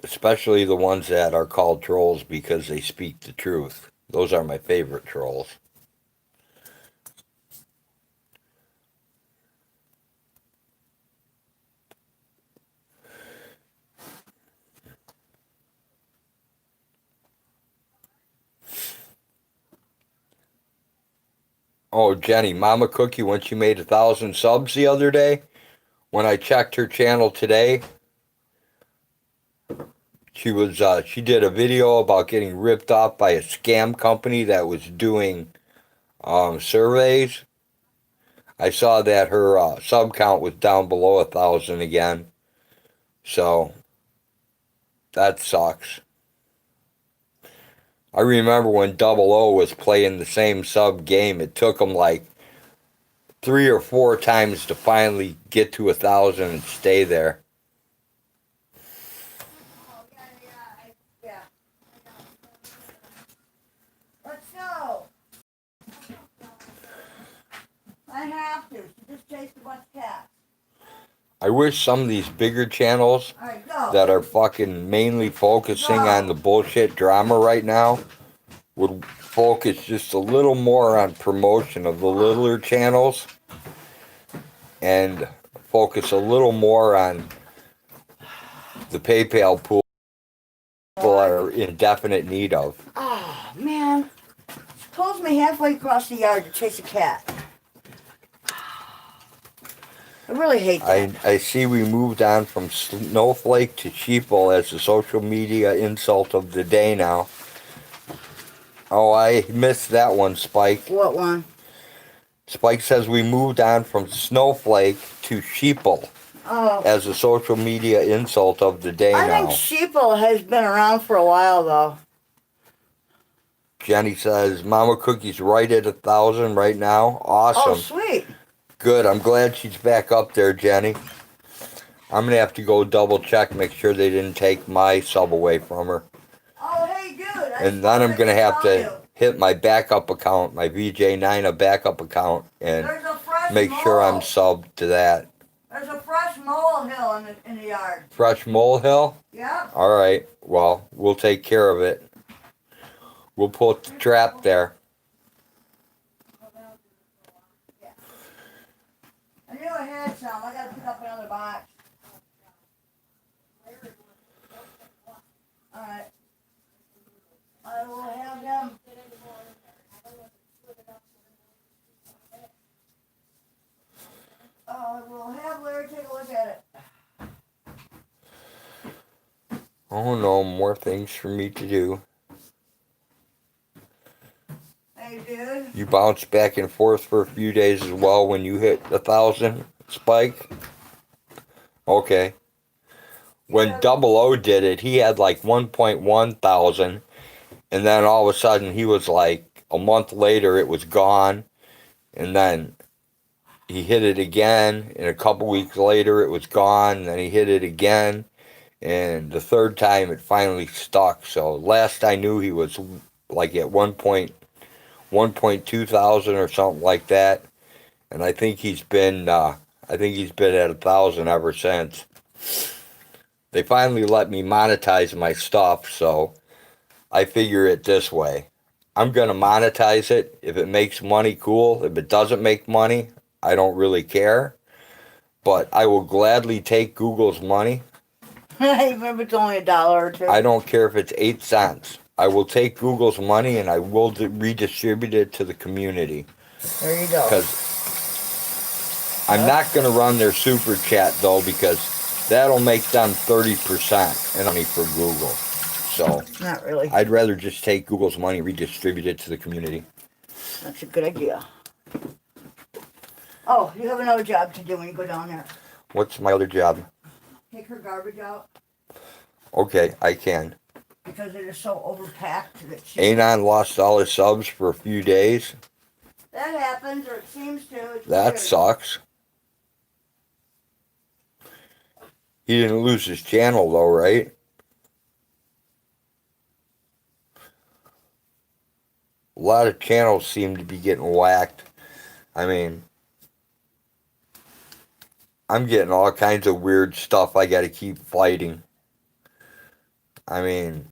Especially the ones that are called trolls because they speak the truth. Those are my favorite trolls. Oh, Jenny, Mama Cookie, when she made 1,000 subs the other day, when I checked her channel today, she did a video about getting ripped off by a scam company that was doing surveys. I saw that her sub count was down below 1,000 again, so that sucks. I remember when Double O was playing the same sub game, it took him like 3 or 4 times to finally get to 1,000 and stay there. Yeah. Let's go. I have to. She just chased a bunch of cats. I wish some of these bigger channels All right, go. that are fucking mainly focusing on the bullshit drama right now would focus just a little more on promotion of the littler channels and focus a little more on the PayPal pool people are in definite need of. Oh, man. She pulls me halfway across the yard to chase a cat. I really hate that. I see we moved on from snowflake to sheeple as the social media insult of the day now. Oh, I missed that one, Spike. What one? Spike says we moved on from snowflake to sheeple Oh. as a social media insult of the day I now. think sheeple has been around for a while, though. Jenny says Mama Cookie's right at 1,000 right now. Awesome. Oh, sweet. Good. I'm glad she's back up there, Jenny. I'm gonna have to go double check, make sure they didn't take my sub away from her. Oh, hey, dude. And then I'm gonna have to hit my backup account, my VJ9 backup account, and There's a fresh make sure I'm mole. subbed to that. There's a fresh molehill in the yard. Fresh molehill? Yep. All right. Well, we'll take care of it. We'll put the trap there. I knew I had some. I gotta pick up another box. Alright. I will have them. I will have Larry take a look at it. Oh no, more things for me to do. Hey, dude. You bounced back and forth for a few days as well when you hit 1,000, Spike? Okay. When Double O did it, he had like 1.1 thousand, and then all of a sudden he was like, a month later it was gone, and then he hit it again, and a couple weeks later it was gone, and then he hit it again, and the third time it finally stuck. So last I knew he was like at 1.2 thousand or something like that, and I think he's been at 1,000 ever since. They finally let me monetize my stuff, so I figure it this way. I'm going to monetize it. If it makes money, cool. If it doesn't make money, I don't really care. But I will gladly take Google's money. Even if it's only $1 or $2. I don't care if it's 8 cents. I will take Google's money and I will redistribute it to the community. There you go. Because I'm not going to run their super chat, though, because that'll make them 30% in money for Google. So Not really. I'd rather just take Google's money and redistribute it to the community. That's a good idea. Oh, you have another job to do when you go down there. What's my other job? Take her garbage out Okay, I can. because it is so overpacked that she... Anon lost all his subs for a few days. That happens, or it seems to. It's That weird. sucks. He didn't lose his channel though, right? A lot of channels seem to be getting whacked. I mean, I'm getting all kinds of weird stuff I gotta keep fighting. I mean,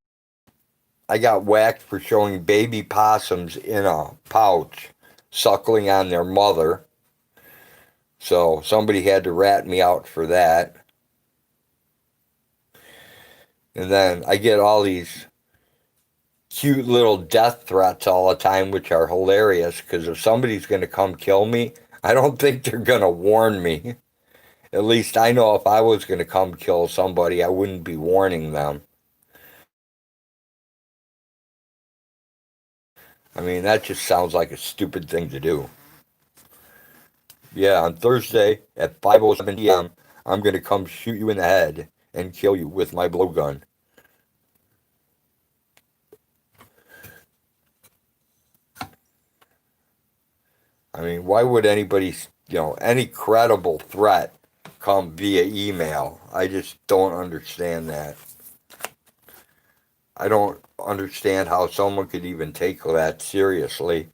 I got whacked for showing baby possums in a pouch, suckling on their mother. So somebody had to rat me out for that. And then I get all these cute little death threats all the time, which are hilarious because if somebody's going to come kill me, I don't think they're going to warn me. At least I know if I was going to come kill somebody, I wouldn't be warning them. I mean, that just sounds like a stupid thing to do. Yeah, on Thursday at 5:07 p.m., I'm going to come shoot you in the head and kill you with my blowgun. I mean, why would anybody, any credible threat come via email? I just don't understand that. I don't understand how someone could even take that seriously.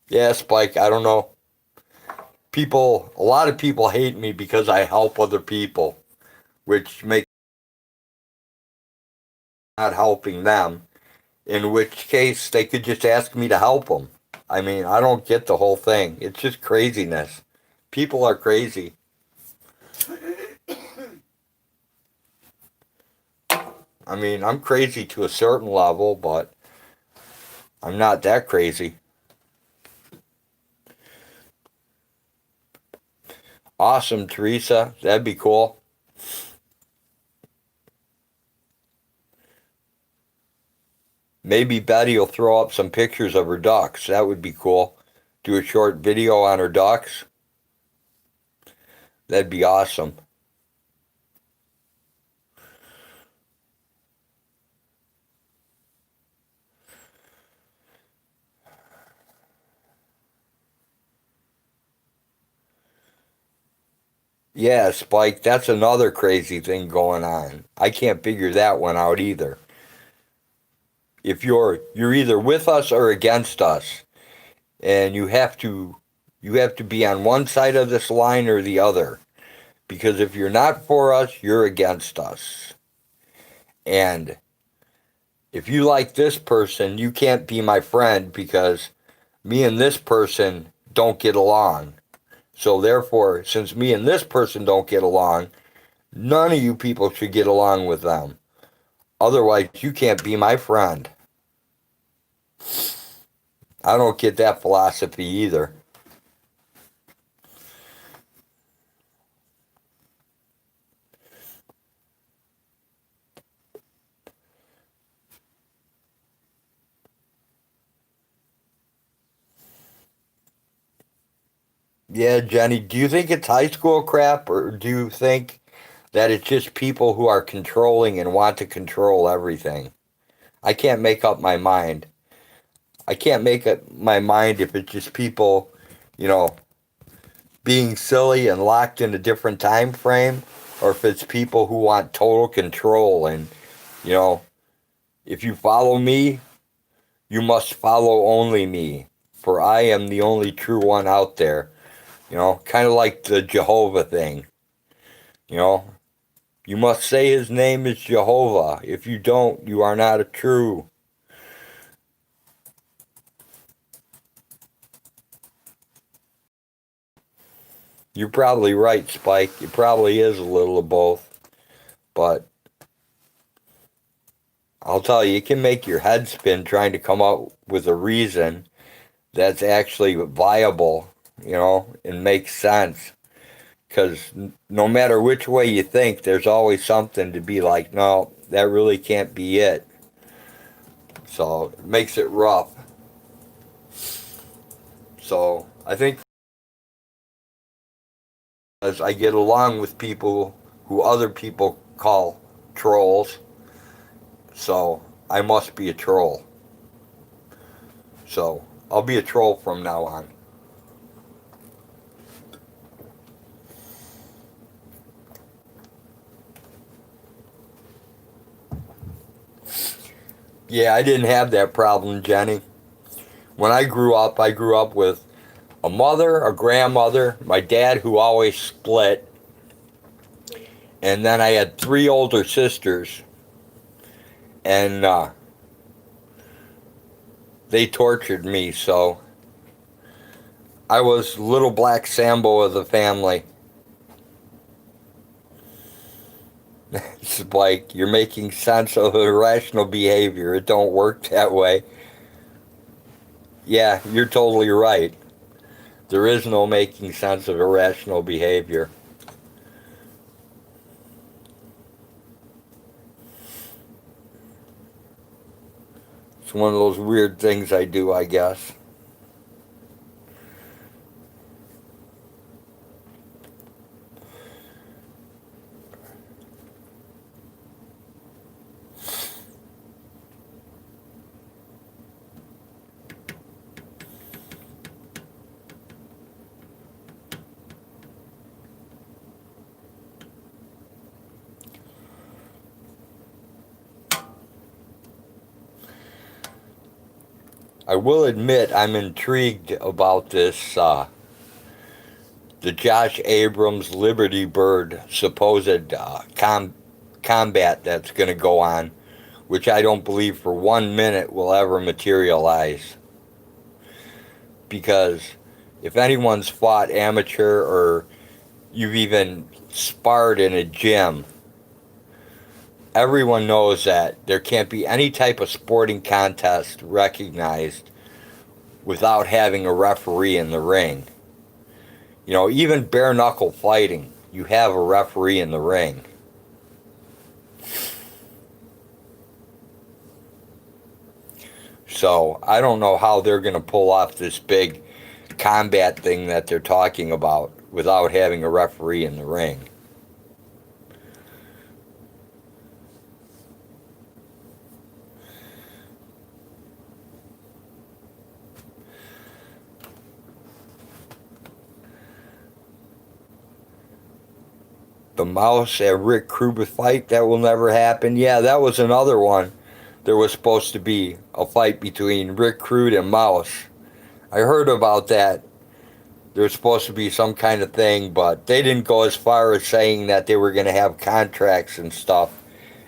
Yeah, Spike, I don't know. A lot of people hate me because I help other people, which makes not helping them, in which case they could just ask me to help them. I mean, I don't get the whole thing. It's just craziness. People are crazy. I mean, I'm crazy to a certain level, but I'm not that crazy. Awesome, Teresa. That'd be cool. Maybe Betty will throw up some pictures of her ducks. That would be cool. Do a short video on her ducks. That'd be awesome. Yeah, Spike, that's another crazy thing going on. I can't figure that one out either. If you're either with us or against us, and you have to be on one side of this line or the other. Because if you're not for us, you're against us. And if you like this person, you can't be my friend because me and this person don't get along. So therefore, since me and this person don't get along, none of you people should get along with them. Otherwise, you can't be my friend. I don't get that philosophy either. Yeah, Jenny, do you think it's high school crap or do you think that it's just people who are controlling and want to control everything? I can't make up my mind. I can't make up my mind if it's just people, you know, being silly and locked in a different time frame, or if it's people who want total control and, you know, if you follow me, you must follow only me, for I am the only true one out there. Kind of like the Jehovah thing. You know, you must say his name is Jehovah. If you don't, you are not a true. You're probably right, Spike. It probably is a little of both. But I'll tell you, it can make your head spin trying to come up with a reason that's actually viable, and makes sense. Because no matter which way you think, there's always something to be like, no, that really can't be it. So it makes it rough. So I think as I get along with people who other people call trolls, So I must be a troll. So I'll be a troll from now on. Yeah, I didn't have that problem, Jenny. When I grew up with a mother, a grandmother, my dad who always split, and then I had three older sisters, and they tortured me, so I was little black Sambo of the family. It's like you're making sense of irrational behavior. It don't work that way. Yeah, you're totally right. There is no making sense of irrational behavior. It's one of those weird things I do, I guess. I will admit I'm intrigued about this, the Josh Abrams Liberty Bird supposed combat that's going to go on, which I don't believe for 1 minute will ever materialize. Because if anyone's fought amateur or you've even sparred in a gym, everyone knows that there can't be any type of sporting contest recognized without having a referee in the ring. You know, even bare knuckle fighting, you have a referee in the ring. So I don't know how they're going to pull off this big combat thing that they're talking about without having a referee in the ring. The Mouse and Rick Kruger fight, that will never happen. Yeah, that was another one. There was supposed to be a fight between Rick Crude and Mouse. I heard about that. There was supposed to be some kind of thing, but they didn't go as far as saying that they were going to have contracts and stuff.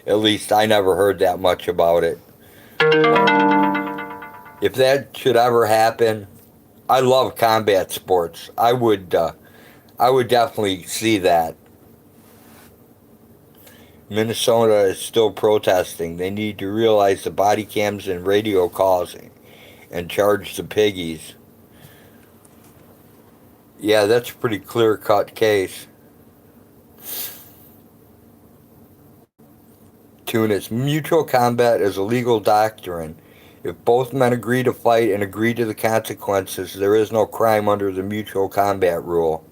At least I never heard that much about it. If that should ever happen, I love combat sports. I would definitely see that. Minnesota is still protesting. They need to realize the body cams and radio calls and charge the piggies. Yeah, that's a pretty clear-cut case. Tunis, mutual combat is a legal doctrine. If both men agree to fight and agree to the consequences, there is no crime under the mutual combat rule.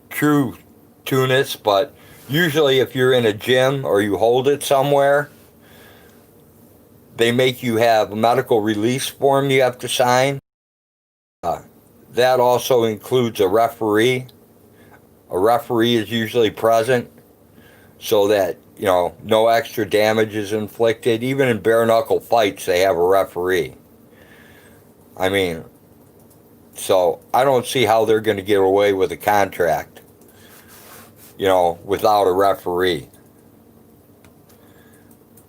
True, Tunis, but usually if you're in a gym or you hold it somewhere, they make you have a medical release form you have to sign. That also includes a referee. A referee is usually present so that, you know, no extra damage is inflicted. Even in bare knuckle fights, they have a referee. I mean, so I don't see how they're going to get away with a contract, you know, without a referee.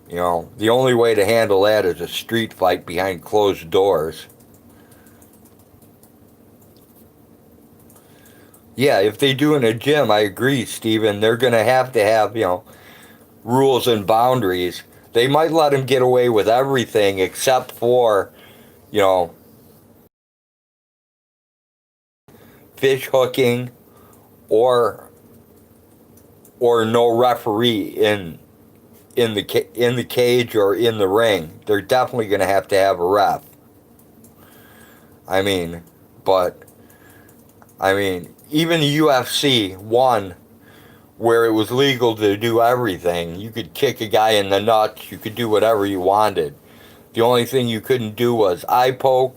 You know, the only way to handle that is a street fight behind closed doors. Yeah, if they do in a gym, I agree, Stephen. They're going to have, you know, rules and boundaries. They might let them get away with everything except for, you know, fish hooking or no referee in the cage or in the ring. They're definitely going to have a ref. I mean, but I mean, even the UFC where it was legal to do everything. You could kick a guy in the nuts, you could do whatever you wanted. The only thing you couldn't do was eye poke,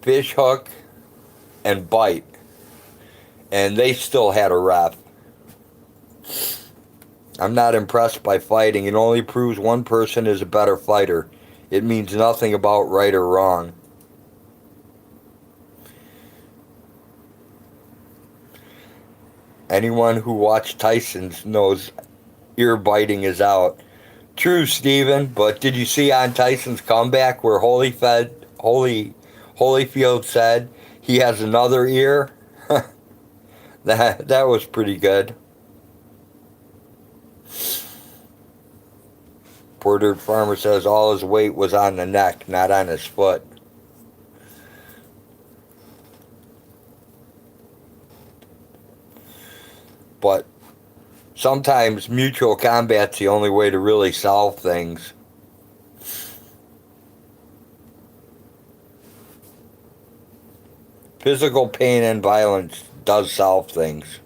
fish hook, and bite. And they still had a ref. I'm not impressed by fighting. It only proves one person is a better fighter. It means nothing about right or wrong. Anyone who watched Tyson's knows ear biting is out. True, Steven, but did you see on Tyson's comeback where Holyfield said he has another ear? That was pretty good. Poor Dirt Farmer says all his weight was on the neck, not on his foot. But sometimes mutual combat's the only way to really solve things. Physical pain and violence does solve things.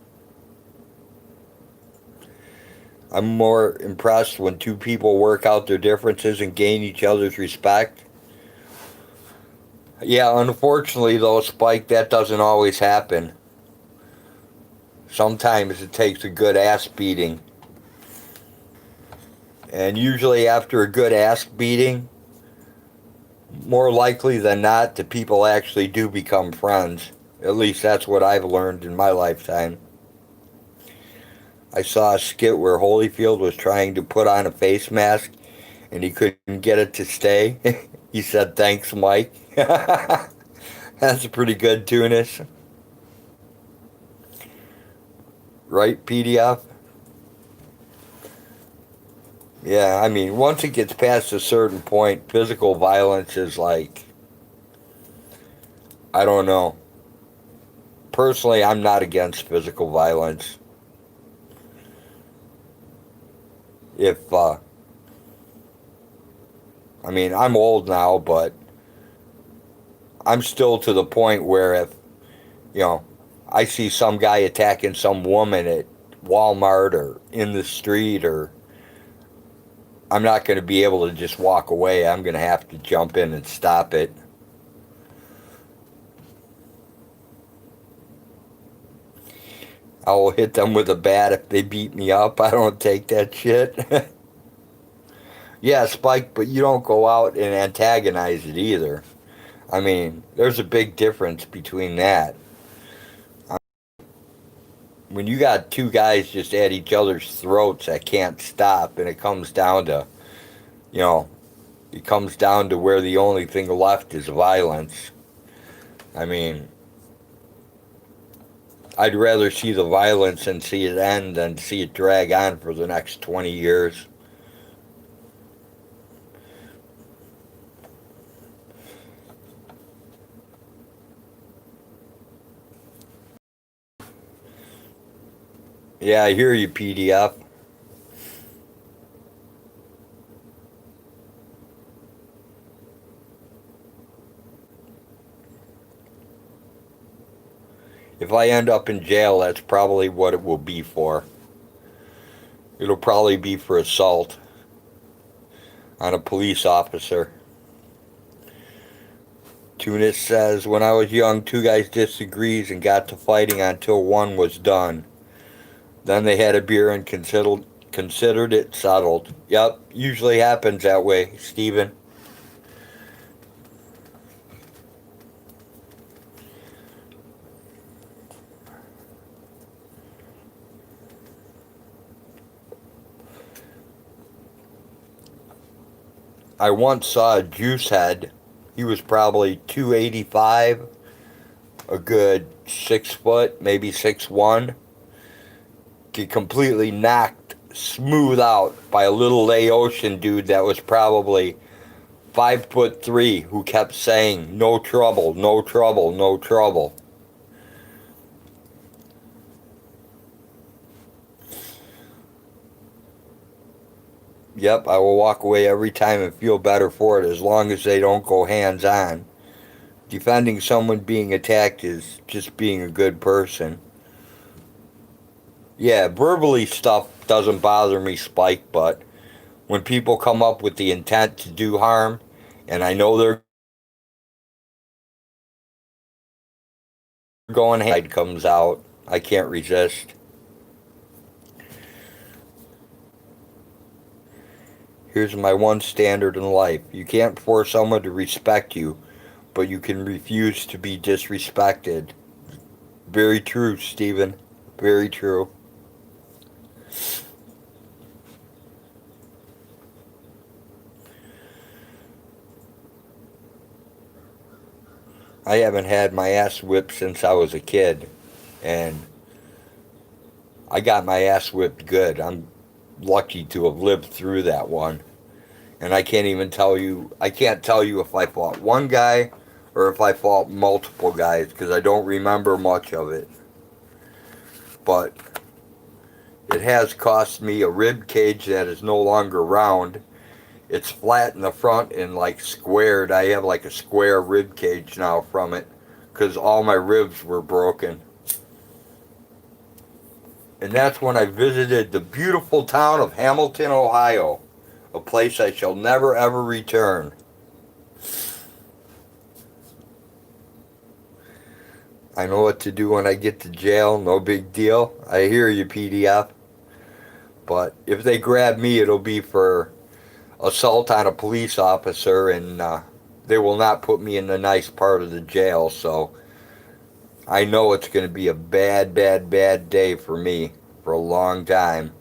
I'm more impressed when two people work out their differences and gain each other's respect. Yeah, unfortunately though, Spike, that doesn't always happen. Sometimes it takes a good ass beating. And usually after a good ass beating, more likely than not, the people actually do become friends. At least that's what I've learned in my lifetime. I saw a skit where Holyfield was trying to put on a face mask and he couldn't get it to stay. He said, "Thanks, Mike." That's pretty good, Tunis. Right, PDF? Yeah, I mean, once it gets past a certain point, physical violence is like, I don't know. Personally, I'm not against physical violence. If, I mean, I'm old now, but I'm still to the point where if, you know, I see some guy attacking some woman at Walmart or in the street, or I'm not going to be able to just walk away. I'm going to have to jump in and stop it. I will hit them with a bat if they beat me up. I don't take that shit. Yeah, Spike, but you don't go out and antagonize it either. I mean, there's a big difference between that. When you got two guys just at each other's throats that can't stop, and it comes down to, you know, it comes down to where the only thing left is violence. I mean, I'd rather see the violence and see it end than see it drag on for the next 20 years. Yeah, I hear you, PDF. If I end up in jail, that's probably what it will be for. It'll probably be for assault on a police officer. Tunis says, when I was young, two guys disagreed and got to fighting until one was done. Then they had a beer and considered it settled. Yep, usually happens that way, Steven. I once saw a juice head. He was probably 285, a good 6 foot, maybe 6'1". Get completely knocked smooth out by a little Laotian dude that was probably 5'3", who kept saying, "No trouble, no trouble, no trouble." Yep, I will walk away every time and feel better for it as long as they don't go hands on. Defending someone being attacked is just being a good person. Yeah, verbally stuff doesn't bother me, Spike, but when people come up with the intent to do harm, and I know they're going, side comes out, I can't resist. Here's my one standard in life. You can't force someone to respect you, but you can refuse to be disrespected. Very true, Stephen. Very true. I haven't had my ass whipped since I was a kid, and I got my ass whipped good. I'm lucky to have lived through that one. And I can't tell you if I fought one guy or if I fought multiple guys because I don't remember much of it. But it has cost me a rib cage that is no longer round. It's flat in the front and like squared. I have like a square rib cage now from it because all my ribs were broken. And that's when I visited the beautiful town of Hamilton, Ohio, a place I shall never ever return. I know what to do when I get to jail, no big deal. I hear you, PDF. But if they grab me, it'll be for assault on a police officer, and they will not put me in the nice part of the jail, so I know it's going to be a bad, bad, bad day for me for a long time.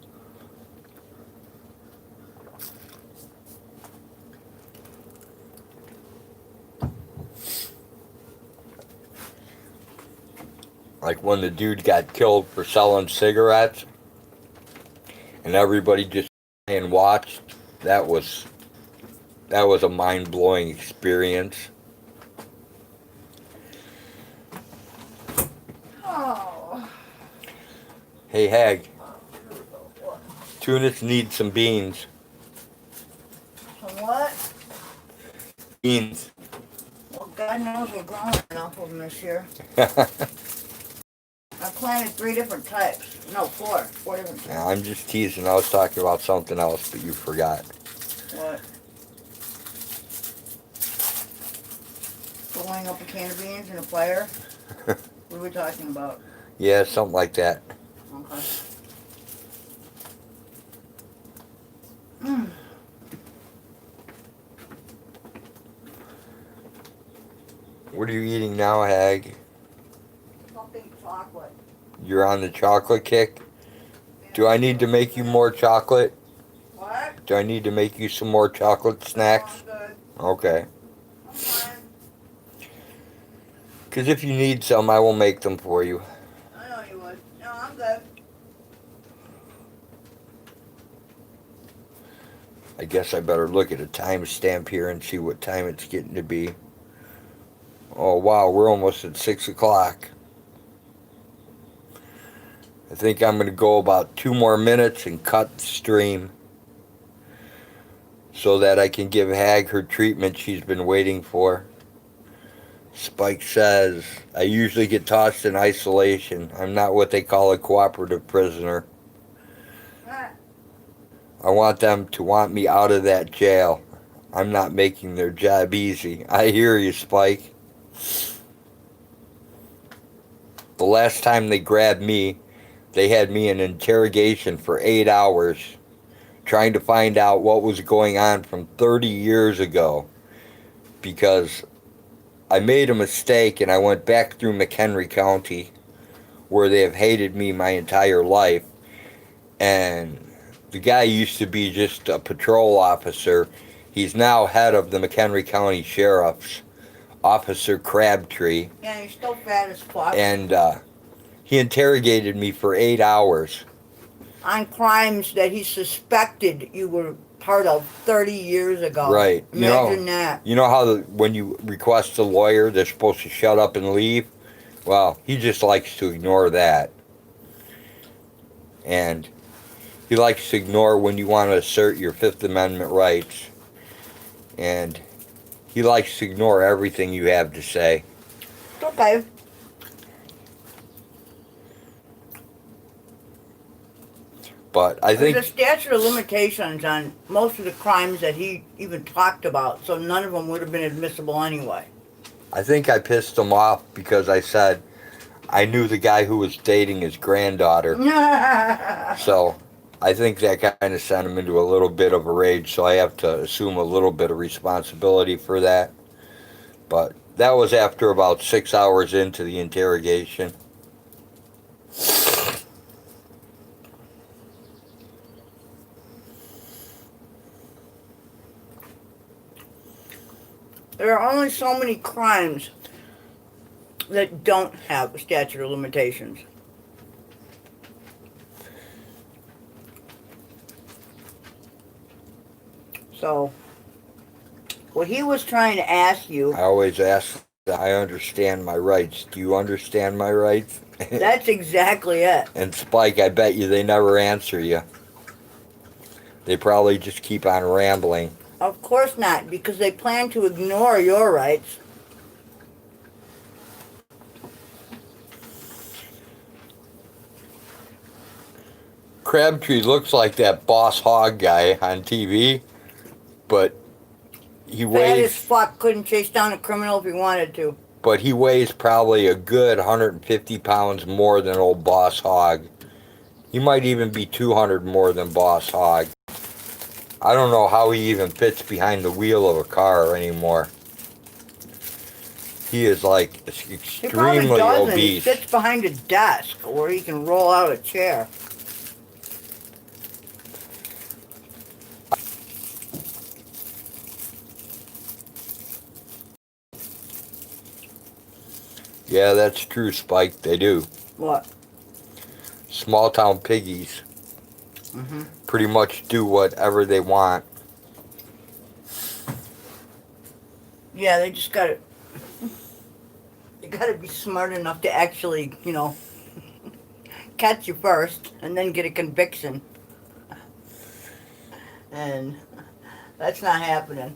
Like when the dude got killed for selling cigarettes, and everybody just and watched. That was a mind-blowing experience. Oh. Hey, Hag, Tunis needs some beans. Some what? Beans. Well, God knows we're growing enough of them this year. I planted 3 different types. No, 4. 4 different types. Yeah, I'm just teasing. I was talking about something else, but you forgot. What? Blowing up a can of beans in a fire? What are we talking about? Yeah, something like that. Okay. Mm. What are you eating now, Hag? Something chocolate. You're on the chocolate kick? Do I need to make you more chocolate? What? Do I need to make you some more chocolate snacks? No, I'm good. Okay. I'm fine. Because if you need some, I will make them for you. I know you would. No, I'm good. I guess I better look at a timestamp here and see what time it's getting to be. Oh, wow, we're almost at 6 o'clock. I think I'm going to go about 2 more minutes and cut the stream so that I can give Hag her treatment she's been waiting for. Spike says, I usually get tossed in isolation. I'm not what they call a cooperative prisoner. I want them to want me out of that jail. I'm not making their job easy. I hear you, Spike. The last time they grabbed me, they had me in interrogation for 8 hours, trying to find out what was going on from 30 years ago, because I made a mistake and I went back through McHenry County, where they have hated me my entire life, and the guy used to be just a patrol officer. He's now head of the McHenry County Sheriff's, Officer Crabtree. Yeah, you're still fat as fuck. And he interrogated me for 8 hours. On crimes that he suspected you were part of 30 years ago. Right. Imagine that. You know how when you request a lawyer, they're supposed to shut up and leave? Well, he just likes to ignore that. And he likes to ignore when you want to assert your Fifth Amendment rights. And he likes to ignore everything you have to say. Okay. But I There's think a statute of limitations on most of the crimes that he even talked about, so none of them would have been admissible anyway. I think I pissed him off because I said I knew the guy who was dating his granddaughter. So I think that kind of sent him into a little bit of a rage. So I have to assume a little bit of responsibility for that. But that was after about 6 hours into the interrogation. There are only so many crimes that don't have a statute of limitations. So, what he was trying to ask you, I always ask that I understand my rights. Do you understand my rights? that's exactly it. And Spike, I bet you they never answer you. They probably just keep on rambling. Of course not, because they plan to ignore your rights. Crabtree looks like that Boss Hog guy on TV, but he Fat as weighs. fuck, couldn't chase down a criminal if he wanted to. But he weighs probably a good 150 pounds more than old Boss Hog. He might even be 200 more than Boss Hog. I don't know how he even fits behind the wheel of a car anymore. He is like He probably extremely doesn't. He obese. sits behind a desk where he can roll out a chair. Yeah, that's true, Spike. They do. What? Small town piggies Mm-hmm. pretty much do whatever they want. Yeah, they just gotta. They gotta be smart enough to actually, catch you first and then get a conviction. And that's not happening.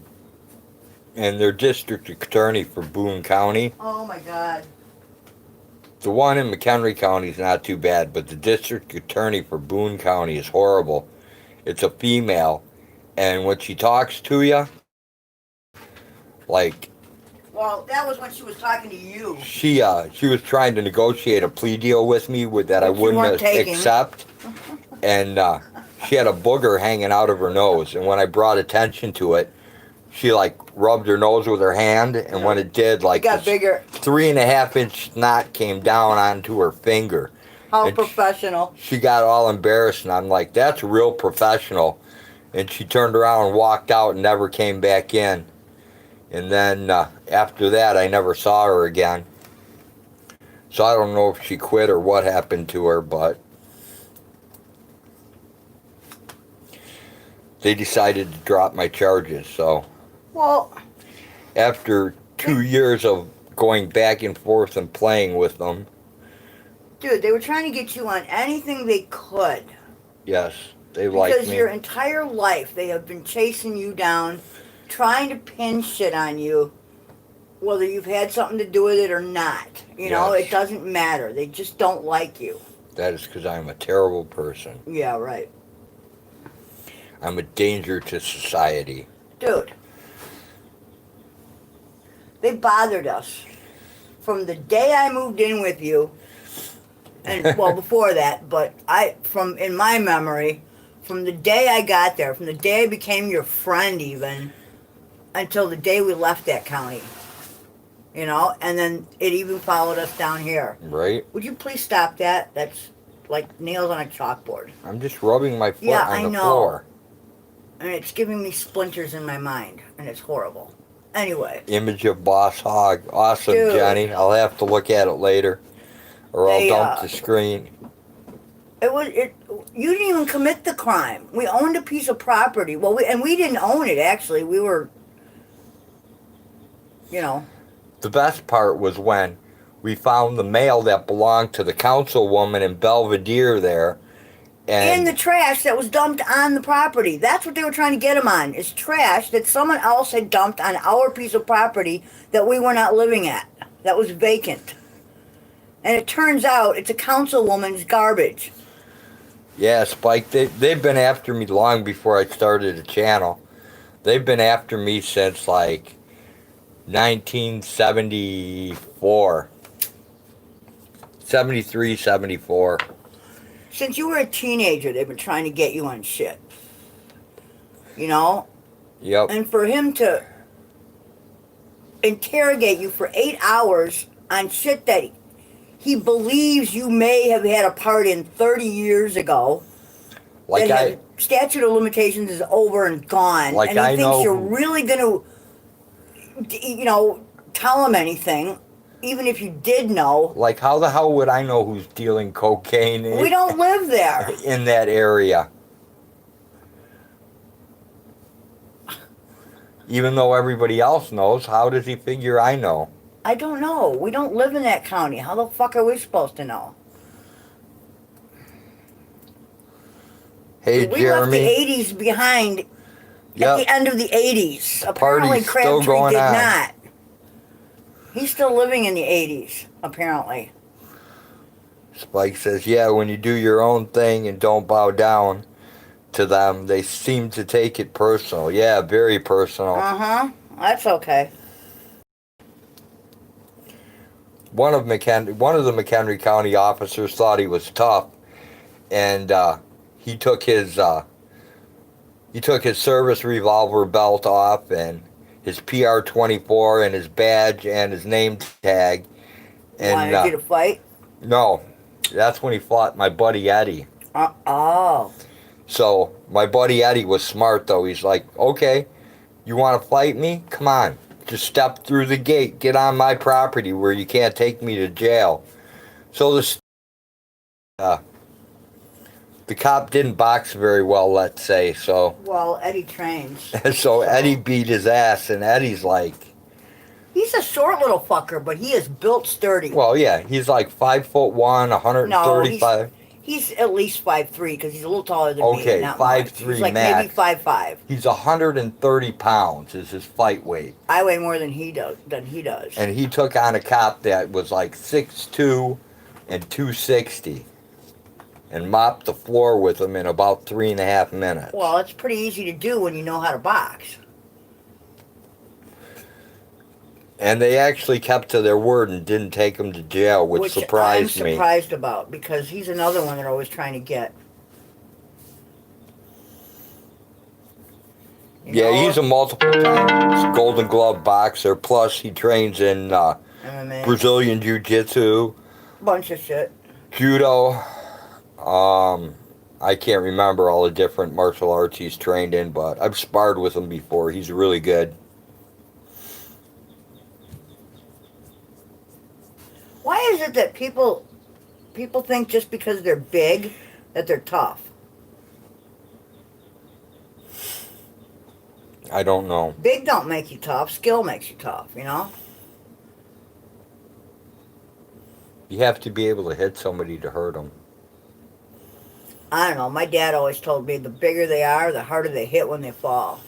And their district attorney for Boone County, Oh my God. the one in McHenry County is not too bad, but the district attorney for Boone County is horrible. It's a female, and when she talks to you, like Well, that was when she was talking to you. she was trying to negotiate a plea deal with me that I Which you wouldn't weren't taking. accept, and she had a booger hanging out of her nose, and when I brought attention to it, she like rubbed her nose with her hand, and when it did, It like got this bigger. 3.5-inch knot came down onto her finger. How And professional. She got all embarrassed, and I'm like, that's real professional. And she turned around and walked out and never came back in. And then after that, I never saw her again. So I don't know if she quit or what happened to her, but they decided to drop my charges. So Well, after 2 years of going back and forth and playing with them, dude, they were trying to get you on anything they could. yes, they like Because me. your entire life they have been chasing you down, trying to pin shit on you, whether you've had something to do with it or not. Yes. It doesn't matter. They just don't like you. That is because I'm a terrible person. Yeah, right. I'm a danger to society. Dude, they bothered us from the day I moved in with you, and well, before that, but in my memory, from the day I got there, from the day I became your friend even, until the day we left that county. And then it even followed us down here. Right? Would you please stop that? That's like nails on a chalkboard. I'm just rubbing my foot Yeah, on I the know. floor. And it's giving me splinters in my mind, and it's horrible. Anyway. Image of Boss Hog. Awesome, Dude. Jenny. I'll have to look at it later. Or I'll They, dump the screen. You didn't even commit the crime. We owned a piece of property. Well, we didn't own it, actually. We were, The best part was when we found the mail that belonged to the councilwoman in Belvedere there. in And the trash that was dumped on the property. That's what they were trying to get him on, is trash that someone else had dumped on our piece of property that we were not living at, that was vacant. And it turns out it's a councilwoman's garbage. Yeah, Spike, they've been after me long before I started a channel. They've been after me since like 1974. 73, 74. Since you were a teenager, they've been trying to get you on shit. You know? Yep. And for him to interrogate you for 8 hours on shit that he believes you may have had a part in 30 years ago. Like that statute of limitations is over and gone. Like and he I thinks know you're who- really going to, tell him anything, even if you did know. Like how the hell would I know who's dealing cocaine We don't live there. in that area? Even though everybody else knows, how does he figure I know? I don't know. We don't live in that county. How the fuck are we supposed to know? Hey, We Jeremy. left the 80s behind at the end of the 80s. Apparently, Party's still Crabtree going did on. not. He's still living in the 80s, apparently. Spike says, yeah, when you do your own thing and don't bow down to them, they seem to take it personal. Yeah, very personal. Uh-huh. That's okay. One of the McHenry County officers thought he was tough, and he took his service revolver belt off and his PR-24 and his badge and his name tag. And Wanted you to fight? no, that's when he fought my buddy Eddie. Oh. So my buddy Eddie was smart though. He's like, okay, you want to fight me? Come on. Just step through the gate. Get on my property where you can't take me to jail. So the cop didn't box very well, let's say. So Well, Eddie trains. so Eddie beat his ass, and Eddie's like, He's a short little fucker, but he is built sturdy. well, yeah, he's like 5'1", 135. He's at least 5'3", because he's a little taller than me. Okay, Not 5'3" much. He's like max. maybe 5'5". He's 130 pounds is his fight weight. I weigh more than he does. And he took on a cop that was like 6'2" and 260 and mopped the floor with him in about 3.5 minutes. Well, it's pretty easy to do when you know how to box. And they actually kept to their word and didn't take him to jail, which surprised me. I'm surprised about, because he's another one they're always trying to get. Yeah, he's a multiple times Golden Glove boxer. Plus, he trains in MMA. Brazilian Jiu-Jitsu, Bunch of shit. Judo. I can't remember all the different martial arts he's trained in, but I've sparred with him before. He's really good. Why is it that people think just because they're big that they're tough? I don't know. Big don't make you tough. Skill makes you tough, you know? You have to be able to hit somebody to hurt them. I don't know. My dad always told me the bigger they are, the harder they hit when they fall.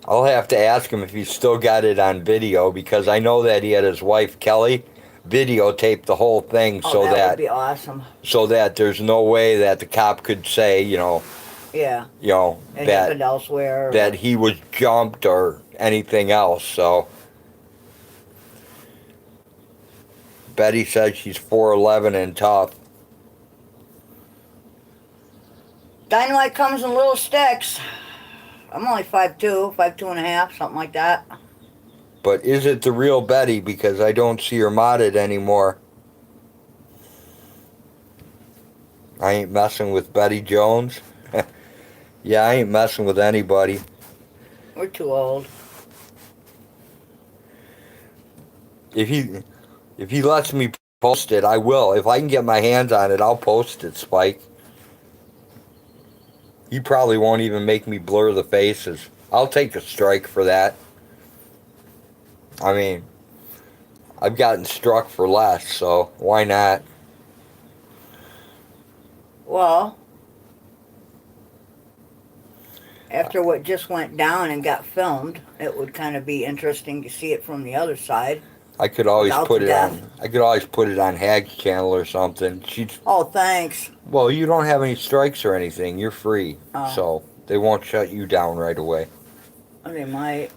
I'll have to ask him if he's still got it on video, because I know that he had his wife Kelly videotape the whole thing, Oh, so that that would be awesome. so that there's no way that the cop could say, Yeah. It that happened elsewhere. that he was jumped or anything else. So Betty says she's 4'11" and tough. Dynamite comes in little sticks. I'm only 5'2", 5'2.5", something like that. But is it the real Betty? Because I don't see her modded anymore. I ain't messing with Betty Jones. Yeah, I ain't messing with anybody. We're too old. If he lets me post it, I will. If I can get my hands on it, I'll post it, Spike. He probably won't even make me blur the faces. I'll take a strike for that. I mean, I've gotten struck for less, so why not? Well, after what just went down and got filmed, it would kind of be interesting to see it from the other side. I could always Without put the it death. on. I could always put it on Hag's channel or something. She's Oh, thanks. well. You don't have any strikes or anything. You're free, Oh. so they won't shut you down right away. They might.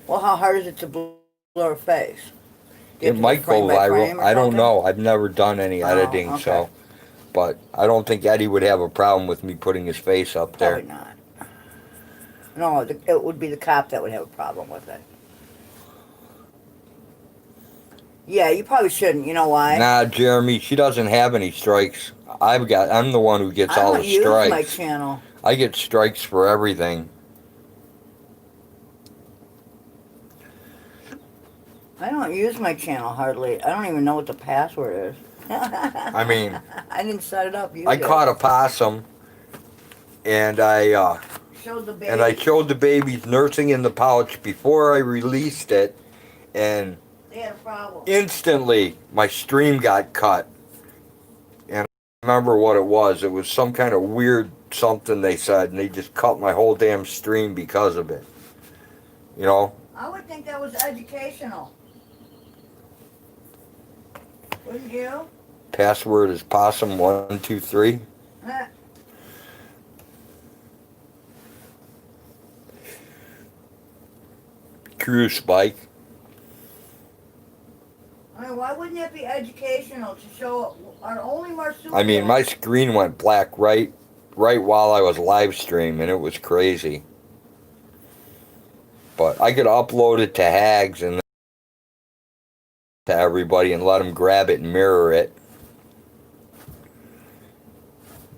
Well, how hard is it to blur a face? Do you It have to might go frame by viral. frame or I don't something? know. I've never done any Oh, editing, okay. so. But I don't think Eddie would have a problem with me putting his face up there. Probably not. No, it would be the cop that would have a problem with it. Yeah, you probably shouldn't. You know why? Nah, Jeremy, she doesn't have any strikes. I'm the one who gets I all don't the use strikes. my channel. I get strikes for everything. I don't use my channel hardly. I don't even know what the password is. I mean, I didn't set it up. You I did. caught a possum, and I Showed the baby. and I showed the babies nursing in the pouch before I released it, and They had a problem. instantly my stream got cut. And I remember what it was. It was some kind of weird something they said, and they just cut my whole damn stream because of it. You know? I would think that was educational. Wouldn't you? Password is possum123. Huh. Crew Spike. I mean, why wouldn't that be educational to show our only marsupial? I mean, my screen went black right while I was live streaming. It was crazy. But I could upload it to Hags and to everybody and let them grab it and mirror it.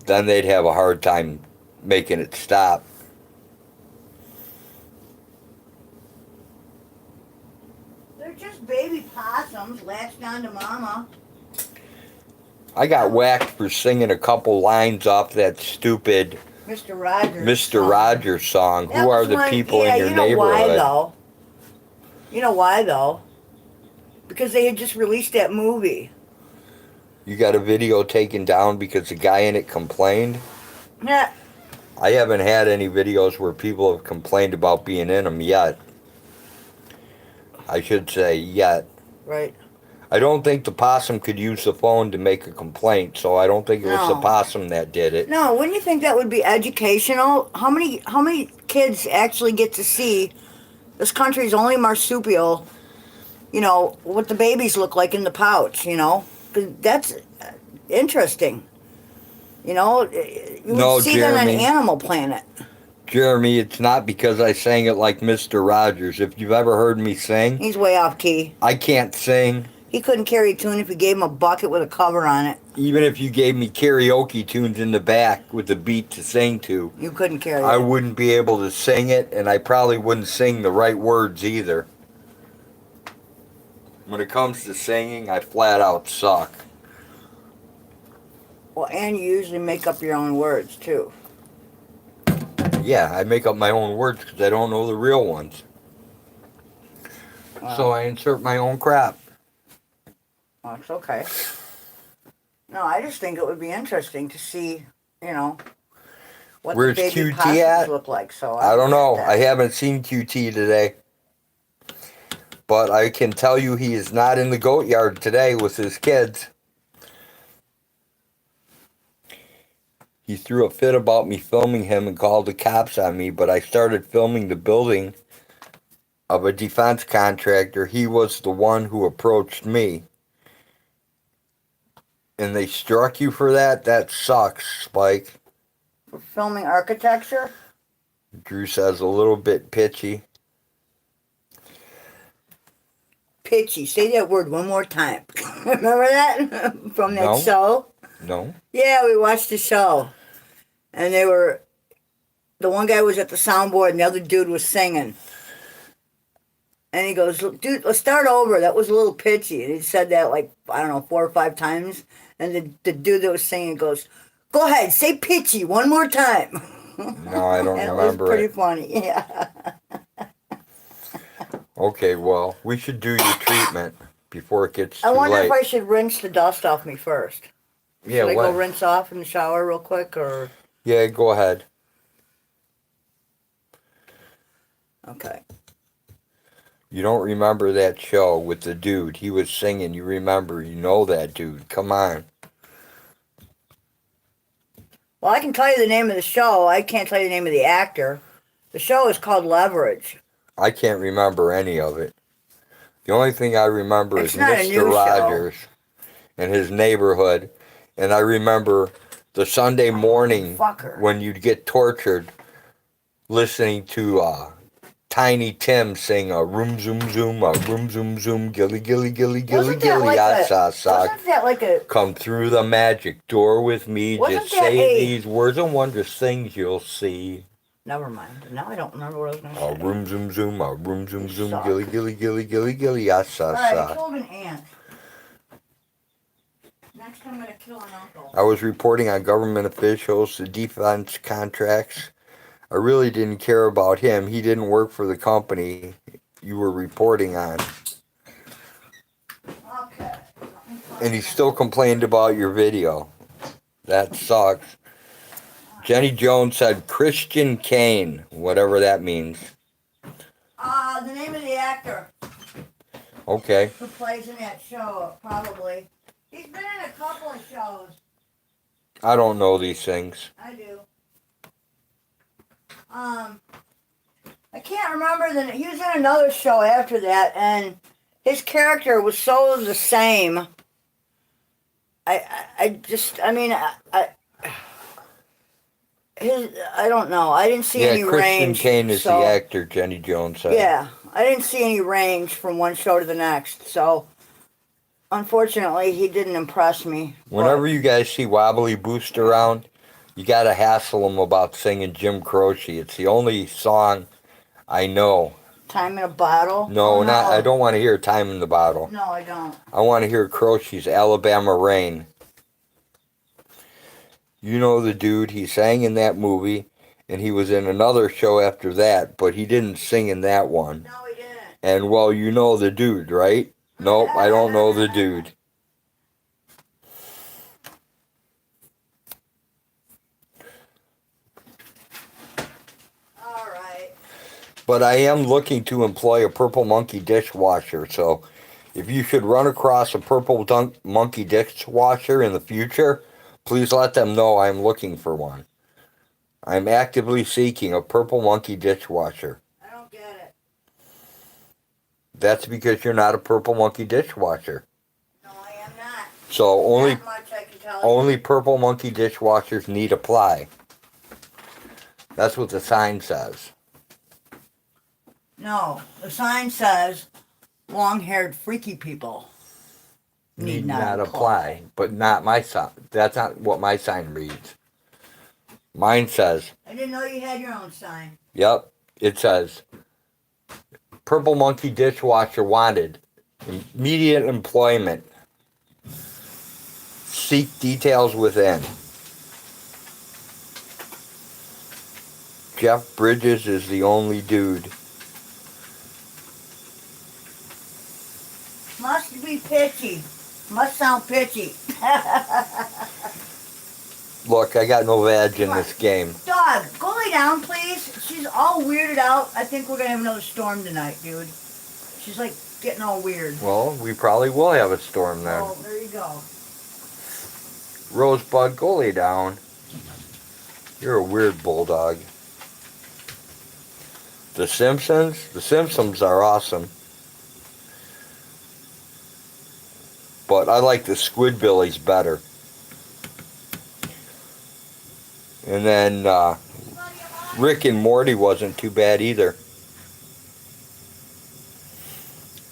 Then they'd have a hard time making it stop. They're just baby possums latched onto mama. I got whacked for singing a couple lines off that stupid Mr. Rogers. Mr. Rogers song. That Who are was the when- people in your you know neighborhood? Why, though? You know why, though? Because they had just released that movie. You got a video taken down because the guy in it complained? Yeah. I haven't had any videos where people have complained about being in them yet. I should say yet. Right. I don't think the possum could use the phone to make a complaint, so I don't think it was the No. possum that did it. No, wouldn't you think that would be educational? How many kids actually get to see this country's only marsupial? You know what the babies look like in the pouch. You know, 'cause that's interesting. You know, you would No, see that on Jeremy. Animal Planet. Jeremy, it's not because I sang it like Mr. Rogers. If you've ever heard me sing, He's way off key. I can't sing. He couldn't carry a tune if you gave him a bucket with a cover on it. Even if you gave me karaoke tunes in the back with the beat to sing to, You couldn't carry I it. wouldn't be able to sing it, and I probably wouldn't sing the right words either. When it comes to singing, I flat out suck. Well, and you usually make up your own words too. Yeah, I make up my own words because I don't know the real ones. Wow. So I insert my own crap. Well, it's okay. No, I just think it would be interesting to see, you know, what Where's the baby QT possums at? look like. So I don't know. get I that. haven't seen QT today. But I can tell you he is not in the goat yard today with his kids. He threw a fit about me filming him and called the cops on me, but I started filming the building of a defense contractor. He was the one who approached me. And they struck you for that? That sucks, Spike. For filming architecture. Drew says a little bit pitchy. Pitchy. Say that word one more time. Remember that from that No. show? No? Yeah, we watched the show, and the one guy was at the soundboard, and the other dude was singing. And he goes, "Look, dude, let's start over. That was a little pitchy." And he said that like, I don't know, 4 or 5 times. And the dude that was singing goes, "Go ahead, say pitchy one more time." No, I don't That remember was pretty it. funny. Yeah. Okay, well, we should do your treatment before it gets too I wonder late. if I should rinse the dust off me first. Yeah, Should I go what? rinse off in the shower real quick, or Yeah, go ahead. okay? You don't remember that show with the dude. He was singing. You remember. You know that dude. Come on. Well, I can tell you the name of the show. I can't tell you the name of the actor. The show is called Leverage. I can't remember any of it. The only thing I remember It's is not a Mr. new show. Rogers and his neighborhood. And I remember the Sunday morning Fucker. when you'd get tortured listening to Tiny Tim sing a room zoom zoom, a room zoom zoom, gilly gilly gilly gilly Wasn't that gilly, like a- sock. Wasn't that like a... Come through the magic door with me. Wasn't Just that say a- these words and wondrous things you'll see. Never mind. Now I don't remember what I was going to A say. room zoom zoom, a room zoom You zoom, suck. gilly gilly gilly gilly gilly, Alright, I sock. killed an ant. Next I'm going to kill an uncle. I was reporting on government officials, the defense contracts. I really didn't care about him. He didn't work for the company you were reporting on. Okay. And he still complained about your video. That sucks. Jenny Jones said Christian Kane, whatever that means. The name of the actor Okay. who plays in that show, probably. He's been in a couple of shows. I don't know these things. I do. I can't remember he was in another show after that, and his character was so the same. I don't know. I didn't see any Christian range. Kane is so, the actor, Jenny Jones said. Yeah, I didn't see any range from one show to the next, so unfortunately he didn't impress me. Whenever you guys see Wobbly Boost around, you gotta hassle him about singing Jim Croce. It's the only song I know. Time in a Bottle? No, Oh, not. I don't want to hear Time in the Bottle. No, I don't. I want to hear Croce's Alabama Rain. You know the dude, he sang in that movie, and he was in another show after that, but he didn't sing in that one. No, he didn't. And, well, you know the dude, right? Nope, I don't know the dude. All right. But I am looking to employ a Purple Monkey dishwasher, so if you should run across a Purple Monkey dishwasher in the future, please let them know I'm looking for one. I'm actively seeking a Purple Monkey dishwasher. I don't get it. That's because you're not a Purple Monkey dishwasher. No, I am not. So That much I can tell you. only Purple Monkey dishwashers need apply. That's what the sign says. No, the sign says long-haired freaky people need not apply. But not my sign. That's not what my sign reads. Mine says, I didn't know you had your own sign. yep, it says, Purple Monkey dishwasher wanted. Immediate employment. Seek details within. Jeff Bridges is the only dude. Must be pitchy. Must sound pitchy. Look, I got no vag in this game. Dog, go lay down, please. She's all weirded out. I think we're going to have another storm tonight, dude. She's like getting all weird. Well, we probably will have a storm then. Oh, there you go. Rosebud, go lay down. You're a weird bulldog. The Simpsons? The Simpsons are awesome. But I like the Squidbillies better. And then Rick and Morty wasn't too bad either.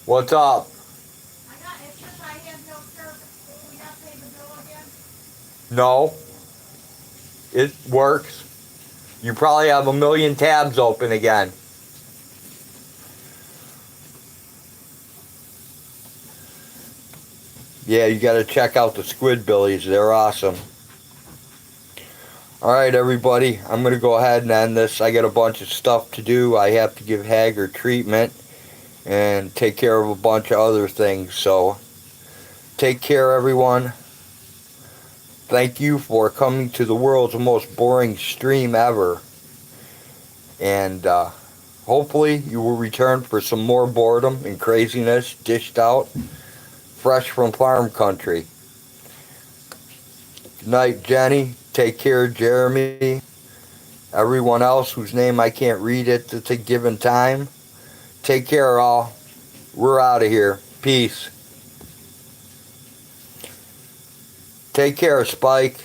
What's up? It's just I have no service. We have to pay the bill again? No. It works. You probably have a million tabs open again. Yeah, you got to check out the Squidbillies. They're awesome. All right, everybody. I'm going to go ahead and end this. I got a bunch of stuff to do. I have to give Hager treatment and take care of a bunch of other things. So, take care, everyone. Thank you for coming to the world's most boring stream ever. And Hopefully you will return for some more boredom and craziness dished out fresh from farm country. Good night, Jenny. Take care, Jeremy. Everyone else whose name I can't read at the given time. Take care, all. We're out of here. Peace. Take care, Spike.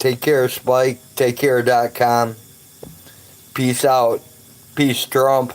Take care, Spike. TakeCare.com. Peace out. Peace, Trump.